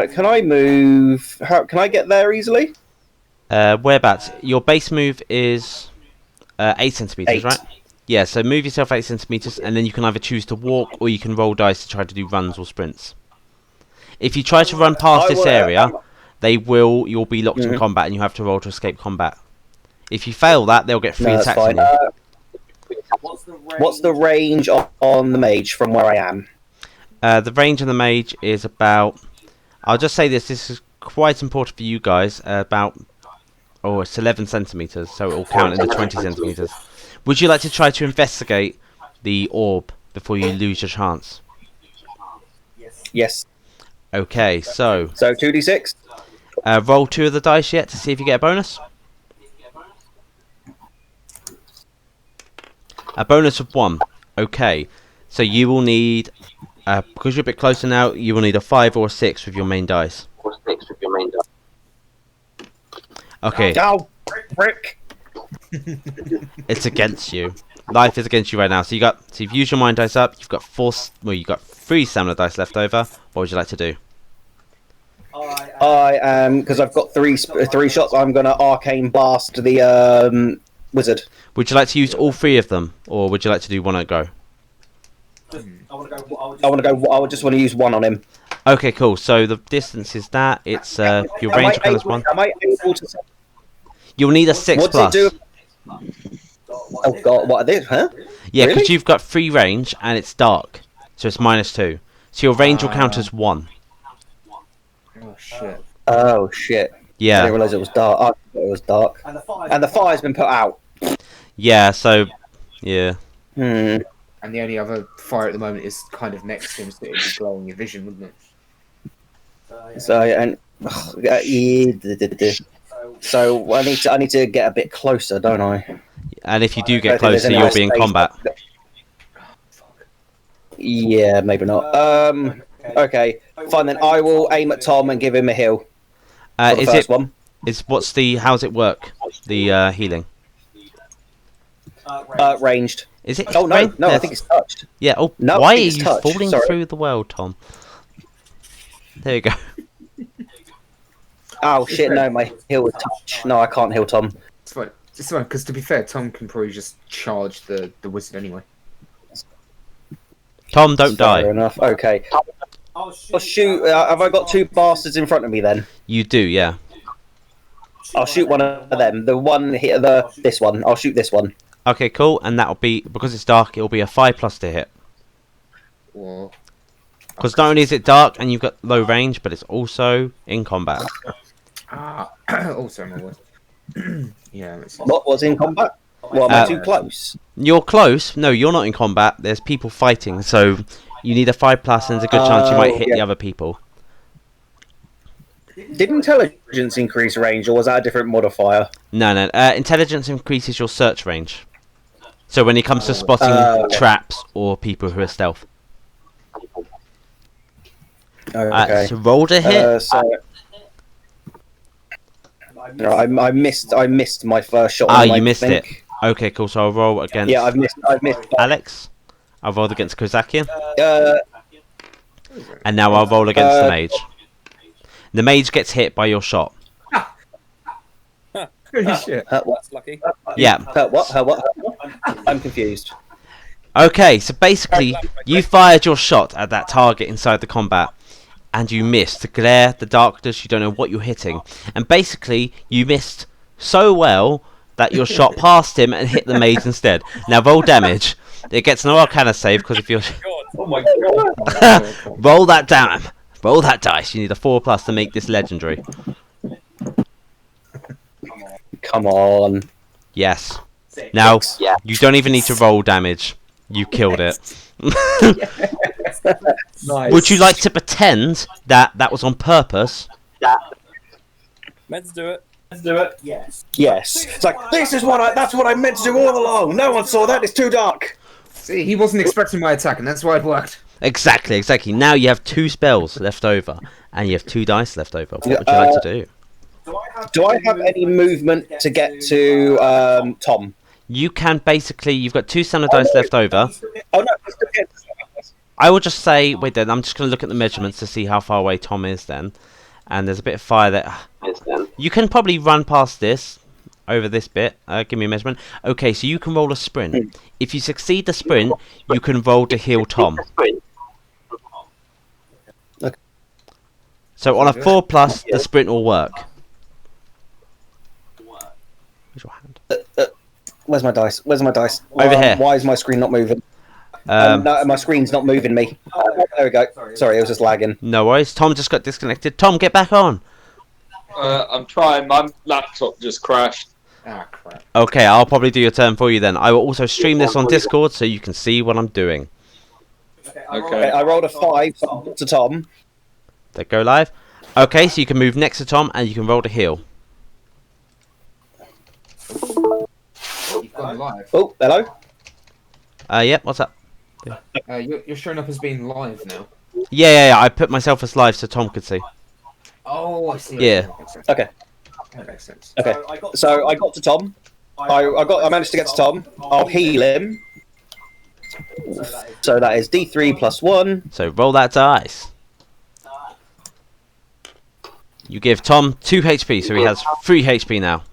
Can I move? How can I get there easily? Whereabouts? Your base move is 8 centimeters, 8. right? Yeah. So move yourself 8 centimeters, and then you can either choose to walk or you can roll dice to try to do runs or sprints. If you try to run past this area, you'll be locked in combat, and you have to roll to escape combat. If you fail that, they'll get 3 attacks on you. What's the range on the mage from where I am? The range of the mage is about. I'll just say this is quite important for you guys. It's 11 centimeters, so it will count in the 20 centimeters. Would you like to try to investigate the orb before you lose your chance? Yes. Okay, so 2d6. roll 2 of the dice yet to see if you get a bonus. A bonus of 1. Okay, so you will need, because you're a bit closer now, you will need a 5 or a 6 with your main dice. Okay. Oh, brick. It's against you. Life is against you right now. So you've used your mind dice up. You've got 3 stamina dice left over. What would you like to do? I am, because I've got 3 shots. I'm gonna arcane blast the wizard. Would you like to use all 3 of them, or would you like to do one at a go? I would just want to use 1 on him. Okay, cool. So the distance is that. It's your range count is 1. Am I able to? You'll need a 6 What's plus. it do? Oh god, what are these? Huh? Yeah, because Really? you've got 3 range and it's dark, so it's -2. So your range will count as 1. Oh shit. Oh shit! I Yeah. didn't realise it was dark. I thought it was dark. And the fire's been put out. Yeah. So, yeah. Hmm. And the only other fire at the moment is kind of next to him, so it would be blowing your vision, wouldn't it? So I need to get a bit closer, don't I? And if you do I get don't think there's closer, any you'll other be in space. combat. Yeah, maybe not. Okay, fine then. I will aim at Tom and give him a heal. For the Is first it? one. How's it work? The healing. Ranged. Is it? Oh no, range? no, I Yes. think it's touched. Yeah. Oh, No, why I are think it's you touch, falling sorry. through the world, Tom? There you go. Oh shit! No, my heal was touch. No, I can't heal Tom. It's fine. It's fine, because to be fair, Tom can probably just charge the wizard anyway. Tom, don't Fair die. enough. Okay. I'll shoot. Have I got 2 bastards in front of me then? You do, yeah. I'll shoot one of them. The one here, this one. I'll shoot this one. Okay, cool. And that'll be, because it's dark, it'll be a 5+ to hit. Or Because not only is it dark and you've got low range, but it's also in combat. also my word. Yeah. It's... What was in combat? Well, am I too close? You're close. No, you're not in combat. There's people fighting, so you need a 5+, and there's a good chance you might hit the other people. Did intelligence increase range, or was that a different modifier? No. Intelligence increases your search range. So when it comes to spotting traps or people who are stealth. Okay. So roll to hit. No, I missed my first shot. Ah, you missed it. Okay, cool. So I'll roll against. Yeah, I've missed. Alex. I'll roll against Kozakian. Uh, And now I'll roll against the mage. The mage gets hit by your shot. Holy shit. That's lucky. Yeah. What? I'm confused. Okay, so basically, you fired your shot at that target inside the combat, and you missed. The glare, the darkness, you don't know what you're hitting. And basically, you missed so well that your shot passed him and hit the mage instead. Now roll damage. It gets no Arcana save, because if you're... Oh my god. Roll that down. Roll that dice. You need a 4+ to make this legendary. Come on. Yes. Now, you don't even need to roll damage. You killed it. Nice. Would you like to pretend that that was on purpose? Let's do it. Yes. Yes. It's like, that's what I meant to do all along. No one saw that. It's too dark. See, he wasn't expecting my attack, and that's why it worked. Exactly. Now you have 2 spells left over, and you have 2 dice left over. What would you like to do? Do I have any movement to get to Tom? You can basically... You've got 2 standard dice left over. Oh, no. I will just say... Wait then, I'm just going to look at the measurements to see how far away Tom is then. And there's a bit of fire there. You can probably run past this. Over this bit. Give me a measurement. Okay, so you can roll a sprint. If you succeed the sprint, you can roll to heal Tom. Okay. So on a 4+, the sprint will work. Where's your hand? Where's my dice? Over here. Why is my screen not moving? No, my screen's not moving me. There we go. Sorry, it was just lagging. No worries. Tom just got disconnected. Tom, get back on. I'm trying. My laptop just crashed. Ah, crap. Okay, I'll probably do your turn for you then. I will also stream this on Discord so you can see what I'm doing. Okay. I rolled a 5 to Tom. They go live. Okay, so you can move next to Tom and you can roll to heal. You've gone live. Oh, hello. Yep, what's up? You're showing up as being live now. Yeah, I put myself as live so Tom could see. Oh, I see. Yeah. Okay. That makes sense. Okay. So I got to Tom. I managed to get to Tom. I'll heal him. So that is D3 + 1. So roll that dice. You give Tom 2 HP, so he has 3 HP now.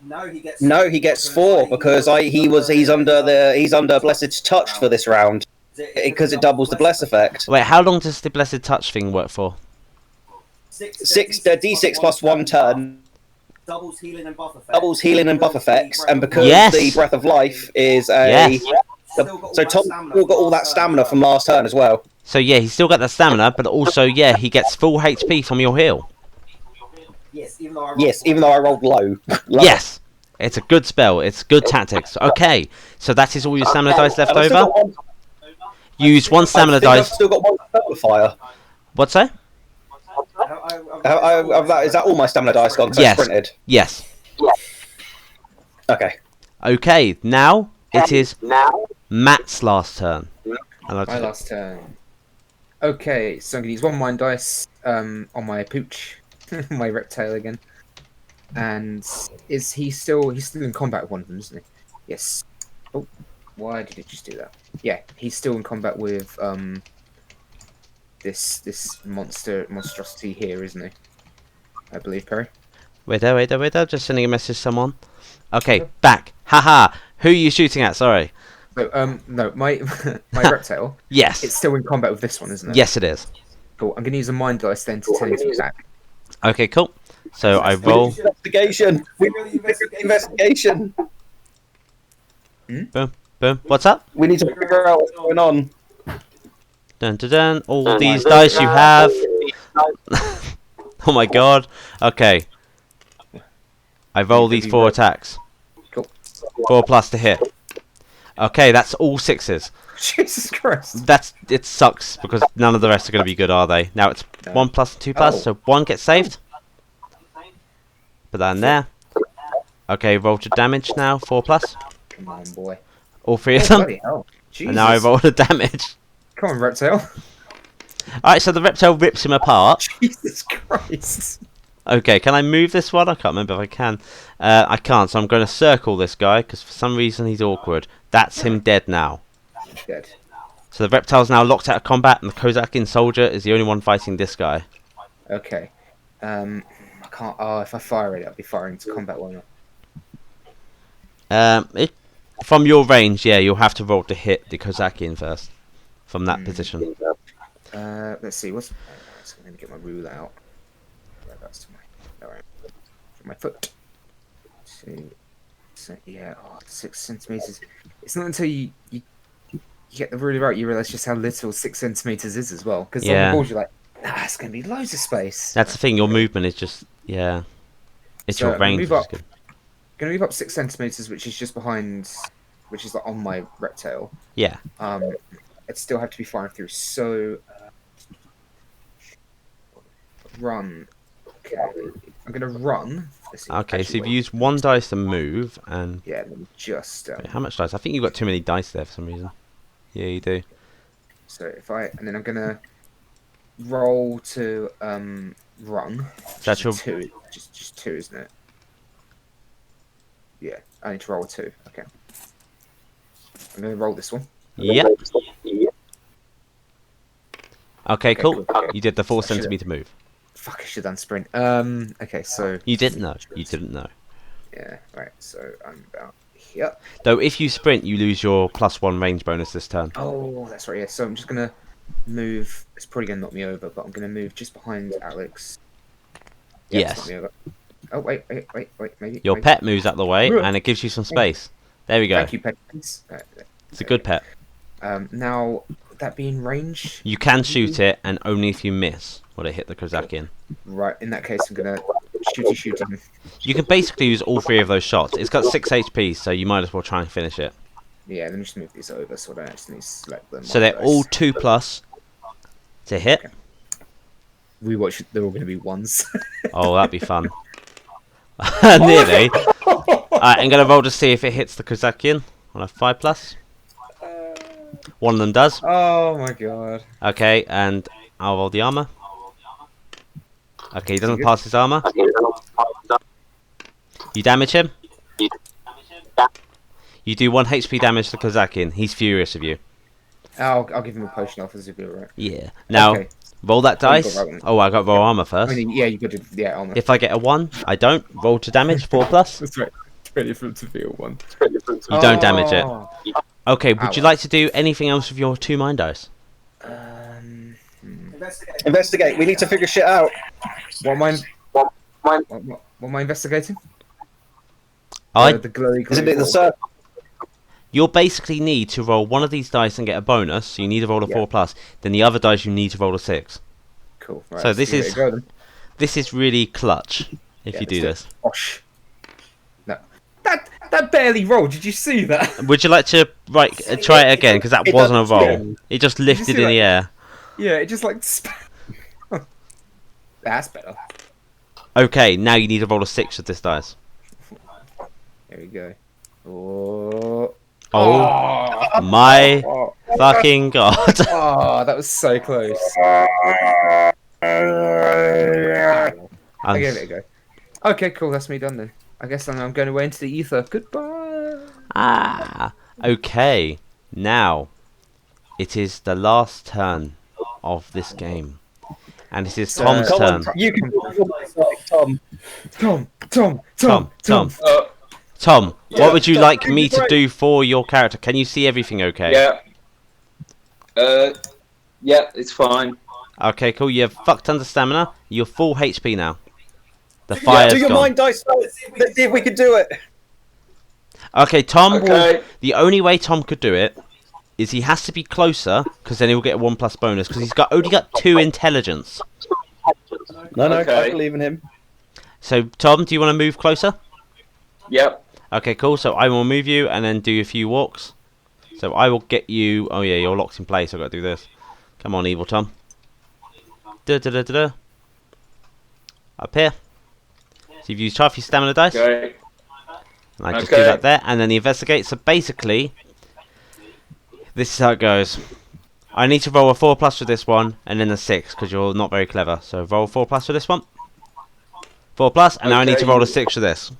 No, he gets 4 because he's under Blessed Touch for this round because it doubles the bless effect. Wait, how long does the Blessed Touch thing work for? D6 + 1 turn. Doubles healing and buff effects. And because the Breath of Life is a... So Tom still got all that stamina from last turn as well. So yeah, he's still got that stamina, but also, yeah, he gets full HP from your heal. Yes, even though I rolled low. Yes! It's a good spell, it's good tactics. Okay, so that is all your stamina dice left over. Use 1 stamina dice. I've still got 1 spell fire. What's that? Is that all my stamina dice gone? 'Cause I Yes. sprinted. Yes. Okay. Okay, now it is Matt's last turn. My last turn. Okay, so I'm gonna use 1 mind dice on my pooch, my reptile again. And is he still in combat with one of them, isn't he? Yes. Oh, why did it just do that? Yeah, he's still in combat with this monstrosity here, isn't he? I believe, Perry. Wait there. Just sending a message to someone. Okay, back. Haha. Who are you shooting at? Sorry. So, no, my reptile. Yes. It's still in combat with this one, isn't it? Yes, it is. Cool. I'm gonna use a mind dice then to tell him to attack. Okay, cool. So I roll. Investigation. Investigation. Boom. What's up? We need to figure out what's going on. Dun dun dun. All these dice you have. Oh my god. Okay. I roll these 4 attacks. Cool. 4+ to hit. Okay, that's all 6s. Jesus Christ. It sucks because none of the rest are going to be good, are they? Now it's 1+ and 2+, so 1 gets saved. Put that in there. Okay, roll to damage now, 4+. Come on, boy. All 3 of them. Bloody hell. Jesus. And now I roll the damage. Come on, Reptile. Alright, so the reptile rips him apart. Jesus Christ. Okay, can I move this one? I can't remember if I can. I can't, so I'm going to circle this guy, because for some reason he's awkward. That's him dead now. Dead. So the reptile's now locked out of combat, and the Kozakian soldier is the only one fighting this guy. Okay. I can't... Oh, if I fire it, I'll be firing into combat, won't I? From your range, yeah, you'll have to roll to hit the Kozakian first. From that position. Let's see, what's... So I'm going to get my rule out. Right, that's to my... Alright. From my foot. So, yeah, 6 centimeters. It's not until you get the ruler out you realise just how little 6 centimeters is as well. Because on the board you're like, it's going to be loads of space. That's the thing, your movement is just, yeah. It's your range which is good. Going to move up 6 centimeters, which is just behind, which is like on my reptile. Yeah. I'd still have to be firing through, so... run. Okay, I'm going to run. Okay, so you've used 1 dice to move, and... Yeah, let me just... Wait, how much dice? I think you've got too many dice there for some reason. Yeah, you do. So if I... And then I'm going to roll to run. That's your... 2. Just 2, isn't it? Yeah, I need to roll a 2. Okay. I'm going to roll this one. Yeah. Okay, cool. You did the 4 centimeter move. Fuck, I should have done sprint. Okay, so... You didn't know. You didn't know. Yeah, right, so I'm about here. Though if you sprint, you lose your +1 range bonus this turn. Oh, that's right, yeah. So I'm just going to move... It's probably going to knock me over, but I'm going to move just behind Alex. Yeah, Yes. knock me over. Oh, wait, maybe. Your pet moves out the way, and it gives you some space. There we go. Thank you, pet. It's a good pet. Now, would that be in range? You can shoot it, and only if you miss will it hit the Kozakian. Right, in that case, I'm going to shoot him. You can basically use all 3 of those shots. It's got 6 HP, so you might as well try and finish it. Yeah, let me just move these over so I don't actually need to select them. So they're all 2+ to hit. Okay. They're all going to be 1s. Oh, that'd be fun. Nearly. Alright, I'm going to roll to see if it hits the Kozakian on a 5+. One of them does. Oh my god. Okay, and I'll roll the armor. Okay, he doesn't pass his armor. You damage him. You do 1 HP damage to Kozakian. He's furious of you. I'll give him a potion off as a good right. Yeah. Now, okay. Roll that dice. Oh, I got roll armor first. I mean, yeah, you got to armor. If I get a 1, I don't. Roll to damage, 4+. That's right. Ready for him to be a 1. You don't damage it. Okay, would you like to do anything else with your 2 mind dice? Investigate. We need to figure shit out. What am I investigating? The glowy. Isn't it the circle? You'll basically need to roll one of these dice and get a bonus, so you need to roll a 4+. Then the other dice you need to roll a 6. Cool. Right, so this is really clutch if you do this. Osh. No, that barely rolled. Did you see that? Would you like to try it again? Because that wasn't a roll. Yeah. It just lifted in the air. Yeah, it just like. That's better. Okay, now you need to roll a 6 with this dice. There we go. Oh. Oh my fucking god. Oh, that was so close. I gave it a go. Okay, cool, that's me done then. I guess I'm going away into the ether. Goodbye. Okay. Now, it is the last turn of this game. And it is Tom's turn. You can Tom. Tom, what would you like me to do for your character? Can you see everything okay? Yeah. Yeah, it's fine. Okay, cool. You have fuck tons of stamina. You're full HP now. The fire's do your gone. mind dice. Let's see if we can do it. Okay, Tom. The only way Tom could do it is he has to be closer, because then he'll get a 1+ bonus, because he's only got 2 intelligence. No, I believe in him. So, Tom, do you want to move closer? Yep. Okay, cool. So I will move you and then do a few walks. So I will get you. Oh yeah, you're locked in place. I've got to do this. Come on, evil Tom. Da da da da da. Up here. So you try for your stamina dice. Okay. And I just do that there, and then the investigate. So basically, this is how it goes. I need to roll a 4+ for this one, and then a 6 because you're not very clever. So roll 4+ for this one. 4+, and now I need to roll a 6 for this.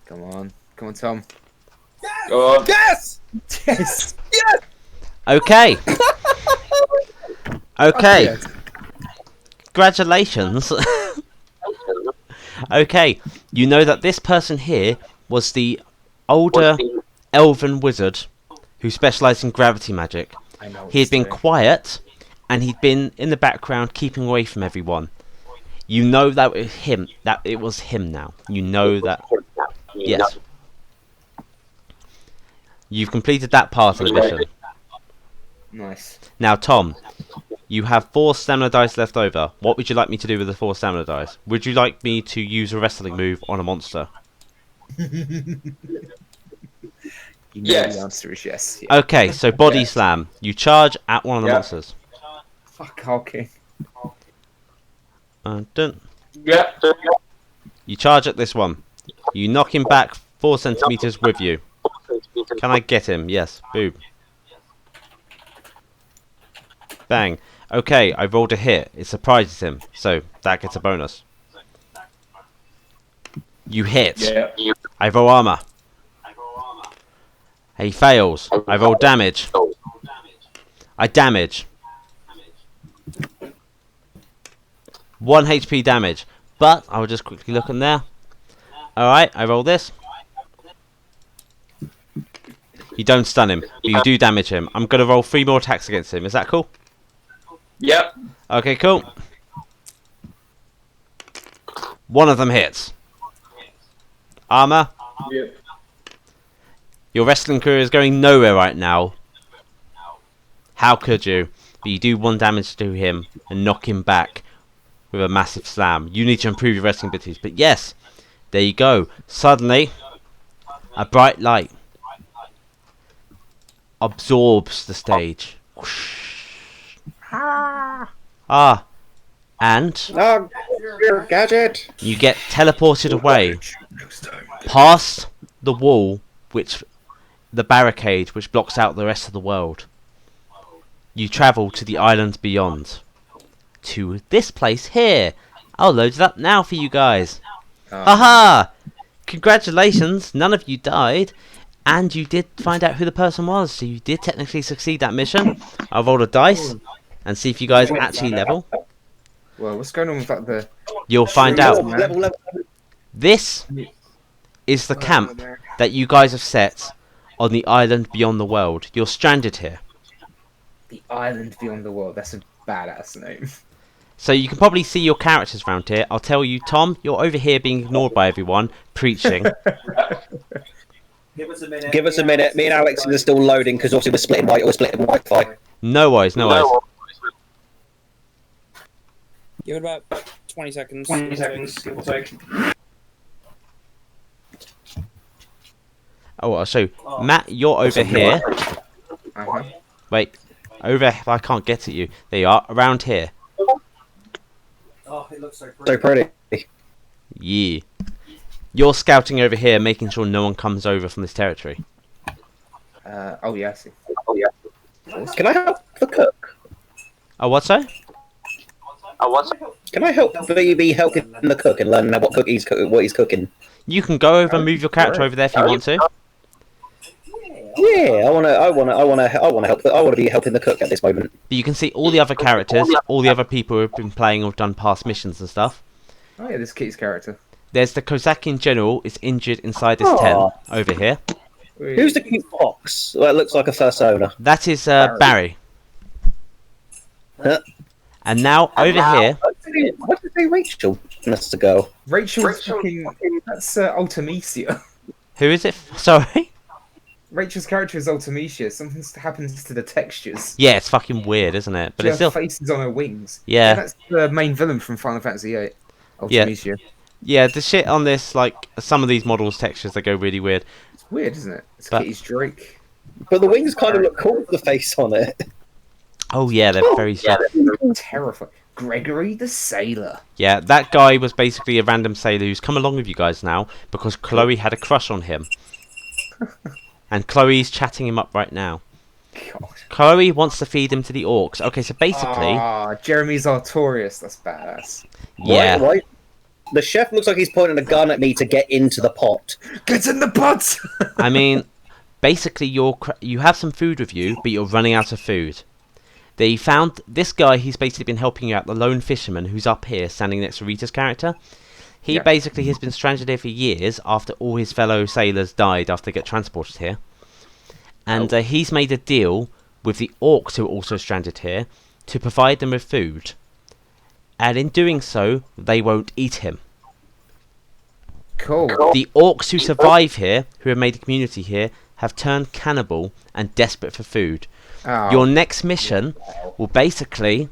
Come on, Tom. Go on. Yes! Yes. Yes! Okay. Okay. Yes. Congratulations. Okay, you know that this person here was the older elven wizard who specialised in gravity magic. I know. He had been quiet, and he'd been in the background keeping away from everyone. You know that it was him. That it was him now. You know that. Yes. You've completed that part of the mission. Nice. Now, Tom, you have 4 stamina dice left over. What would you like me to do with the 4 stamina dice? Would you like me to use a wrestling move on a monster? You know Yes. the answer is yes. Yeah. Okay, so body slam. You charge at one of the Yeah. monsters. Fuck, okay. Dun. Yeah. You charge at this one. You knock him back 4 centimeters with you. Can I get him? Yes. Boom. Bang. Okay, I rolled a hit. It surprises him, so that gets a bonus. You hit. Yeah. I roll armor. He fails. I roll damage. I damage. 1 HP damage. But I will just quickly look in there. Alright, I roll this. You don't stun him, but you do damage him. I'm going to roll 3 more attacks against him. Is that cool? Yep. Okay, cool. 1 of them hits. Armor. Yep. Your wrestling career is going nowhere right now. How could you? But you do 1 damage to him and knock him back with a massive slam. You need to improve your wrestling abilities. But yes, there you go. Suddenly, a bright light absorbs the stage. Ah, and Oh, your gadget! you get teleported away past the wall, the barricade which blocks out the rest of the world. You travel to the island beyond, to this place here. I'll load it up now for you guys. Haha! Congratulations, none of you died, and you did find out who the person was, so you did technically succeed that mission. I'll roll a dice and see if you guys actually level. Well, what's going on with that? You'll find out. Level. This is the camp that you guys have set on the island beyond the world. You're stranded here. The island beyond the world. That's a badass name. So you can probably see your characters around here. I'll tell you, Tom, you're over here being ignored by everyone, preaching. Give us a minute. Give us a minute. Me and Alex are still loading because obviously we're splitting Wi-Fi. No worries, no worries. Give it about 20 seconds. 20 seconds, give or take. Oh, I'll show you. Matt, you're over here. Uh-huh. Wait, over. I can't get at you. There you are, around here. Oh, it looks so pretty. So pretty. Yeah. You're scouting over here, making sure no one comes over from this territory. Oh yeah, I see. Can I help the cook? Oh, what's that? Can I help be helping the cook and learn what he's cooking? You can go over and move your character over there if you want to. Yeah, I want to help. I want to be helping the cook at this moment. But you can see all the other characters, all the other people who have been playing or done past missions and stuff. Oh yeah, this Kitty's character. There's the Kozakian general is injured inside this tent over here. Who's the cute fox? Well, it looks like a fursona. That is Barry. Huh? And now over here, What did they Rachel? That's the girl. Rachel's fucking. That's Ultimecia. who is it? Sorry. Rachel's character is Ultimecia. Something happens to the textures. Yeah, it's fucking weird, isn't it? But She it's has still, faces on her wings. yeah, That's the main villain from Final Fantasy VIII. Ultimecia. yeah. The shit on this, like some of these models' textures, they go really weird. weird, isn't it? It's But- Kitty's Drake. But the wings kind of look cool with the face on it. Oh yeah, they're very sharp. Terrifying. Gregory the Sailor. Yeah, that guy was basically a random sailor who's come along with you guys now because Chloe had a crush on him. And Chloe's chatting him up right now. God. Chloe wants to feed him to the orcs. Okay, so basically... Jeremy's Artorias. That's badass. Yeah. Why? The chef looks like he's pointing a gun at me to get into the pot. Get in the pot! I mean, basically you have some food with you, but you're running out of food. They found this guy, he's basically been helping you out, the lone fisherman who's up here, standing next to Rita's character. He basically has been stranded here for years after all his fellow sailors died after they get transported here. And he's made a deal with the orcs who are also stranded here to provide them with food. And in doing so, they won't eat him. Cool. The orcs who survive here, who have made a community here, have turned cannibal and desperate for food. Oh. Your next mission will basically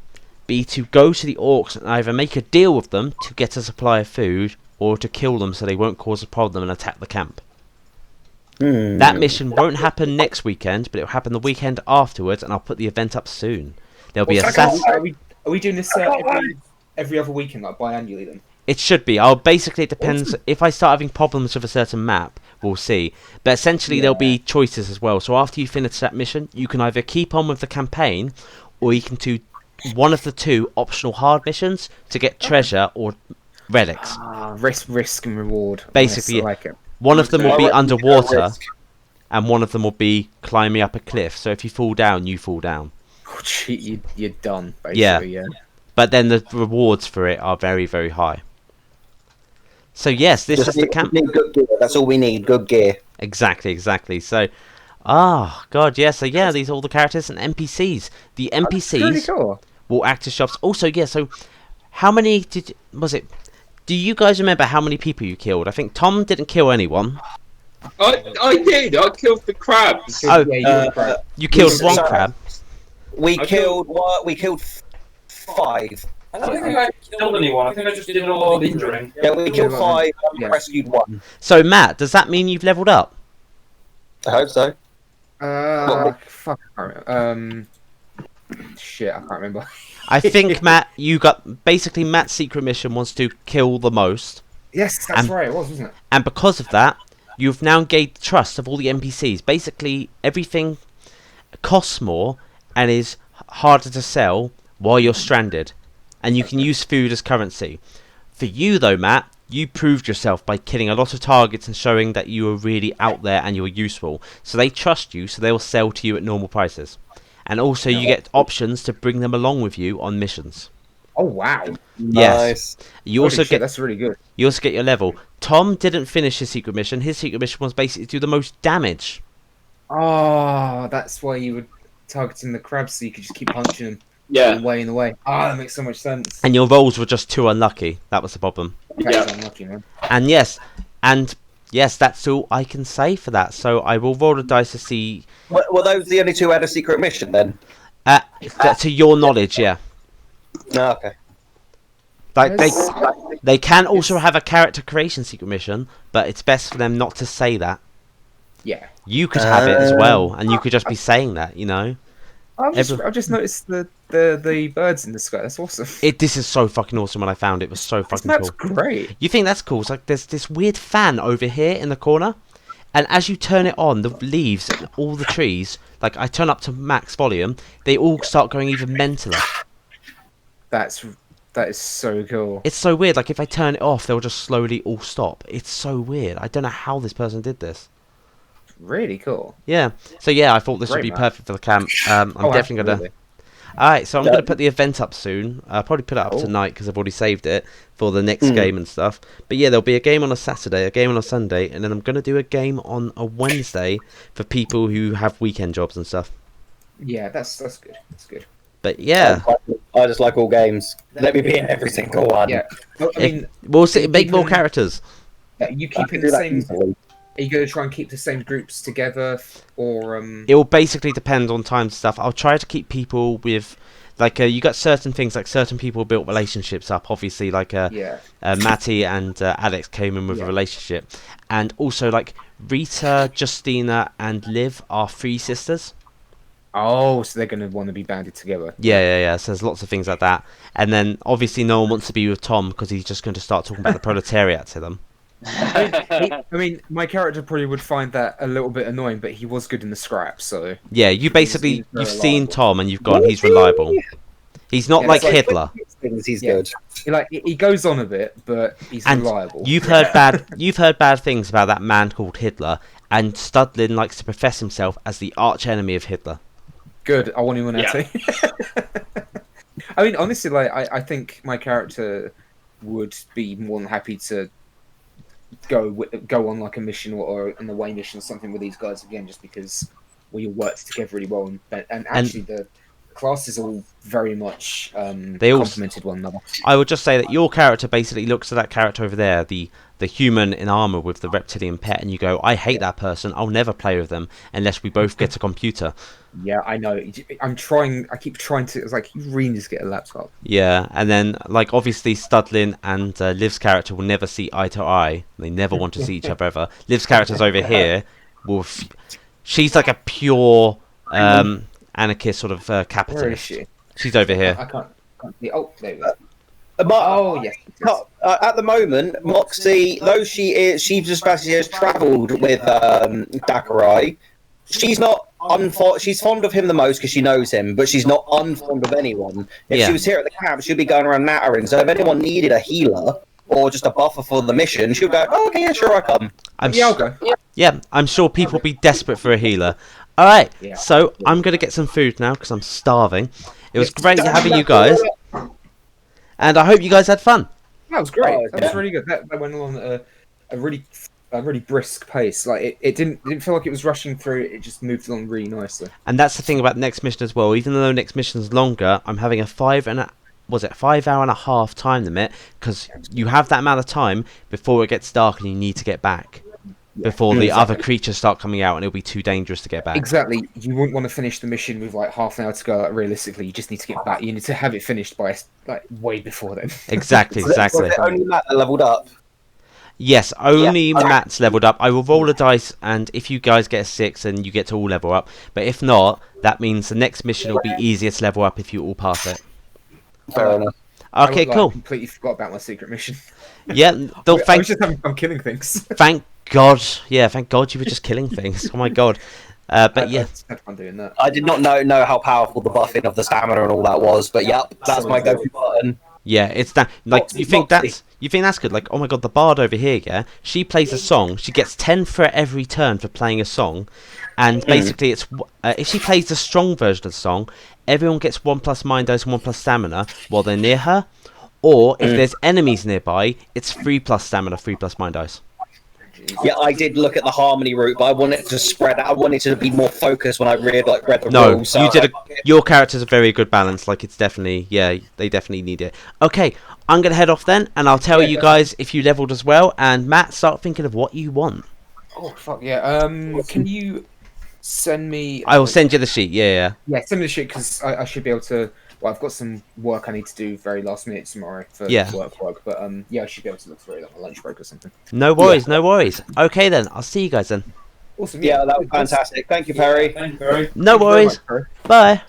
be to go to the orcs and either make a deal with them to get a supply of food or to kill them so they won't cause a problem and attack the camp. That mission won't happen next weekend, but it'll happen the weekend afterwards, and I'll put the event up soon. There'll be a Are we doing this every other weekend, like biannually then? It should be. Basically, it depends. If I start having problems with a certain map, we'll see. But essentially, there'll be choices as well. So after you finish that mission, you can either keep on with the campaign, or you can do one of the two optional hard missions to get treasure or relics. Risk and reward. Basically, Yes, I like it. one of them will be underwater, and one of them will be climbing up a cliff. So if you fall down, you fall down. Oh, gee, you're done, basically, yeah. But then the rewards for it are very, very high. So yes, this is the camp. We need good gear. That's all we need. Good gear. Exactly. So, god, yeah. So yeah, these are all the characters and NPCs. The NPCs Really cool. will act as shops. Also, yeah. So, how many do you guys remember how many people you killed? I think Tom didn't kill anyone. I did. I killed the crabs. Oh, you killed one sorry. crab. We killed 5. I don't think I killed anyone. I think I just did a lot of injuring. Yeah, we killed 5 and rescued 1. So Matt, does that mean you've leveled up? I hope so. Fuck, I can't remember. Shit, I can't remember. I think Matt, you got basically Matt's secret mission was to kill the most. Yes, that's right, it was, wasn't it? And because of that, you've now gained the trust of all the NPCs. Basically, everything costs more and is harder to sell while you're stranded. And you can use food as currency. For you, though, Matt, you proved yourself by killing a lot of targets and showing that you were really out there and you were useful. So they trust you, so they will sell to you at normal prices. And also, you get options to bring them along with you on missions. Oh, wow. Yes. You Holy also shit, get that's really good. You also get your level. Tom didn't finish his secret mission. His secret mission was basically to do the most damage. Oh, that's why you were targeting the crabs so you could just keep punching them. Yeah. Away and away. That makes so much sense. And your rolls were just too unlucky. That was the problem. That's unlucky, man. And yes, that's all I can say for that. So I will roll the dice to see. Were those the only 2 who had a secret mission then? To your knowledge, yeah. No, okay. Like they can also have a character creation secret mission, but it's best for them not to say that. Yeah. You could have it as well, and you could just be saying that, you know. I've just noticed the birds in the sky. That's awesome. This is so fucking awesome. When I found it, it was so fucking That's cool. great. You think that's cool? It's like there's this weird fan over here in the corner, and as you turn it on, the leaves, all the trees, like I turn up to max volume, they all start going even mentaler. That is so cool. It's so weird. Like if I turn it off, they'll just slowly all stop. It's so weird. I don't know how this person did this. Really cool. Yeah. So yeah, I thought this would Great, be man. perfect for the camp. I'm definitely absolutely. gonna. Alright, so I'm going to put the event up soon. I'll probably put it up Cool. tonight because I've already saved it for the next game and stuff. But yeah, there'll be a game on a Saturday, a game on a Sunday, and then I'm going to do a game on a Wednesday for people who have weekend jobs and stuff. Yeah, that's good. That's good. But yeah, I just like all games. Let me be in every single one. Yeah. I mean, we'll see, make more characters. you I keep can it do the that same. easily. Are you going to try and keep the same groups together, or It will basically depend on time stuff. I'll try to keep people with Like you got certain things, like certain people built relationships up. Obviously, like Matty and Alex came in with a relationship, and also like Rita, Justina, and Liv are 3 sisters. Oh, so they're going to want to be banded together. Yeah. So there's lots of things like that. And then, obviously, no one wants to be with Tom because he's just going to start talking about the proletariat to them. I mean, my character probably would find that a little bit annoying, but he was good in the scraps, so... Yeah, you've seen Tom and you've gone, he's reliable. He's not like Hitler. He's good. He goes on a bit, but he's reliable. You've heard bad things about that man called Hitler, and Studlin likes to profess himself as the arch enemy of Hitler. Good, I want him on our team. I mean, honestly, I think my character would be more than happy to go on like a mission or an away mission or something with these guys again, just because we all worked together really well, and actually the classes all very much complemented one another. I would just say that your character basically looks at that character over there, the human in armor with the reptilian pet, and you go, I hate that person, I'll never play with them unless we both get a computer. Yeah, I know. I keep trying to. It's like, you really need to get a laptop. Yeah, and then, like, obviously Studlin and Liv's character will never see eye to eye. They never want to see each other ever. Liv's character's over here. She's like a pure anarchist sort of capitalist. Where is she? She's over here. I can't see. Oh, there we go. Yes. At the moment, Moxie, though she just basically has travelled with Dakarai, she's not she's fond of him the most because she knows him, but she's not unfond of anyone. If she was here at the camp, she'd be going around nattering. So if anyone needed a healer or just a buffer for the mission, she'll go, oh, okay, yeah, sure, I come. I'll go. Yeah, I'm sure people will be desperate for a healer. All right, so I'm going to get some food now because I'm starving. It was great having you guys. And I hope you guys had fun. That was great. That was really good. That went along at a really brisk pace. Like it didn't feel like it was rushing through. It just moved along really nicely. And that's the thing about the next mission as well. Even though the next mission's longer, I'm having a 5 hour and a half time limit, because you have that amount of time before it gets dark and you need to get back. Before the other creatures start coming out and it'll be too dangerous to get back. Exactly. You wouldn't want to finish the mission with like half an hour to go. Like, realistically, you just need to get back. You need to have it finished by like way before then. Exactly. Was it only Matt that leveled up? Yes, only Matt's leveled up. I will roll a dice, and if you guys get a 6, and you get to all level up. But if not, that means the next mission will be easier to level up if you all pass it. Fair enough. Okay, cool. I completely forgot about my secret mission. Yeah, I was just having fun killing things. Thank God. Yeah, thank God you were just killing things. Oh my God. But yeah, I had fun doing that. I did not know how powerful the buffing of the stamina and all that was, but yep, that's my go-to button. Yeah, it's that. Like, you think that's good? Like, oh my God, the bard over here, yeah, she plays a song. She gets 10 for every turn for playing a song, and basically, it's if she plays the strong version of the song, everyone gets 1+ mind dice and 1+ stamina while they're near her. Or if there's enemies nearby, it's 3+ stamina, 3+ mind dice. Yeah, I did look at the harmony route, but I wanted it to spread out. I wanted to be more focused when I read the rules. So your character's a very good balance. Like, it's definitely, they definitely need it. Okay, I'm gonna head off then, and I'll tell you guys if you leveled as well. And Matt, start thinking of what you want. Oh fuck yeah! Can you send me? I will send you the sheet. Yeah, send me the sheet, because I should be able to. Well, I've got some work I need to do very last minute tomorrow for work, but I should be able to look through it on my lunch break or something. No worries, no worries. Okay then, I'll see you guys then. Awesome. Yeah, that was fantastic. Thank you, Perry. Thank you, Perry. No worries. Bye.